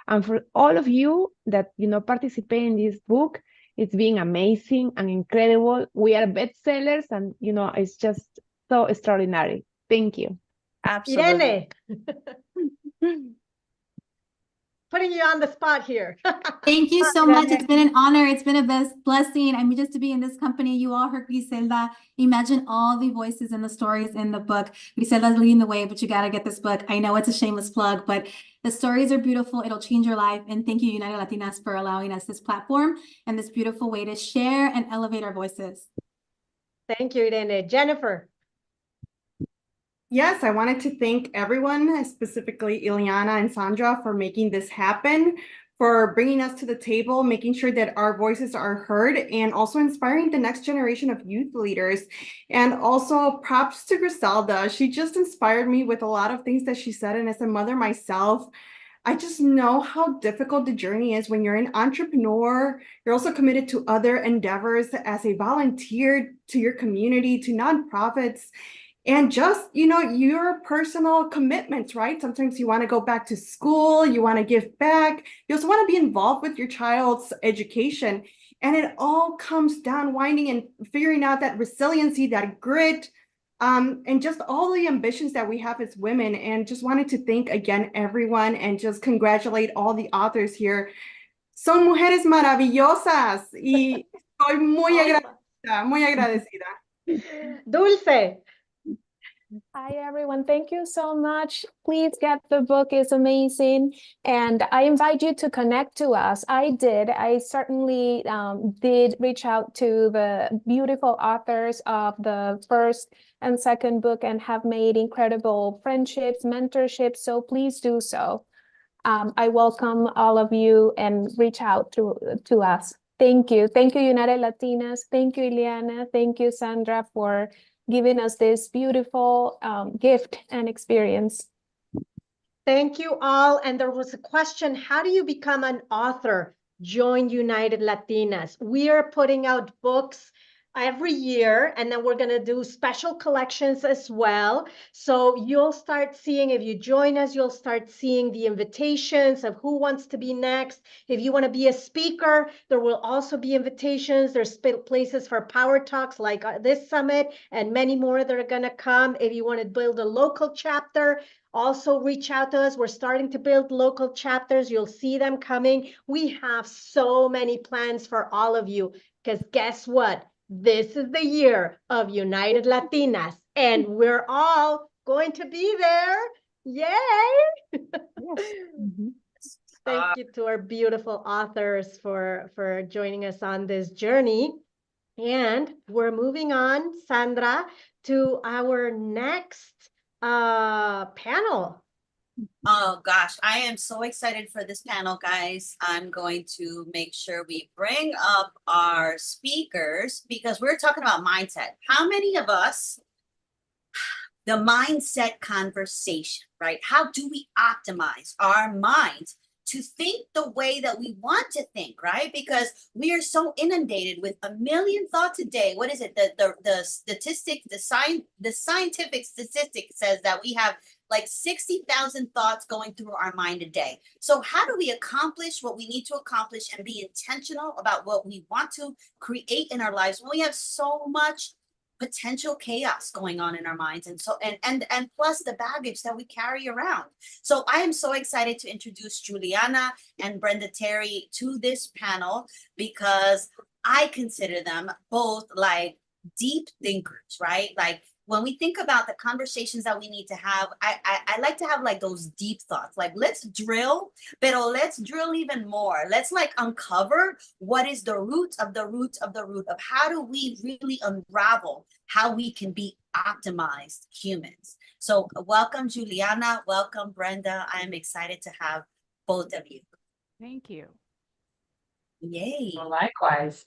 and for all of you that participate in this book. It's been amazing and incredible. We are bestsellers, and it's just so extraordinary. Thank you. Absolutely. Irene. Putting you on the spot here. Thank you so much. It's been an honor. It's been a blessing. I mean, just to be in this company. You all heard Griselda. Imagine all the voices and the stories in the book. Griselda's leading the way, but you got to get this book. I know it's a shameless plug, but the stories are beautiful. It'll change your life. And thank you, United Latinas, for allowing us this platform and this beautiful way to share and elevate our voices. Thank you, Irene. Jennifer. Yes, I wanted to thank everyone, specifically Ileana and Sandra, for making this happen, for bringing us to the table, making sure that our voices are heard, and also inspiring the next generation of youth leaders. And also props to Griselda. She just inspired me with a lot of things that she said. And as a mother myself, I just know how difficult the journey is when you're an entrepreneur. You're also committed to other endeavors as a volunteer to your community, to nonprofits. And just, your personal commitments, right? Sometimes you want to go back to school, you want to give back. You also want to be involved with your child's education. And it all comes down winding and figuring out that resiliency, that grit, and just all the ambitions that we have as women. And just wanted to thank again, everyone, and just congratulate all the authors here. Son mujeres maravillosas y estoy muy agradecida. Dulce. Hi, everyone. Thank you so much. Please get the book. It's amazing. And I invite you to connect to us. I did. I certainly did reach out to the beautiful authors of the first and second book and have made incredible friendships, mentorships. So please do so. I welcome all of you and reach out to us. Thank you. Thank you, United Latinas. Thank you, Ileana. Thank you, Sandra, for giving us this beautiful gift and experience. Thank you all. And there was a question, how do you become an author? Join United Latinas. We are putting out books every year, and then we're going to do special collections as well. So you'll start seeing, if you join us, you'll start seeing the invitations of who wants to be next. If you want to be a speaker, there will also be invitations. There's places for power talks like this summit and many more that are going to come. If you want to build a local chapter, also reach out to us. We're starting to build local chapters. You'll see them coming. We have so many plans for all of you, because guess what? This is the year of United Latinas, and we're all going to be there. Yay! Yes. Thank you to our beautiful authors for joining us on this journey. And we're moving on, Sandra, to our next panel. Oh gosh, I am so excited for this panel, guys. I'm going to make sure we bring up our speakers because we're talking about mindset. How many of us, the mindset conversation, right? How do we optimize our minds to think the way that we want to think, right? Because we are so inundated with a million thoughts a day. What is it? The statistic, the scientific statistic says that we have like 60,000 thoughts going through our mind a day. So how do we accomplish what we need to accomplish and be intentional about what we want to create in our lives when we have so much potential chaos going on in our minds, and so and plus the baggage that we carry around? So I am so excited to introduce Juliana and Brenda Terry to this panel because I consider them both like deep thinkers, right? Like when we think about the conversations that we need to have, I like to have like those deep thoughts, like let's drill, but let's drill even more. Let's like uncover what is the root of the root of the root of how do we really unravel how we can be optimized humans. So welcome, Juliana. Welcome, Brenda. I'm excited to have both of you. Thank you. Yay. Well, likewise.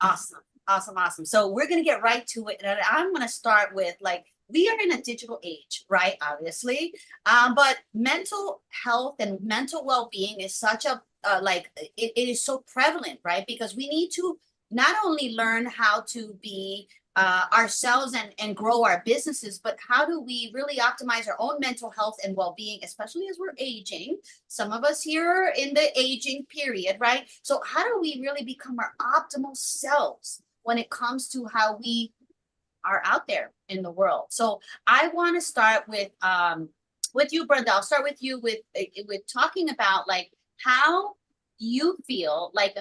Awesome. Awesome, awesome. So we're going to get right to it. And I'm going to start with like, we are in a digital age, right? Obviously. But mental health and mental well-being is such a, it is so prevalent, right? Because we need to not only learn how to be ourselves and grow our businesses, but how do we really optimize our own mental health and well-being, especially as we're aging. Some of us here are in the aging period, right? So how do we really become our optimal selves when it comes to how we are out there in the world? So I want to start with you, Brenda. I'll start with you with talking about like how you feel like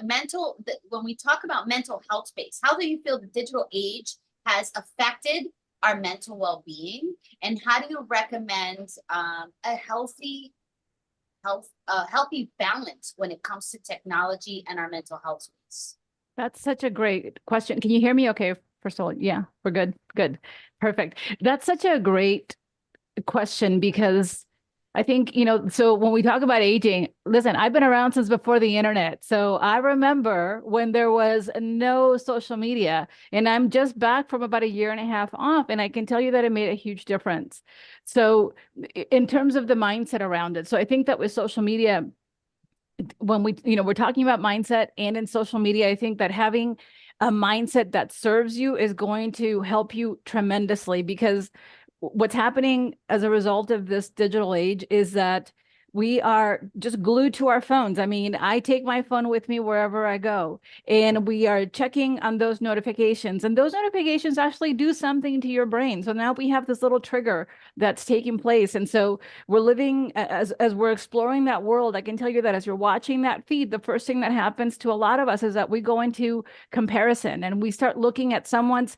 when we talk about mental health space, how do you feel the digital age has affected our mental well-being, and how do you recommend a healthy balance when it comes to technology and our mental health space? That's such a great question. Can you hear me okay? First of all, yeah, we're good. Good. Perfect. That's such a great question because I think, so when we talk about aging, listen, I've been around since before the internet. So I remember when there was no social media, and I'm just back from about a year and a half off. And I can tell you that it made a huge difference. So in terms of the mindset around it. So I think that with social media, when we're talking about mindset and in social media, I think that having a mindset that serves you is going to help you tremendously, because what's happening as a result of this digital age is that we are just glued to our phones. I mean, I take my phone with me wherever I go, and we are checking on those notifications, and those notifications actually do something to your brain. So now we have this little trigger that's taking place. And so we're living as we're exploring that world. I can tell you that as you're watching that feed, the first thing that happens to a lot of us is that we go into comparison, and we start looking at someone's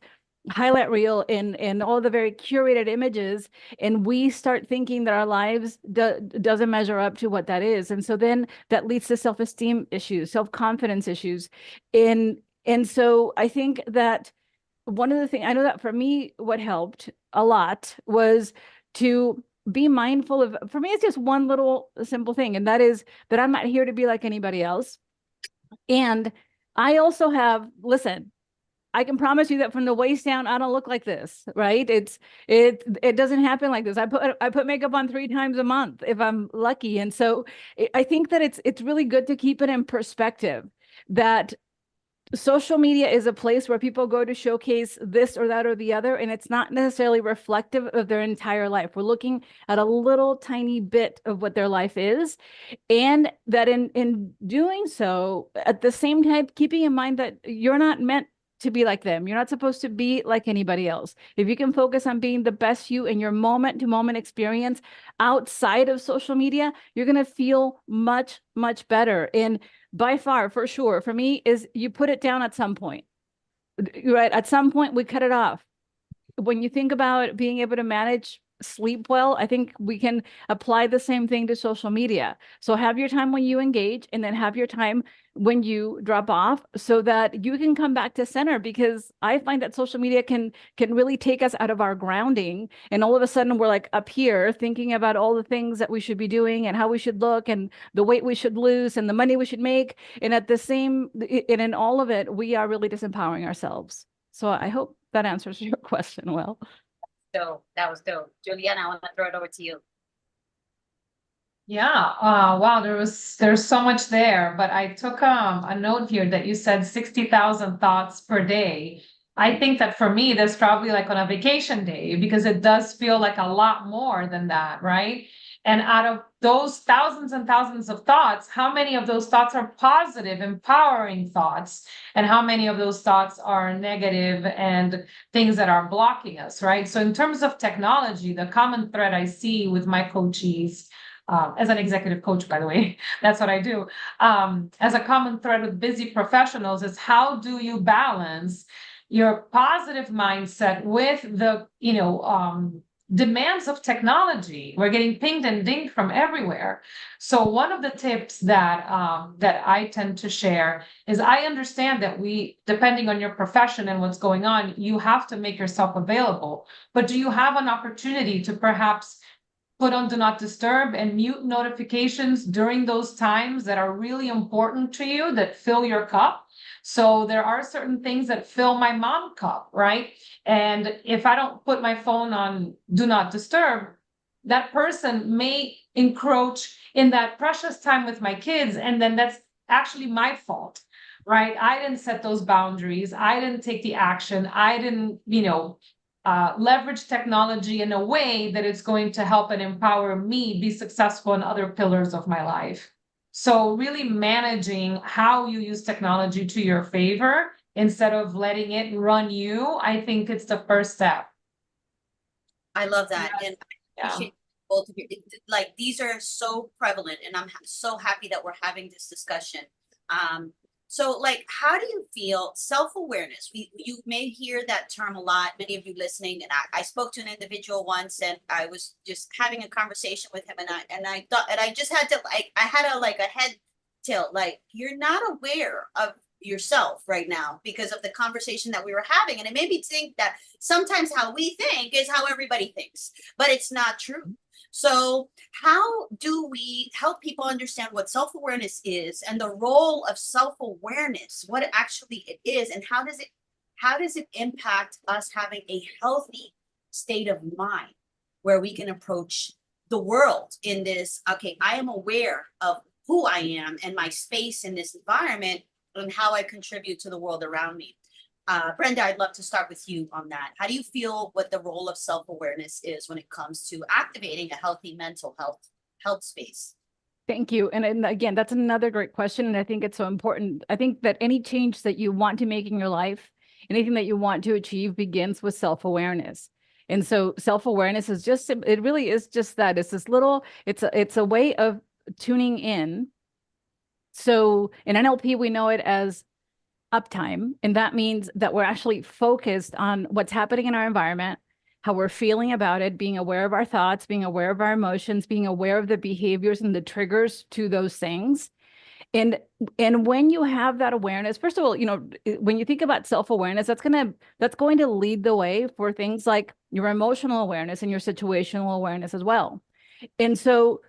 highlight reel in all the very curated images, and we start thinking that our lives doesn't measure up to what that is. And so then that leads to self-esteem issues, self-confidence issues. And so I think that one of the things, I know that for me, what helped a lot was to be mindful of, for me, it's just one little simple thing. And that is that I'm not here to be like anybody else. And I also have, listen, I can promise you that from the waist down, I don't look like this, right? It doesn't happen like this. I put makeup on 3 times a month if I'm lucky. And so I think that it's really good to keep it in perspective, that social media is a place where people go to showcase this or that or the other, and it's not necessarily reflective of their entire life. We're looking at a little tiny bit of what their life is, and that in doing so, at the same time, keeping in mind that you're not meant to be like them. You're not supposed to be like anybody else. If you can focus on being the best you in your moment to moment experience outside of social media, you're going to feel much, much better. And by far, for sure, for me, is you put it down at some point, right? At some point, we cut it off. When you think about being able to manage sleep well, I think we can apply the same thing to social media. So have your time when you engage, and then have your time when you drop off, so that you can come back to center, because I find that social media can really take us out of our grounding, and all of a sudden we're like up here thinking about all the things that we should be doing and how we should look and the weight we should lose and the money we should make, and at the same, and in all of it, we are really disempowering ourselves. So I hope that answers your question well. Dope. That was dope. Juliana, I want to throw it over to you. Yeah, wow, there's so much there, but I took a note here that you said 60,000 thoughts per day. I think that for me, that's probably like on a vacation day, because it does feel like a lot more than that, right? And out of those thousands and thousands of thoughts, how many of those thoughts are positive, empowering thoughts? And how many of those thoughts are negative and things that are blocking us, right? So in terms of technology, the common thread I see with my coachees, as an executive coach, by the way, that's what I do. As a common thread with busy professionals is, how do you balance your positive mindset with the, demands of technology? We're getting pinged and dinged from everywhere. So one of the tips that I tend to share is, I understand that depending on your profession and what's going on, you have to make yourself available. But do you have an opportunity to perhaps put on do not disturb and mute notifications during those times that are really important to you, that fill your cup? So there are certain things that fill my mom cup, right? And if I don't put my phone on do not disturb, that person may encroach in that precious time with my kids, and then that's actually my fault, right? I didn't set those boundaries. I didn't take the action. I didn't, leverage technology in a way that it's going to help and empower me be successful in other pillars of my life. So really managing how you use technology to your favor instead of letting it run you, I think it's the first step. I love that. And I appreciate both of you. Like, these are so prevalent, and I'm so happy that we're having this discussion. So, like, how do you feel self-awareness? You may hear that term a lot, many of you listening, and I spoke to an individual once, and I was just having a conversation with him, and I thought, and I just had to, like, I had a head tilt, like, you're not aware of yourself right now because of the conversation that we were having. And it made me think that sometimes how we think is how everybody thinks, but it's not true. So how do we help people understand what self-awareness is, and the role of self-awareness, what actually it is, and how does it impact us having a healthy state of mind where we can approach the world in this, okay, I am aware of who I am and my space in this environment and how I contribute to the world around me. Brenda, I'd love to start with you on that. How do you feel what the role of self-awareness is when it comes to activating a healthy mental health space? Thank you. And again, that's another great question. And I think it's so important. I think that any change that you want to make in your life, anything that you want to achieve, begins with self-awareness. And so self-awareness is just, it really is just that. It's this little, it's a way of tuning in. So in NLP, we know it as uptime. And that means that we're actually focused on what's happening in our environment, how we're feeling about it, being aware of our thoughts, being aware of our emotions, being aware of the behaviors and the triggers to those things. And when you have that awareness, first of all, when you think about self-awareness, that's going to lead the way for things like your emotional awareness and your situational awareness as well. And so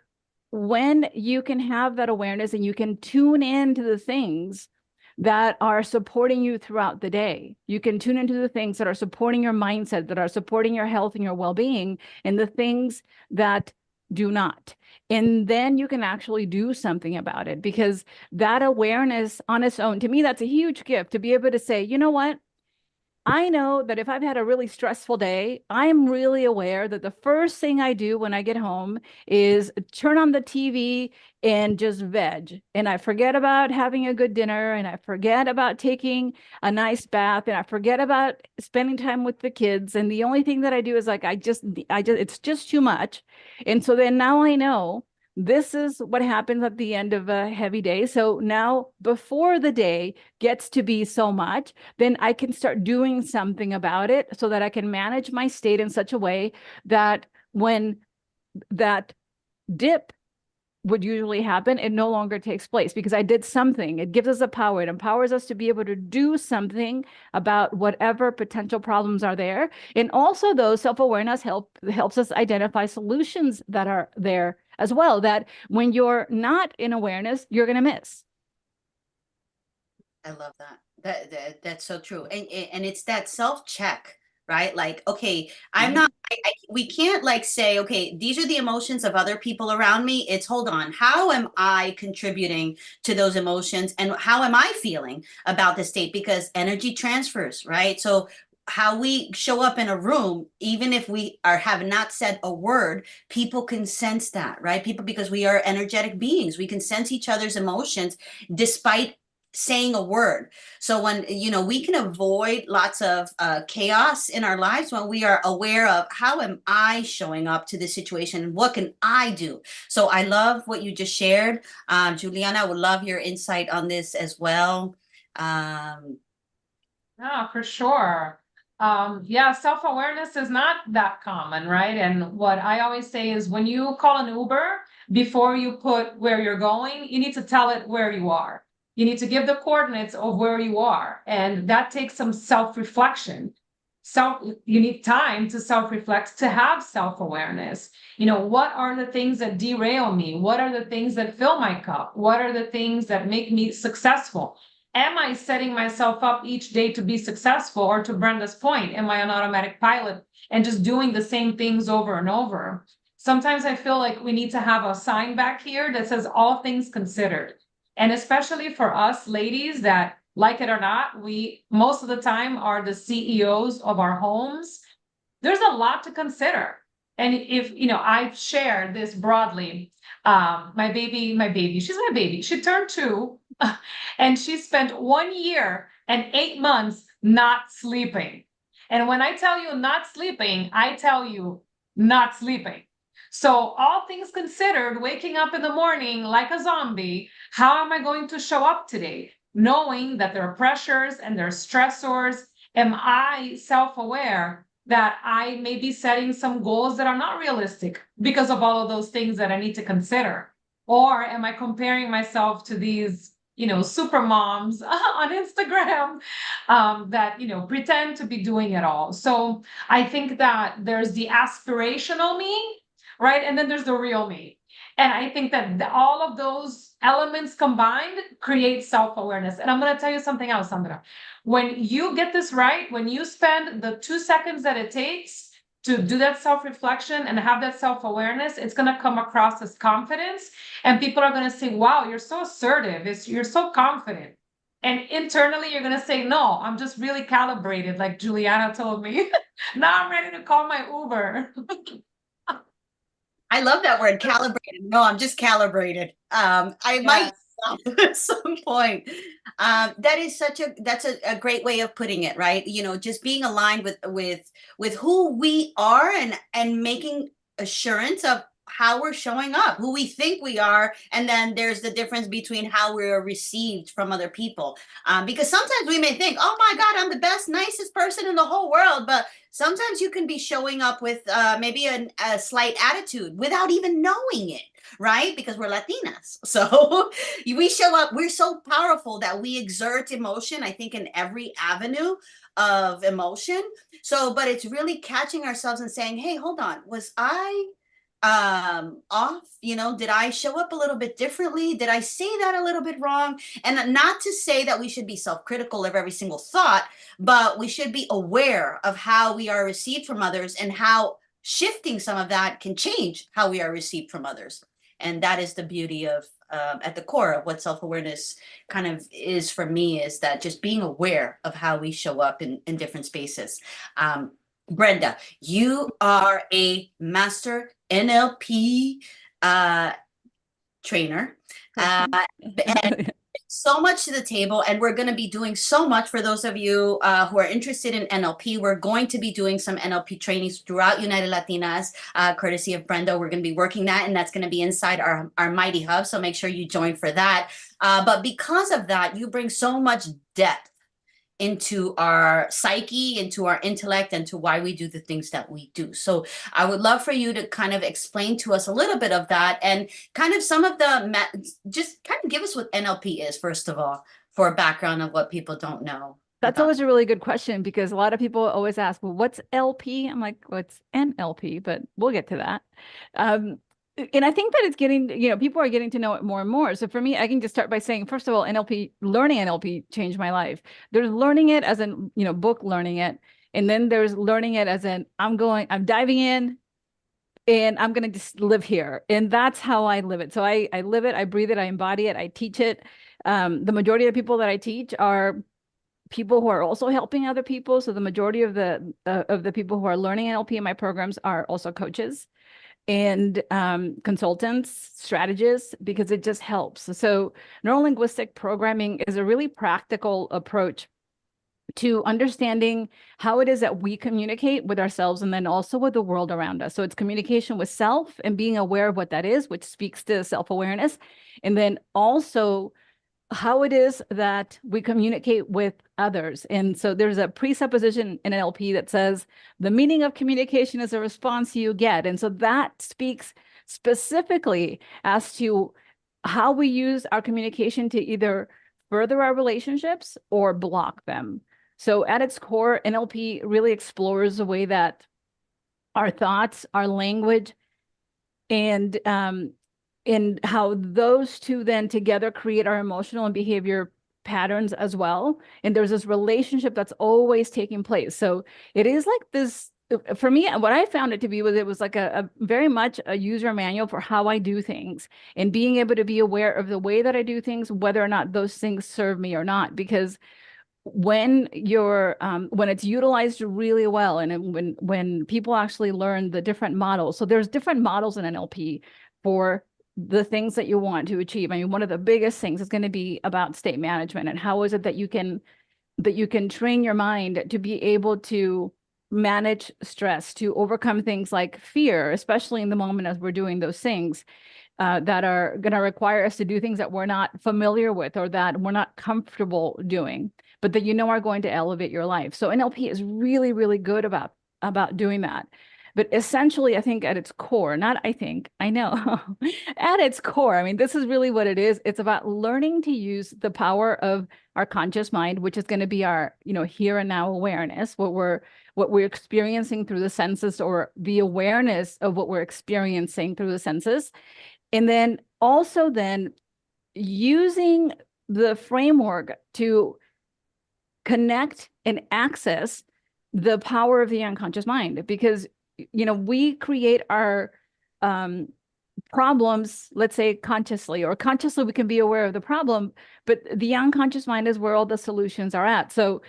when you can have that awareness and you can tune into the things that are supporting you throughout the day, you can tune into the things that are supporting your mindset, that are supporting your health and your well-being, and the things that do not. And then you can actually do something about it, because that awareness on its own, to me, that's a huge gift to be able to say, you know what? I know that if I've had a really stressful day, I'm really aware that the first thing I do when I get home is turn on the TV and just veg. And I forget about having a good dinner, and I forget about taking a nice bath, and I forget about spending time with the kids. And the only thing that I do is like, it's just too much. And so then now I know this is what happens at the end of a heavy day. So now before the day gets to be so much, then I can start doing something about it so that I can manage my state in such a way that when that dip would usually happen, it no longer takes place because I did something. It gives us a power. It empowers us to be able to do something about whatever potential problems are there. And also, though, self-awareness helps us identify solutions that are there as well, that when you're not in awareness, you're going to miss. I love that. That's so true. And it's that self-check, right? Like, okay, I'm not, we can't like say, okay, these are the emotions of other people around me. It's hold on, how am I contributing to those emotions, and how am I feeling about the state? Because energy transfers, right? So how we show up in a room, even if we have not said a word, people can sense that, right? People, because we are energetic beings, we can sense each other's emotions despite saying a word. So when, we can avoid lots of chaos in our lives when we are aware of how am I showing up to the situation and what can I do. So I love what you just shared. Juliana, I would love your insight on this as well. Yeah, for sure. Yeah, self-awareness is not that common, right? And what I always say is when you call an Uber, before you put where you're going, you need to tell it where you are. You need to give the coordinates of where you are. And that takes some self-reflection. You need time to self-reflect, to have self-awareness. What are the things that derail me? What are the things that fill my cup? What are the things that make me successful? Am I setting myself up each day to be successful, or to Brenda's point, am I an automatic pilot and just doing the same things over and over? Sometimes I feel like we need to have a sign back here that says all things considered. And especially for us ladies that, like it or not, we most of the time are the CEOs of our homes. There's a lot to consider. And if, I've shared this broadly, my baby, she's my baby. She turned 2 and she spent 1 year and 8 months not sleeping. And when I tell you not sleeping, I tell you not sleeping. So all things considered, waking up in the morning like a zombie, how am I going to show up today? Knowing that there are pressures and there are stressors, am I self-aware that I may be setting some goals that are not realistic because of all of those things that I need to consider? Or am I comparing myself to these, super moms on Instagram that, pretend to be doing it all? So I think that there's the aspirational me, right? And then there's the real me. And I think that all of those elements combined create self-awareness. And I'm going to tell you something else, Sandra. When you get this right, when you spend the 2 seconds that it takes to do that self-reflection and have that self-awareness, it's going to come across as confidence. And people are going to say, wow, you're so assertive. You're so confident. And internally, you're going to say, no, I'm just really calibrated, like Juliana told me. Now I'm ready to call my Uber. I love that word, calibrated. No, I'm just calibrated. I might stop at some point. That's a great way of putting it, right? Just being aligned with who we are, and making assurance of how we're showing up, who we think we are, and then there's the difference between how we're received from other people. Because sometimes we may think, oh my God, I'm the best, nicest person in the whole world, but sometimes you can be showing up with maybe a slight attitude without even knowing it, right? Because we're Latinas. So we show up, we're so powerful that we exert emotion, I think, in every avenue of emotion. So, but it's really catching ourselves and saying, hey, hold on, was I off? Did I show up a little bit differently? Did I say that a little bit wrong? And not to say that we should be self-critical of every single thought, but we should be aware of how we are received from others and how shifting some of that can change how we are received from others. And that is the beauty of, at the core of what self-awareness kind of is for me, is that just being aware of how we show up in different spaces. Brenda, you are a master NLP trainer. And so much to the table, and we're going to be doing so much for those of you who are interested in NLP. We're going to be doing some NLP trainings throughout United Latinas, courtesy of Brenda. We're going to be working that, and that's going to be inside our Mighty Hub, so make sure you join for that. But because of that, you bring so much depth into our psyche, into our intellect, and to why we do the things that we do. So I would love for you to kind of explain to us a little bit of that, and kind of some of the, just kind of give us what NLP is, first of all, for a background of what people don't know. That's always a really good question, because a lot of people always ask, well, what's LP? I'm like, what's NLP? But we'll get to that. And I think that it's getting, people are getting to know it more and more. So for me, I can just start by saying, first of all, learning NLP changed my life. There's learning it as in, book learning it. And then there's learning it as in, I'm diving in and I'm going to just live here. And that's how I live it. So I live it, I breathe it, I embody it, I teach it. The majority of the people that I teach are people who are also helping other people. So the majority of the people who are learning NLP in my programs are also coaches and consultants, strategists, because it just helps. So neurolinguistic programming is a really practical approach to understanding how it is that we communicate with ourselves and then also with the world around us. So it's communication with self and being aware of what that is, which speaks to self-awareness. And then also how it is that we communicate with others. And so there's a presupposition in NLP that says the meaning of communication is a response you get. And so that speaks specifically as to how we use our communication to either further our relationships or block them. So at its core, NLP really explores the way that our thoughts, our language, and how those two then together create our emotional and behavior patterns as well. And there's this relationship that's always taking place. So it is like this, for me, what I found it to be was, it was like a very much a user manual for how I do things, and being able to be aware of the way that I do things, whether or not those things serve me or not. Because when it's utilized really well, and when people actually learn the different models, so there's different models in NLP for the things that you want to achieve. I mean, one of the biggest things is going to be about state management, and how is it that you can train your mind to be able to manage stress, to overcome things like fear, especially in the moment as we're doing those things that are going to require us to do things that we're not familiar with or that we're not comfortable doing, but that are going to elevate your life. So NLP is really, really good about doing that. But essentially, I think at its core, I know, at its core, I mean, this is really what it is. It's about learning to use the power of our conscious mind, which is going to be our, here and now awareness, what we're experiencing through the senses, or the awareness of what we're experiencing through the senses. And then also then using the framework to connect and access the power of the unconscious mind, because we create our problems, let's say consciously, or consciously we can be aware of the problem, but the unconscious mind is where all the solutions are at. So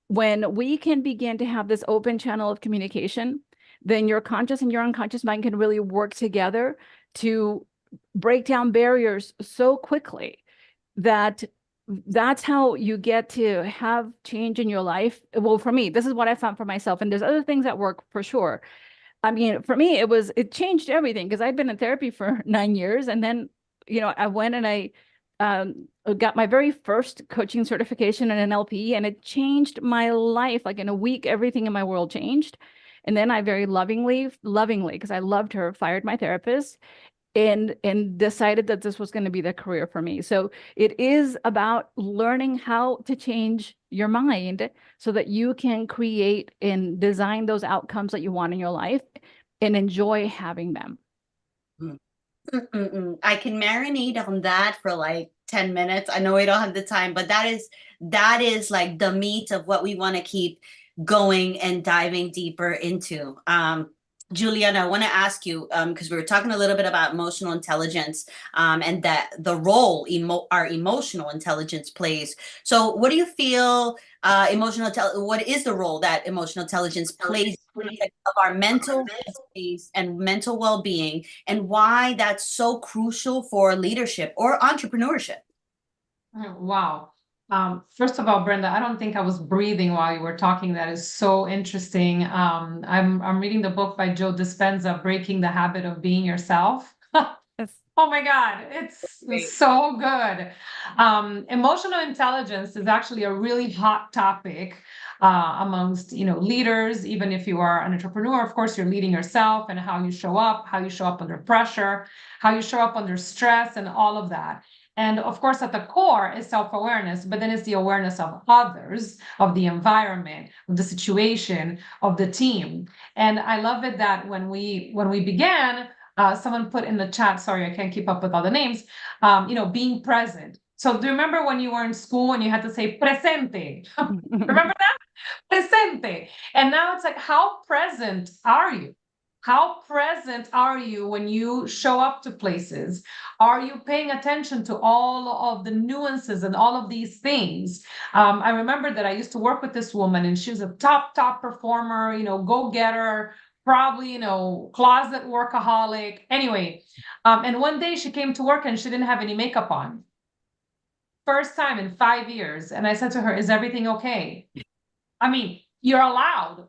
when we can begin to have this open channel of communication, then your conscious and your unconscious mind can really work together to break down barriers so quickly that that's how you get to have change in your life. Well, for me, this is what I found for myself, and there's other things that work for sure. I mean, for me, it changed everything, because I've been in therapy for 9 years. And then, I went and I got my very first coaching certification in NLP, and it changed my life. Like in a week, everything in my world changed. And then I very lovingly, because I loved her, fired my therapist and decided that this was going to be the career for me. So it is about learning how to change your mind so that you can create and design those outcomes that you want in your life and enjoy having them. I can marinate on that for like 10 minutes. I know we don't have the time, but that is like the meat of what we want to keep going and diving deeper into. Juliana, I want to ask you, because we were talking a little bit about emotional intelligence, and that the role our emotional intelligence plays. So, what do you feel what is the role that emotional intelligence plays of our mental space and mental well-being, and why that's so crucial for leadership or entrepreneurship? Wow. First of all, Brenda, I don't think I was breathing while you were talking. That is so interesting. I'm reading the book by Joe Dispenza, Breaking the Habit of Being Yourself. Oh my God, it's so good. Emotional intelligence is actually a really hot topic amongst leaders. Even if you are an entrepreneur, of course, you're leading yourself and how you show up under pressure, how you show up under stress, and all of that. And of course, at the core is self-awareness, but then it's the awareness of others, of the environment, of the situation, of the team. And I love it that when we began, someone put in the chat, sorry, I can't keep up with all the names, being present. So do you remember when you were in school and you had to say presente? Remember that? Presente. And now it's like, how present are you? How present are you when you show up to places? Are you paying attention to all of the nuances and all of these things? I remember that I used to work with this woman, and she was a top performer, go-getter, probably, closet workaholic. Anyway, and one day she came to work and she didn't have any makeup on. First time in 5 years. And I said to her, is everything okay? I mean, you're allowed,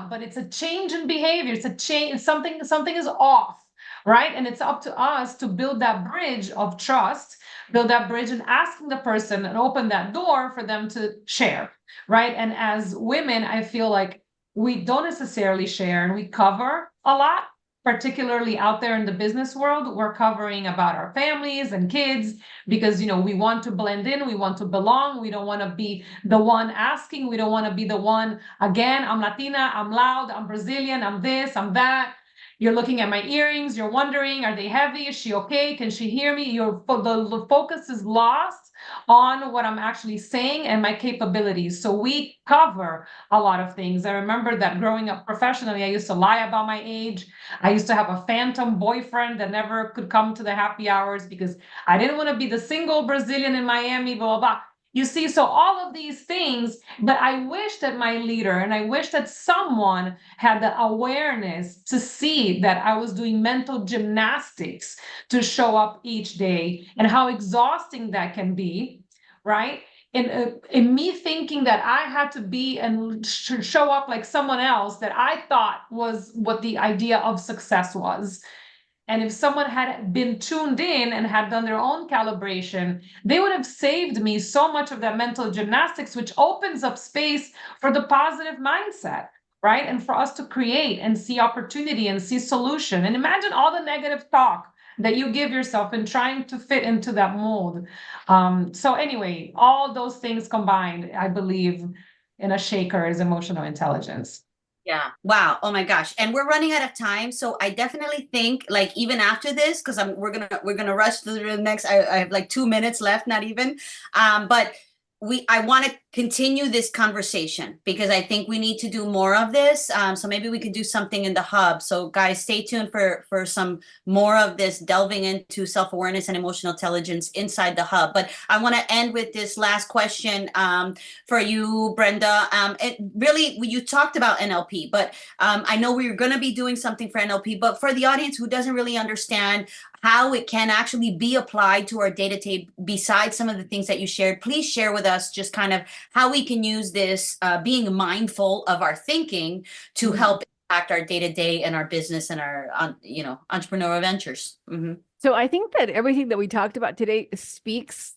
but it's a change in behavior. It's a change, something is off, right? And it's up to us to build that bridge of trust, build that bridge and asking the person and open that door for them to share, right? And as women, I feel like we don't necessarily share, and we cover a lot, particularly out there in the business world. We're covering about our families and kids because, we want to blend in, we want to belong, we don't want to be the one asking, we don't want to be the one, again, I'm Latina, I'm loud, I'm Brazilian, I'm this, I'm that. You're looking at my earrings, you're wondering, are they heavy? Is she okay? Can she hear me? The focus is lost on what I'm actually saying and my capabilities. So we cover a lot of things. I remember that growing up professionally, I used to lie about my age. I used to have a phantom boyfriend that never could come to the happy hours because I didn't want to be the single Brazilian in Miami, blah, blah, blah. You see, so all of these things, but I wish that my leader and I wish that someone had the awareness to see that I was doing mental gymnastics to show up each day and how exhausting that can be, right? In me thinking that I had to be and show up like someone else that I thought was what the idea of success was. And if someone had been tuned in and had done their own calibration, they would have saved me so much of that mental gymnastics, which opens up space for the positive mindset, right? And for us to create and see opportunity and see solution. And imagine all the negative talk that you give yourself in trying to fit into that mold. So anyway, all those things combined, I believe, in a shaker is emotional intelligence. Yeah. Wow. Oh my gosh. And we're running out of time. So I definitely think, like, even after this, because we're gonna rush through the next, I have like 2 minutes left, not even. But I want to continue this conversation because I think we need to do more of this. So maybe we could do something in the hub. So guys, stay tuned for some more of this, delving into self-awareness and emotional intelligence inside the hub. But I want to end with this last question for you, Brenda. It really, you talked about NLP, but I know we're going to be doing something for NLP, but for the audience who doesn't really understand how it can actually be applied to our day-to-day, besides some of the things that you shared, please share with us just kind of how we can use this, being mindful of our thinking to help impact our day-to-day and our business and our, entrepreneurial ventures. So I think that everything that we talked about today speaks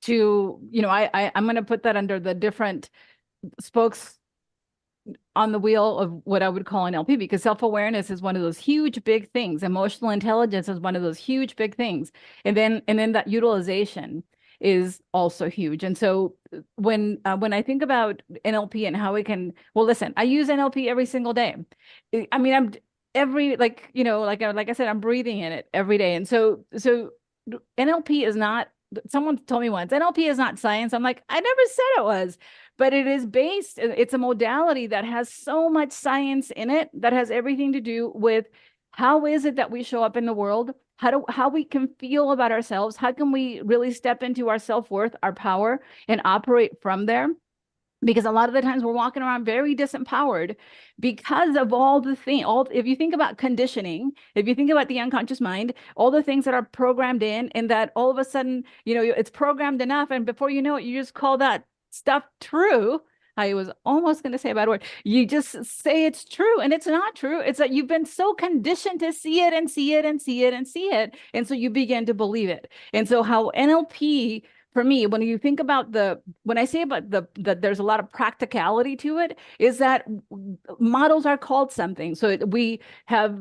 to, I'm going to put that under the different spokes on the wheel of what I would call NLP, because self-awareness is one of those huge, big things. Emotional intelligence is one of those huge, big things. And then that utilization is also huge. And so when I think about NLP and how it can, well, listen, I use NLP every single day. I mean, I'm like I said, I'm breathing in it every day. And so NLP is not someone told me once, NLP is not science. I'm like, I never said it was, but it is based, it's a modality that has so much science in it that has everything to do with how is it that we show up in the world? How we can feel about ourselves? How can we really step into our self-worth, our power, and operate from there? Because a lot of the times we're walking around very disempowered because of all the things, if you think about conditioning, if you think about the unconscious mind, all the things that are programmed in, and that all of a sudden, it's programmed enough, and before you know it, you just call that stuff true. I was almost going to say a bad word. You just say it's true, and it's not true. It's that you've been so conditioned to see it and see it and see it and see it. And so you begin to believe it. And so how NLP, for me, when you think about when I say about that there's a lot of practicality to it, is that models are called something. So we have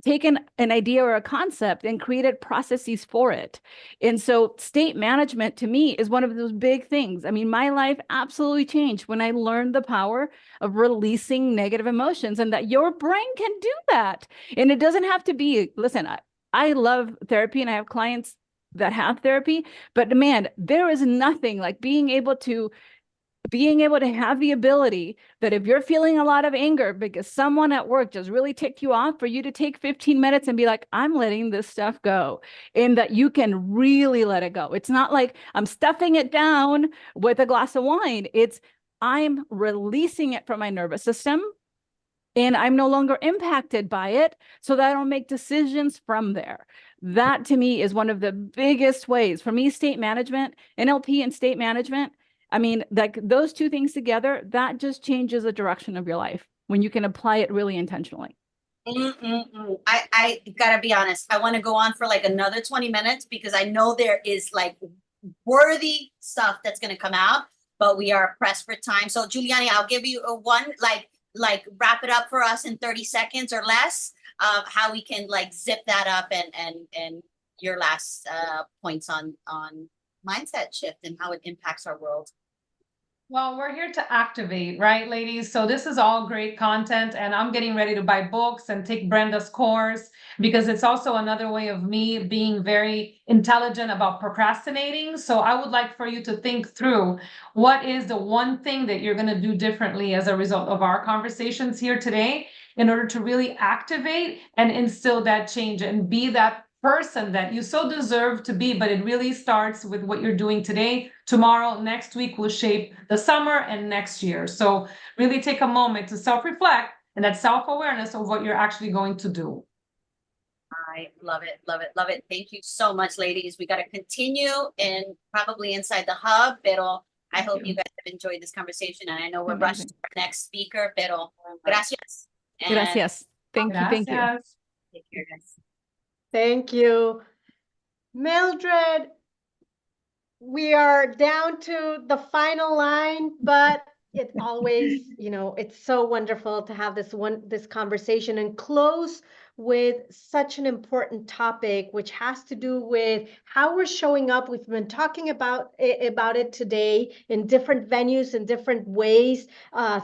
taken an idea or a concept and created processes for it. And so state management to me is one of those big things. I mean, my life absolutely changed when I learned the power of releasing negative emotions, and that your brain can do that. And it doesn't have to be, listen, I love therapy, and I have clients that have therapy, but man, there is nothing like being able to have the ability that if you're feeling a lot of anger because someone at work just really ticked you off, for you to take 15 minutes and be like, I'm letting this stuff go, and that you can really let it go. It's not like I'm stuffing it down with a glass of wine. It's I'm releasing it from my nervous system, and I'm no longer impacted by it, so that I don't make decisions from there. That to me is one of the biggest ways. For me, state management, NLP and state management, I mean, like those two things together, that just changes the direction of your life when you can apply it really intentionally. I gotta be honest. I want to go on for like another 20 minutes because I know there is like worthy stuff that's going to come out, but we are pressed for time. So Giuliani, I'll give you a one, like wrap it up for us in 30 seconds or less of how we can like zip that up, and your last points on mindset shift and how it impacts our world. Well, we're here to activate, right, ladies? So this is all great content, and I'm getting ready to buy books and take Brenda's course because it's also another way of me being very intelligent about procrastinating. So I would like for you to think through what is the one thing that you're going to do differently as a result of our conversations here today in order to really activate and instill that change and be that person that you so deserve to be. But it really starts with what you're doing today. Tomorrow, next week will shape the summer and next year. So really take a moment to self-reflect and that self-awareness of what you're actually going to do. I love it, love it, love it. Thank you so much, ladies. We got to continue and probably inside the hub, pero I hope you guys have enjoyed this conversation, and I know we're rushing to our next speaker, pero gracias. Gracias. Thank you. Thank you. Take care, guys. Thank you. Mildred, we are down to the final line, but it always, it's so wonderful to have this conversation and close with such an important topic, which has to do with how we're showing up. We've been talking about it today in different venues, in different ways,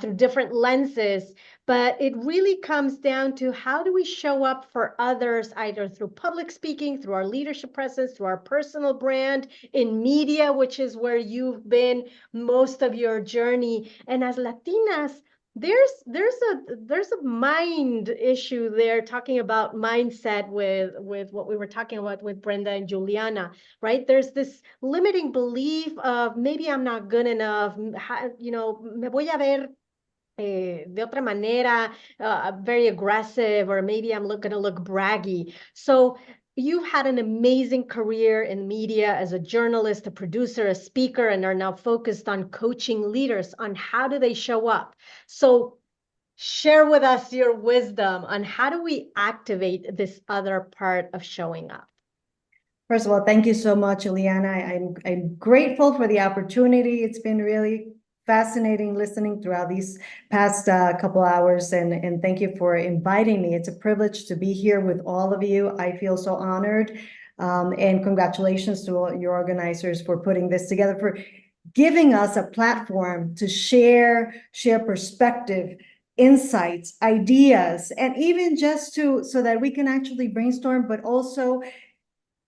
through different lenses. But it really comes down to how do we show up for others, either through public speaking, through our leadership presence, through our personal brand, in media, which is where you've been most of your journey. And as Latinas, there's a mind issue there, talking about mindset with what we were talking about with Brenda and Juliana, right? There's this limiting belief of maybe I'm not good enough, me voy a ver de otra manera, very aggressive, or maybe I'm going to look braggy. So you've had an amazing career in media as a journalist, a producer, a speaker, and are now focused on coaching leaders on how do they show up. So share with us your wisdom on how do we activate this other part of showing up. First of all, thank you so much, Ileana. I'm grateful for the opportunity. It's been really fascinating listening throughout these past couple hours, and thank you for inviting me. It's a privilege to be here with all of you. I feel so honored, and congratulations to all your organizers for putting this together, for giving us a platform to share perspective, insights, ideas, and even just so that we can actually brainstorm, but also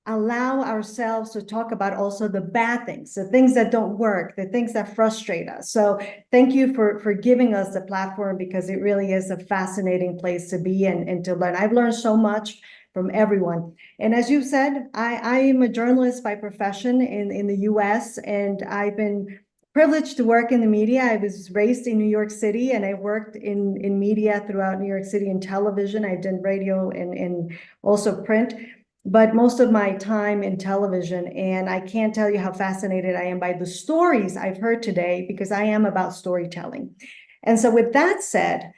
allow ourselves to talk about also the bad things, the things that don't work, the things that frustrate us. So thank you for giving us the platform, because it really is a fascinating place to be and to learn. I've learned so much from everyone. And as you said, I am a journalist by profession in the US, and I've been privileged to work in the media. I was raised in New York City, and I worked in media throughout New York City, in television. I've done radio and also print, but most of my time in television. And I can't tell you how fascinated I am by the stories I've heard today, because I am about storytelling. And so with that said,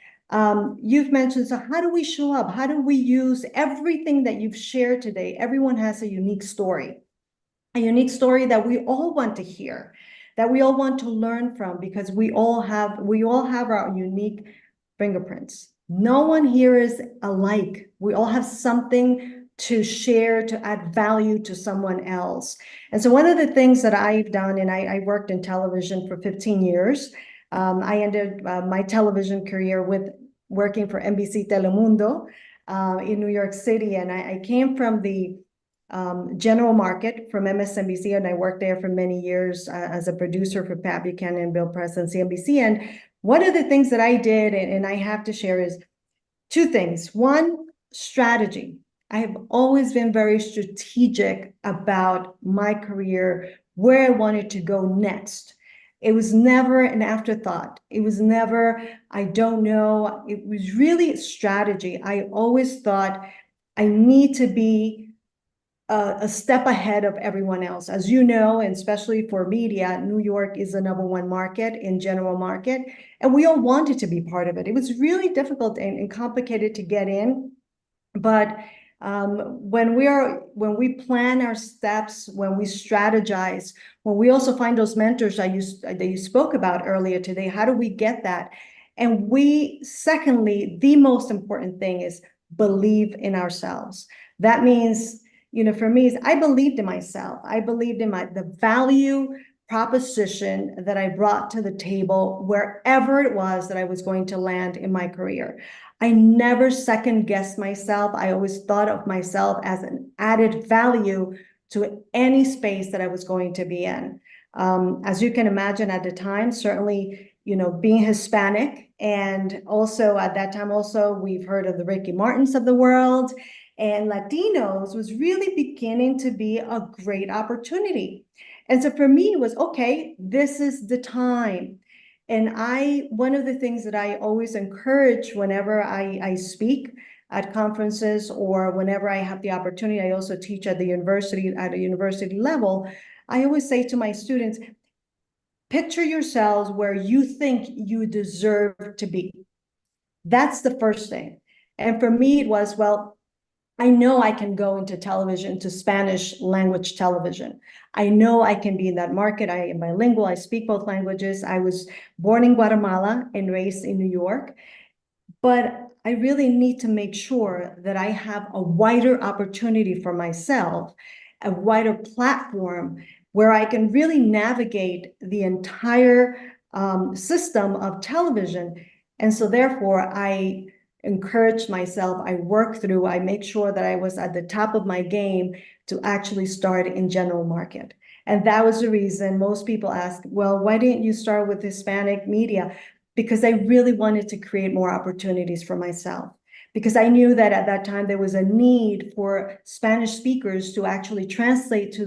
you've mentioned, so how do we show up? How do we use everything that you've shared today? Everyone has a unique story that we all want to hear, that we all want to learn from, because we all have our unique fingerprints. No one here is alike. We all have something to share, to add value to someone else. And so one of the things that I've done, and I worked in television for 15 years. I ended my television career with working for NBC Telemundo in New York City. And I came from the general market from MSNBC, and I worked there for many years as a producer for Pat Buchanan, Bill Press, and CNBC. And one of the things that I did, and I have to share, is two things. One, strategy. I have always been very strategic about my career, where I wanted to go next. It was never an afterthought. It was never, I don't know. It was really strategy. I always thought I need to be a step ahead of everyone else. As you know, and especially for media, New York is the #1 market in general market, and we all wanted to be part of it. It was really difficult and complicated to get in, but when we plan our steps, when we strategize, when we also find those mentors that you spoke about earlier today, how do we get that? And secondly, the most important thing is believe in ourselves. That means, for me, is I believed in myself. I believed in the value proposition that I brought to the table wherever it was that I was going to land in my career. I never second guessed myself. I always thought of myself as an added value to any space that I was going to be in. As you can imagine, at the time, certainly, being Hispanic, and also at that time, we've heard of the Ricky Martins of the world, and Latinos was really beginning to be a great opportunity. And so for me, it was, okay, this is the time. And one of the things that I always encourage whenever I speak at conferences, or whenever I have the opportunity, I also teach at a university level, I always say to my students, picture yourselves where you think you deserve to be. That's the first thing. And for me, it was, well, I know I can go into television, to Spanish language television. I know I can be in that market. I am bilingual. I speak both languages. I was born in Guatemala and raised in New York. But I really need to make sure that I have a wider opportunity for myself, a wider platform where I can really navigate the entire system of television. And so therefore, I encouraged myself, I make sure that I was at the top of my game to actually start in general market. And that was the reason most people ask, well, why didn't you start with Hispanic media? Because I really wanted to create more opportunities for myself. Because I knew that at that time there was a need for Spanish speakers to actually translate to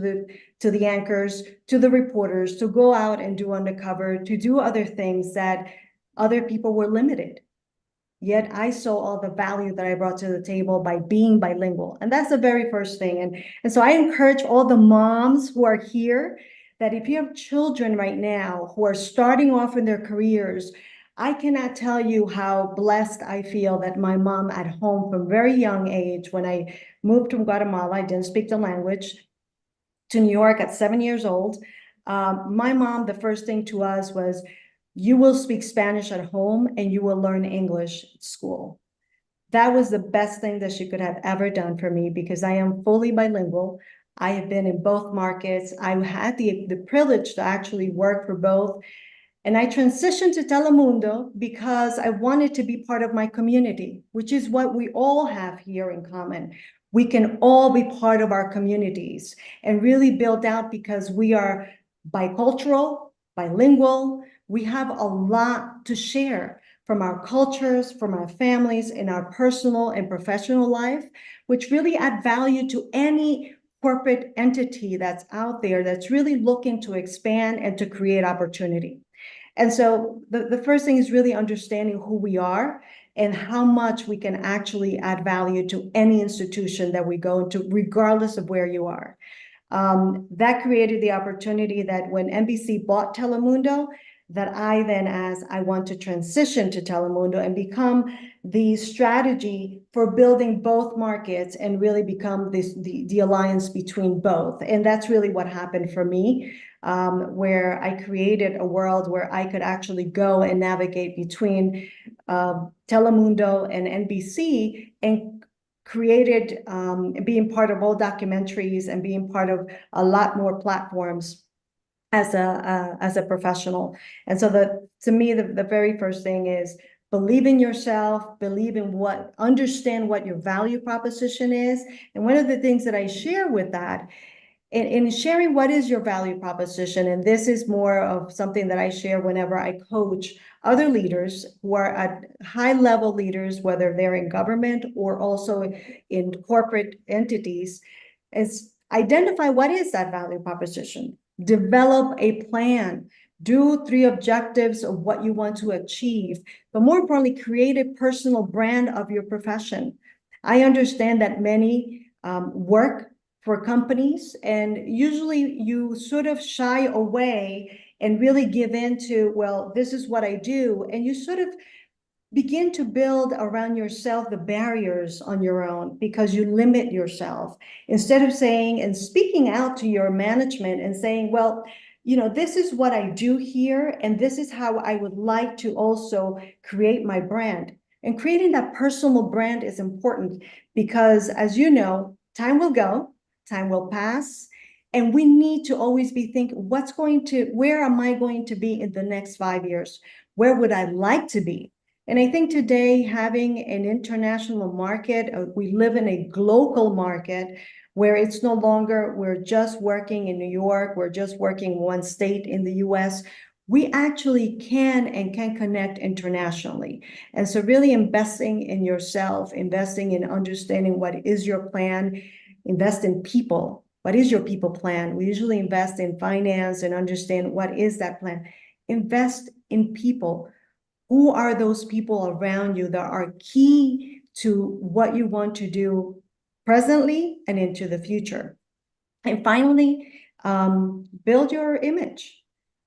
the anchors, to the reporters, to go out and do undercover, to do other things that other people were limited. Yet I saw all the value that I brought to the table by being bilingual. And that's the very first thing. And so I encourage all the moms who are here that if you have children right now who are starting off in their careers, I cannot tell you how blessed I feel that my mom at home from very young age, when I moved from Guatemala, I didn't speak the language, to New York at 7 years old. My mom, the first thing to us was, you will speak Spanish at home and you will learn English at school. That was the best thing that she could have ever done for me, because I am fully bilingual. I have been in both markets. I had the privilege to actually work for both. And I transitioned to Telemundo because I wanted to be part of my community, which is what we all have here in common. we can all be part of our communities and really build out, because we are bicultural, bilingual. We have a lot to share from our cultures, from our families, in our personal and professional life, which really add value to any corporate entity that's out there that's really looking to expand and to create opportunity. And so the first thing is really understanding who we are and how much we can actually add value to any institution that we go into, regardless of where you are. That created the opportunity that when NBC bought Telemundo, that I then asked, I want to transition to Telemundo and become the strategy for building both markets and really become the alliance between both. And that's really what happened for me, where I created a world where I could actually go and navigate between Telemundo and NBC, and created being part of all documentaries and being part of a lot more platforms as a professional. And so to me, the very first thing is believe in yourself, believe in understand what your value proposition is. And one of the things that I share with that, in sharing what is your value proposition, and this is more of something that I share whenever I coach other leaders who are at high-level leaders, whether they're in government or also in corporate entities, is identify what is that value proposition. Develop a plan. Do 3 objectives of what you want to achieve, but more importantly, create a personal brand of your profession. I understand that many work for companies, and usually you sort of shy away and really give into, well, this is what I do, and you sort of begin to build around yourself the barriers on your own because you limit yourself, instead of saying and speaking out to your management and saying, well, this is what I do here, and this is how I would like to also create my brand. And creating that personal brand is important because, as you know, time will go, time will pass, and we need to always be thinking, where am I going to be in the next 5 years? Where would I like to be? And I think today, having an international market, we live in a global market where it's no longer, we're just working in New York, we're just working one state in the US. We actually can connect internationally. And so really investing in yourself, investing in understanding what is your plan, invest in people. What is your people plan? We usually invest in finance and understand what is that plan. Invest in people. Who are those people around you that are key to what you want to do presently and into the future? And finally, build your image.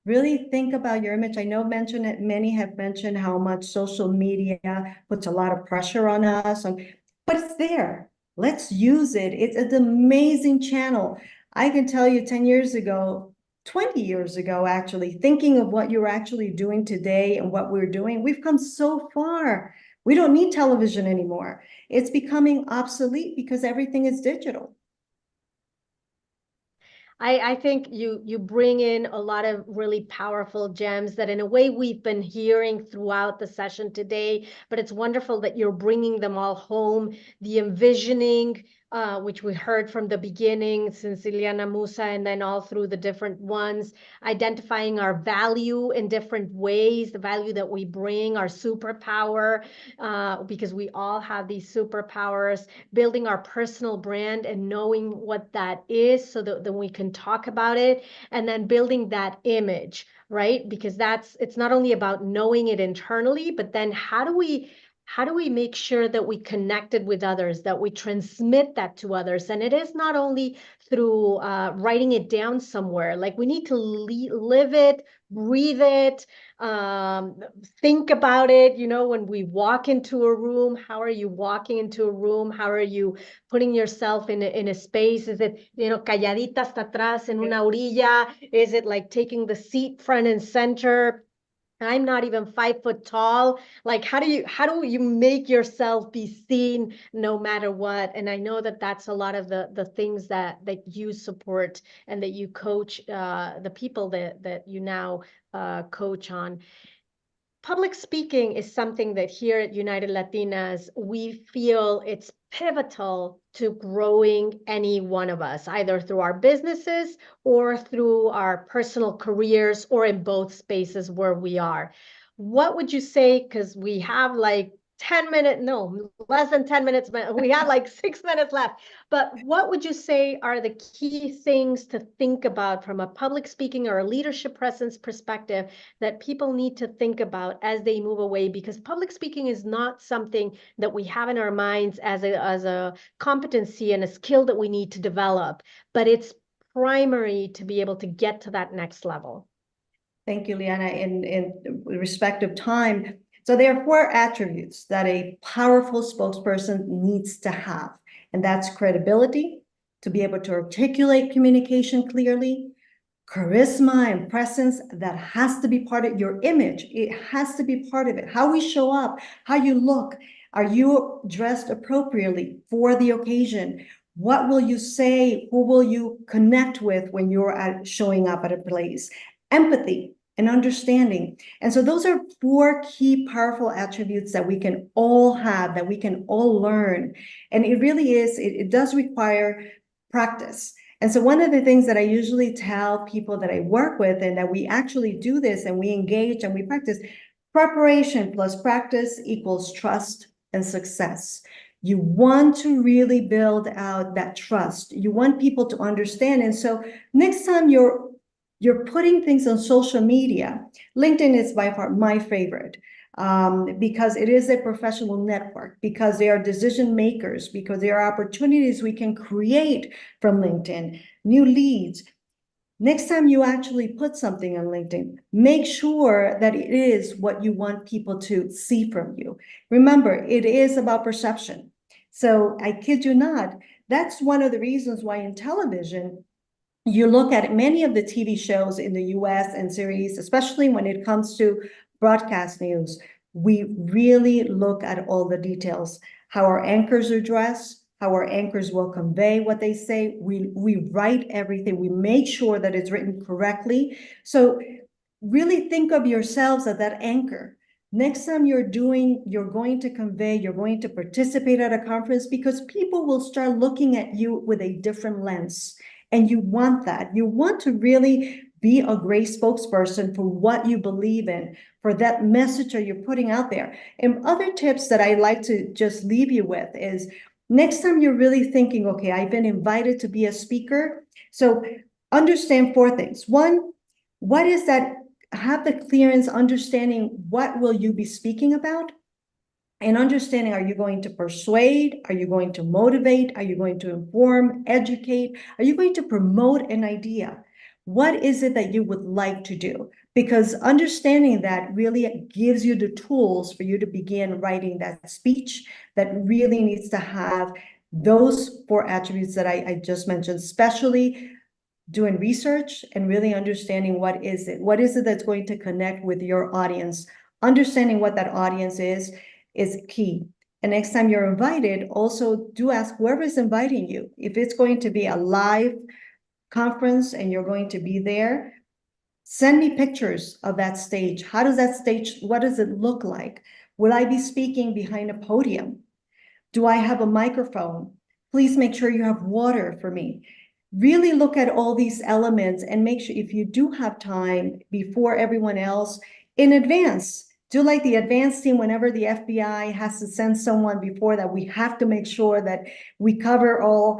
Really think about your image. I know many have mentioned how much social media puts a lot of pressure on us, but it's there. Let's use it. It's an amazing channel. I can tell you 10 years ago, 20 years ago, actually, thinking of what you're actually doing today and what we're doing, we've come so far. We don't need television anymore. It's becoming obsolete because everything is digital. I think you bring in a lot of really powerful gems that in a way we've been hearing throughout the session today, but it's wonderful that you're bringing them all home. The envisioning, which we heard from the beginning, since Ileana Musa, and then all through the different ones, identifying our value in different ways, the value that we bring, our superpower, because we all have these superpowers, building our personal brand and knowing what that is so that then we can talk about it, and then building that image, right? Because it's not only about knowing it internally, but then how do we make sure that we connected with others, that we transmit that to others? And it is not only through writing it down somewhere. Like, we need to live it, breathe it, think about it. When we walk into a room, how are you walking into a room? How are you putting yourself in a space? Is it, calladita hasta atrás en una orilla? Is it like taking the seat front and center? I'm not even 5 foot tall. Like, how do you make yourself be seen no matter what? And I know that that's a lot of the things that you support and that you coach the people that you now coach on. public speaking is something that here at United Latinas, we feel it's pivotal to growing any one of us, either through our businesses or through our personal careers or in both spaces where we are. What would you say, because we have like 10 minutes, no, less than 10 minutes, but we have like 6 minutes left. But what would you say are the key things to think about from a public speaking or a leadership presence perspective that people need to think about as they move away? Because public speaking is not something that we have in our minds as a competency and a skill that we need to develop, but it's primary to be able to get to that next level. Thank you, Liana. In respect of time, so there are 4 attributes that a powerful spokesperson needs to have, and that's credibility, to be able to articulate communication clearly, charisma and presence, that has to be part of your image. It has to be part of it. How we show up, how you look. Are you dressed appropriately for the occasion? What will you say? Who will you connect with when you're showing up at a place? Empathy and understanding. And so those are 4 key powerful attributes that we can all have, that we can all learn. And it really is, it does require practice. And so one of the things that I usually tell people that I work with, and that we actually do this and we engage and we practice, preparation plus practice equals trust and success. You want to really build out that trust. You want people to understand. And so next time you're putting things on social media, LinkedIn is by far my favorite. Because it is a professional network, because they are decision makers, because there are opportunities we can create from LinkedIn, new leads. Next time you actually put something on LinkedIn, make sure that it is what you want people to see from you. Remember, it is about perception. So I kid you not, that's one of the reasons why in television, you look at many of the TV shows in the US and series, especially when it comes to broadcast news, we really look at all the details, how our anchors are dressed, how our anchors will convey what they say. We write everything. We make sure that it's written correctly. So really think of yourselves as that anchor. Next time you're going to convey, you're going to participate at a conference, because people will start looking at you with a different lens. And you want that. You want to really be a great spokesperson for what you believe in, for that message that you're putting out there. And other tips that I like to just leave you with is, next time you're really thinking, okay, I've been invited to be a speaker. So understand 4 things. 1, what is that? Have the clearance, understanding what will you be speaking about, and understanding, are you going to persuade? Are you going to motivate? Are you going to inform, educate? Are you going to promote an idea? What is it that you would like to do? Because understanding that really gives you the tools for you to begin writing that speech that really needs to have those 4 attributes that I just mentioned, especially doing research and really understanding what is it that's going to connect with your audience. Understanding what that audience is key. And next time you're invited, also do ask whoever is inviting you. If it's going to be a live conference and you're going to be there, send me pictures of that stage. What does it look like? Will I be speaking behind a podium? Do I have a microphone? Please make sure you have water for me. Really look at all these elements and make sure, if you do have time before everyone else, in advance, do like the advance team. Whenever the FBI has to send someone before that, we have to make sure that we cover all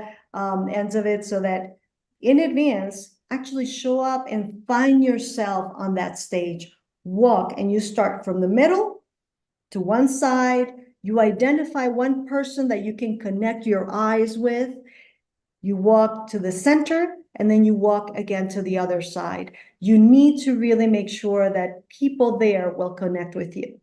ends of it, so that in advance, actually show up and find yourself on that stage. Walk, and you start from the middle to one side. You identify one person that you can connect your eyes with. You walk to the center, and then you walk again to the other side. You need to really make sure that people there will connect with you.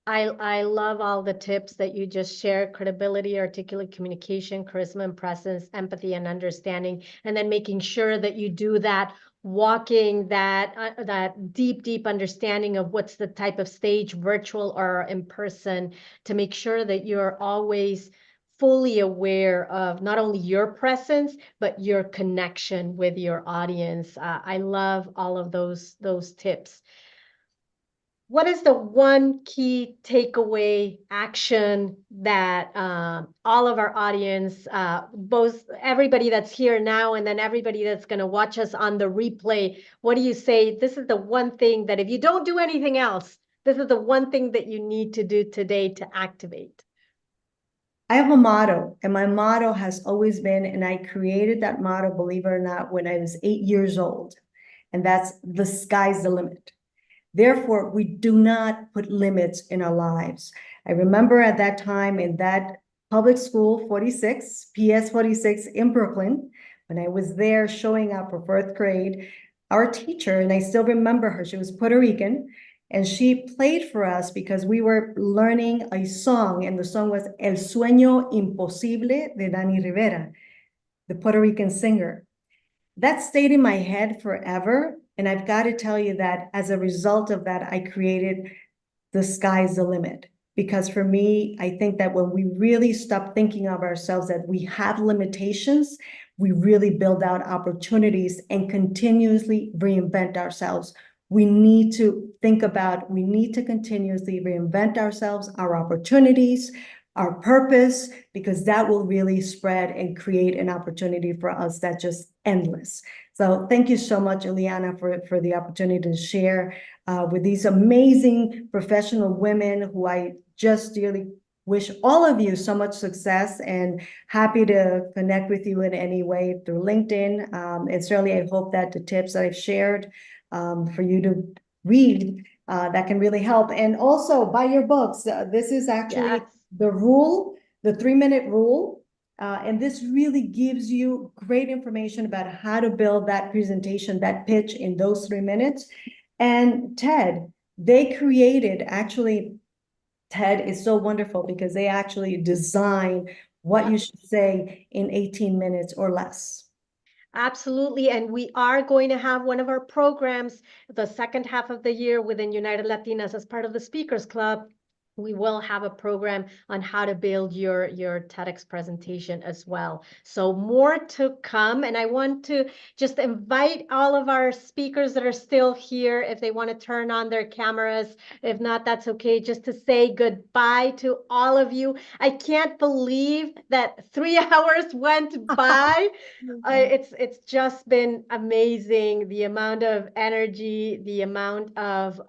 I love all the tips that you just shared: credibility, articulate communication, charisma and presence, empathy and understanding, and then making sure that you do that, walking that deep understanding of what's the type of stage, virtual or in person, to make sure that you're always fully aware of not only your presence, but your connection with your audience. I love all of those tips. what is the one key takeaway action that all of our audience, both everybody that's here now and then everybody that's going to watch us on the replay, what do you say? This is the one thing that if you don't do anything else, this is the one thing that you need to do today to activate. I have a motto, and my motto has always been, and I created that motto, believe it or not, when I was 8 years old, and that's the sky's the limit. Therefore, we do not put limits in our lives. I remember at that time in that public school 46, PS 46 in Brooklyn, when I was there showing up for fourth grade, our teacher, and I still remember her, she was Puerto Rican, and she played for us because we were learning a song, and the song was El Sueño Imposible de Dani Rivera, the Puerto Rican singer. That stayed in my head forever. And I've got to tell you that as a result of that, I created The Sky's the Limit. Because for me, I think that when we really stop thinking of ourselves that we have limitations, we really build out opportunities and continuously reinvent ourselves. We need to we need to continuously reinvent ourselves, our opportunities, our purpose, because that will really spread and create an opportunity for us that's just endless. So thank you so much, Ileana, for the opportunity to share with these amazing professional women who I just dearly wish all of you so much success, and happy to connect with you in any way through LinkedIn. And certainly I hope that the tips that I've shared for you to read that can really help. And also buy your books. This is actually the rule, the 3-minute rule. And this really gives you great information about how to build that presentation, that pitch in those 3 minutes. And TED, they created, actually, TED is so wonderful because they actually design what you should say in 18 minutes or less. Absolutely. And we are going to have one of our programs the second half of the year within United Latinas as part of the Speakers Club. We will have a program on how to build your TEDx presentation as well. So more to come. And I want to just invite all of our speakers that are still here, if they want to turn on their cameras. If not, that's okay. Just to say goodbye to all of you. I can't believe that 3 hours went by. It's just been amazing, the amount of energy, the amount of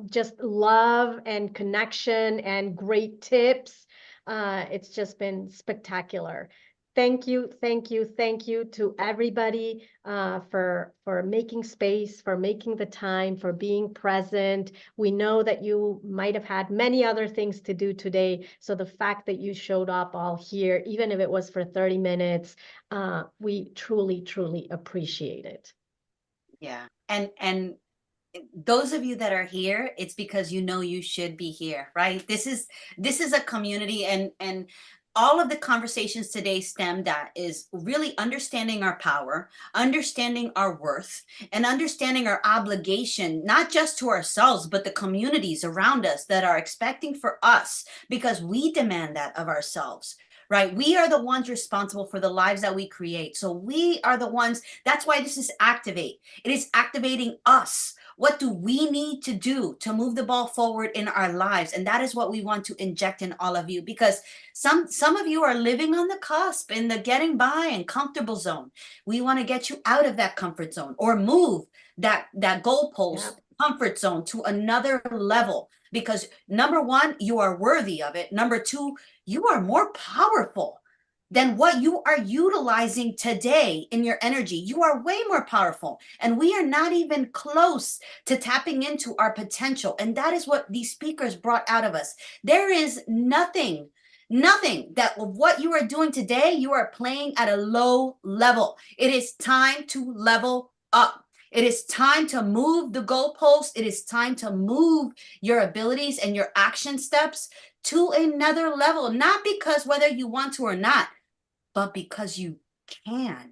just love and connection and great tips. It's just been spectacular. Thank you, thank you, thank you to everybody for making space, for making the time, for being present. We know that you might have had many other things to do today. So the fact that you showed up all here, even if it was for 30 minutes, we truly, truly appreciate it. Yeah. And those of you that are here, it's because you know you should be here, right? This is a community, and all of the conversations today stemmed at is really understanding our power, understanding our worth, and understanding our obligation, not just to ourselves, but the communities around us that are expecting for us, because we demand that of ourselves. Right? We are the ones responsible for the lives that we create. So we are the ones, that's why this is Activate. It is activating us. What do we need to do to move the ball forward in our lives? And that is what we want to inject in all of you, because some of you are living on the cusp, in the getting by and comfortable zone. We want to get you out of that comfort zone, or move that goalpost comfort zone to another level. Because number one, you are worthy of it. Number two, you are more powerful than what you are utilizing today in your energy. You are way more powerful. And we are not even close to tapping into our potential. And that is what these speakers brought out of us. There is nothing that what you are doing today, you are playing at a low level. It is time to level up. It is time to move the goalpost. It is time to move your abilities and your action steps to another level, not because whether you want to or not, but because you can.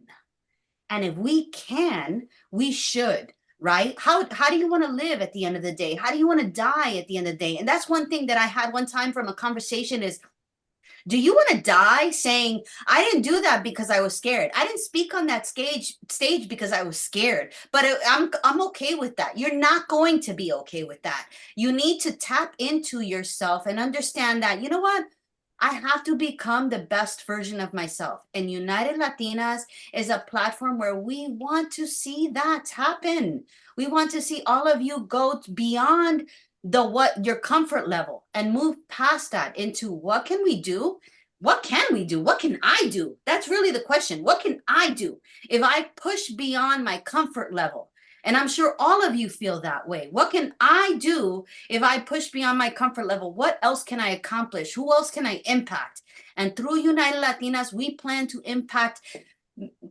And if we can, we should, right? How do you want to live at the end of the day? How do you want to die at the end of the day? And that's one thing that I had one time from a conversation is, Do you want to die saying, I didn't do that because I was scared. I didn't speak on that stage because I was scared, but I'm okay with that. You're not going to be okay with that. You need to tap into yourself and understand that, you know what? I have to become the best version of myself. And United Latinas is a platform where we want to see that happen. We want to see all of you go beyond your comfort level and move past that into what can we do? What can we do? What can I do? That's really the question. What can I do if I push beyond my comfort level? And I'm sure all of you feel that way. What can I do if I push beyond my comfort level? What else can I accomplish? Who else can I impact? And through United Latinas, we plan to impact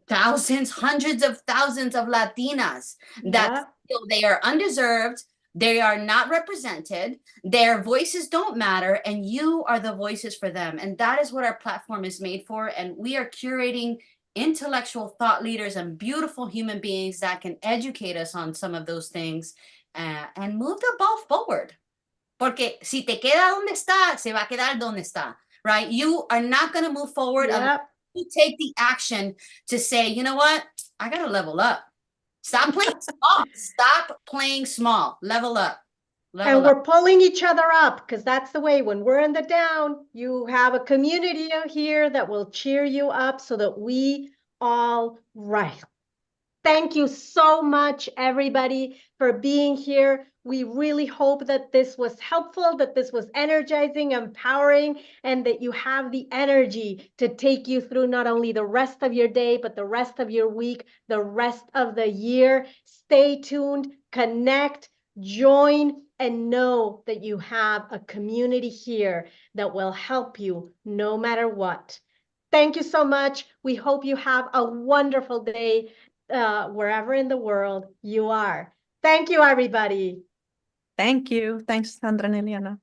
thousands, hundreds of thousands of Latinas that feel they are undeserved, they are not represented, their voices don't matter, and you are the voices for them. And that is what our platform is made for. And we are curating intellectual thought leaders and beautiful human beings that can educate us on some of those things and move the ball forward. Porque si te queda donde está, se va a quedar donde está, right? You are not going to move forward unless you take the action to say, you know what? I got to level up. Stop playing small. Stop playing small. Level up. And we're pulling each other up because that's the way. When we're in the down, you have a community out here that will cheer you up so that we all rise. Thank you so much, everybody, for being here. We really hope that this was helpful, that this was energizing, empowering, and that you have the energy to take you through not only the rest of your day, but the rest of your week, the rest of the year. Stay tuned, connect, join, and know that you have a community here that will help you no matter what. Thank you so much. We hope you have a wonderful day wherever in the world you are. Thank you, everybody. Thank you. Thanks, Sandra and Eliana.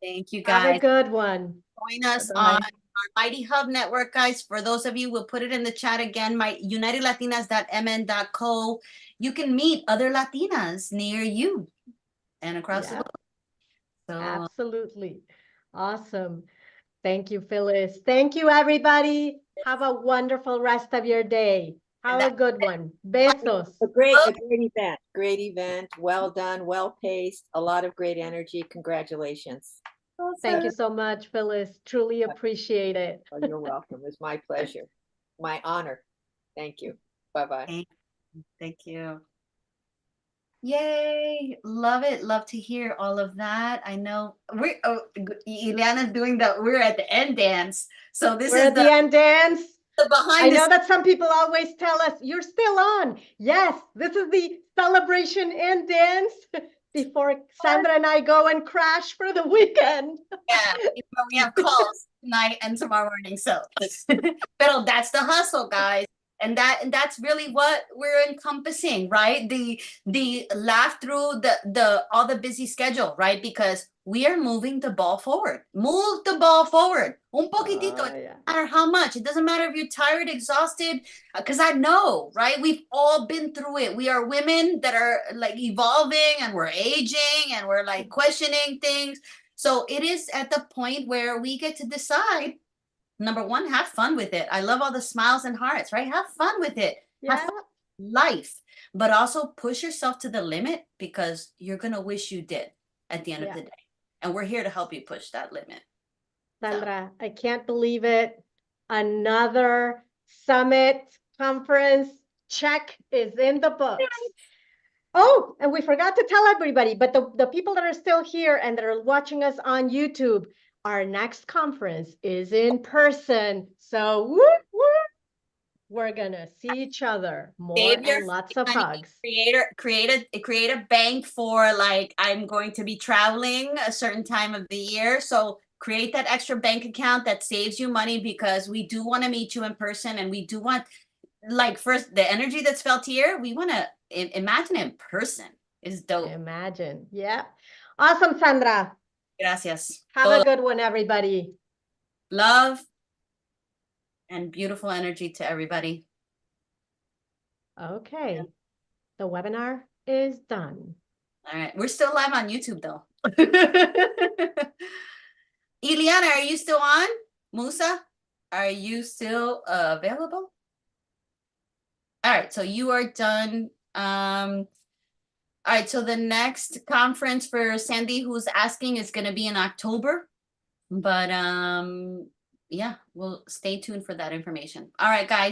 Thank you, guys. Have a good one. Join us on our Mighty Hub Network, guys. For those of you, we'll put it in the chat again, my unitedlatinas.mn.co. You can meet other Latinas near you and across the world. So, absolutely. Awesome. Thank you, Phyllis. Thank you, everybody. Have a wonderful rest of your day. Have a good one. Besos. A great event. Great event. Well done. Well paced. A lot of great energy. Congratulations. Thank you so much, Phyllis. Truly appreciate it. Oh, you're welcome. It's my pleasure. My honor. Thank you. Bye-bye. Thank you. Yay. Love it. Love to hear all of that. I know Ileana's doing we're at the end dance. So this we're is at the end dance. Behind I know that some people always tell us, you're still on. Yes, this is the celebration end dance before Sandra and I go and crash for the weekend. Yeah, we have calls tonight and tomorrow morning. So, but that's the hustle, guys. And that's really what we're encompassing, right? The laugh through the all the busy schedule, right? Because we are moving the ball forward. Move the ball forward. Un poquitito. It doesn't matter how much. It doesn't matter if you're tired, exhausted, because I know, right? We've all been through it. We are women that are like evolving and we're aging and we're like questioning things. So it is at the point where we get to decide, number one, have fun with it. I love all the smiles and hearts, right? Have fun with it. Have fun with life, but also push yourself to the limit because you're going to wish you did at the end of the day. And we're here to help you push that limit. Sandra, I can't believe it. Another summit conference check is in the books. Oh, and we forgot to tell everybody, but the people that are still here and that are watching us on YouTube, our next conference is in person. So whoop, whoop, we're gonna see each other more and lots of hugs. Create a bank for like, I'm going to be traveling a certain time of the year. So create that extra bank account that saves you money because we do want to meet you in person and we do want, like, first, the energy that's felt here, we want to imagine it in person. Is dope. Imagine. Yeah. Awesome, Sandra. Gracias. Have a good one, everybody. Love and beautiful energy to everybody. Okay. The webinar is done. All right. We're still live on YouTube, though. Ileana, are you still on? Musa, are you still available? All right, so you are done. All right, so the next conference for Sandy, who's asking, is going to be in October. But yeah, we'll stay tuned for that information. All right, guys.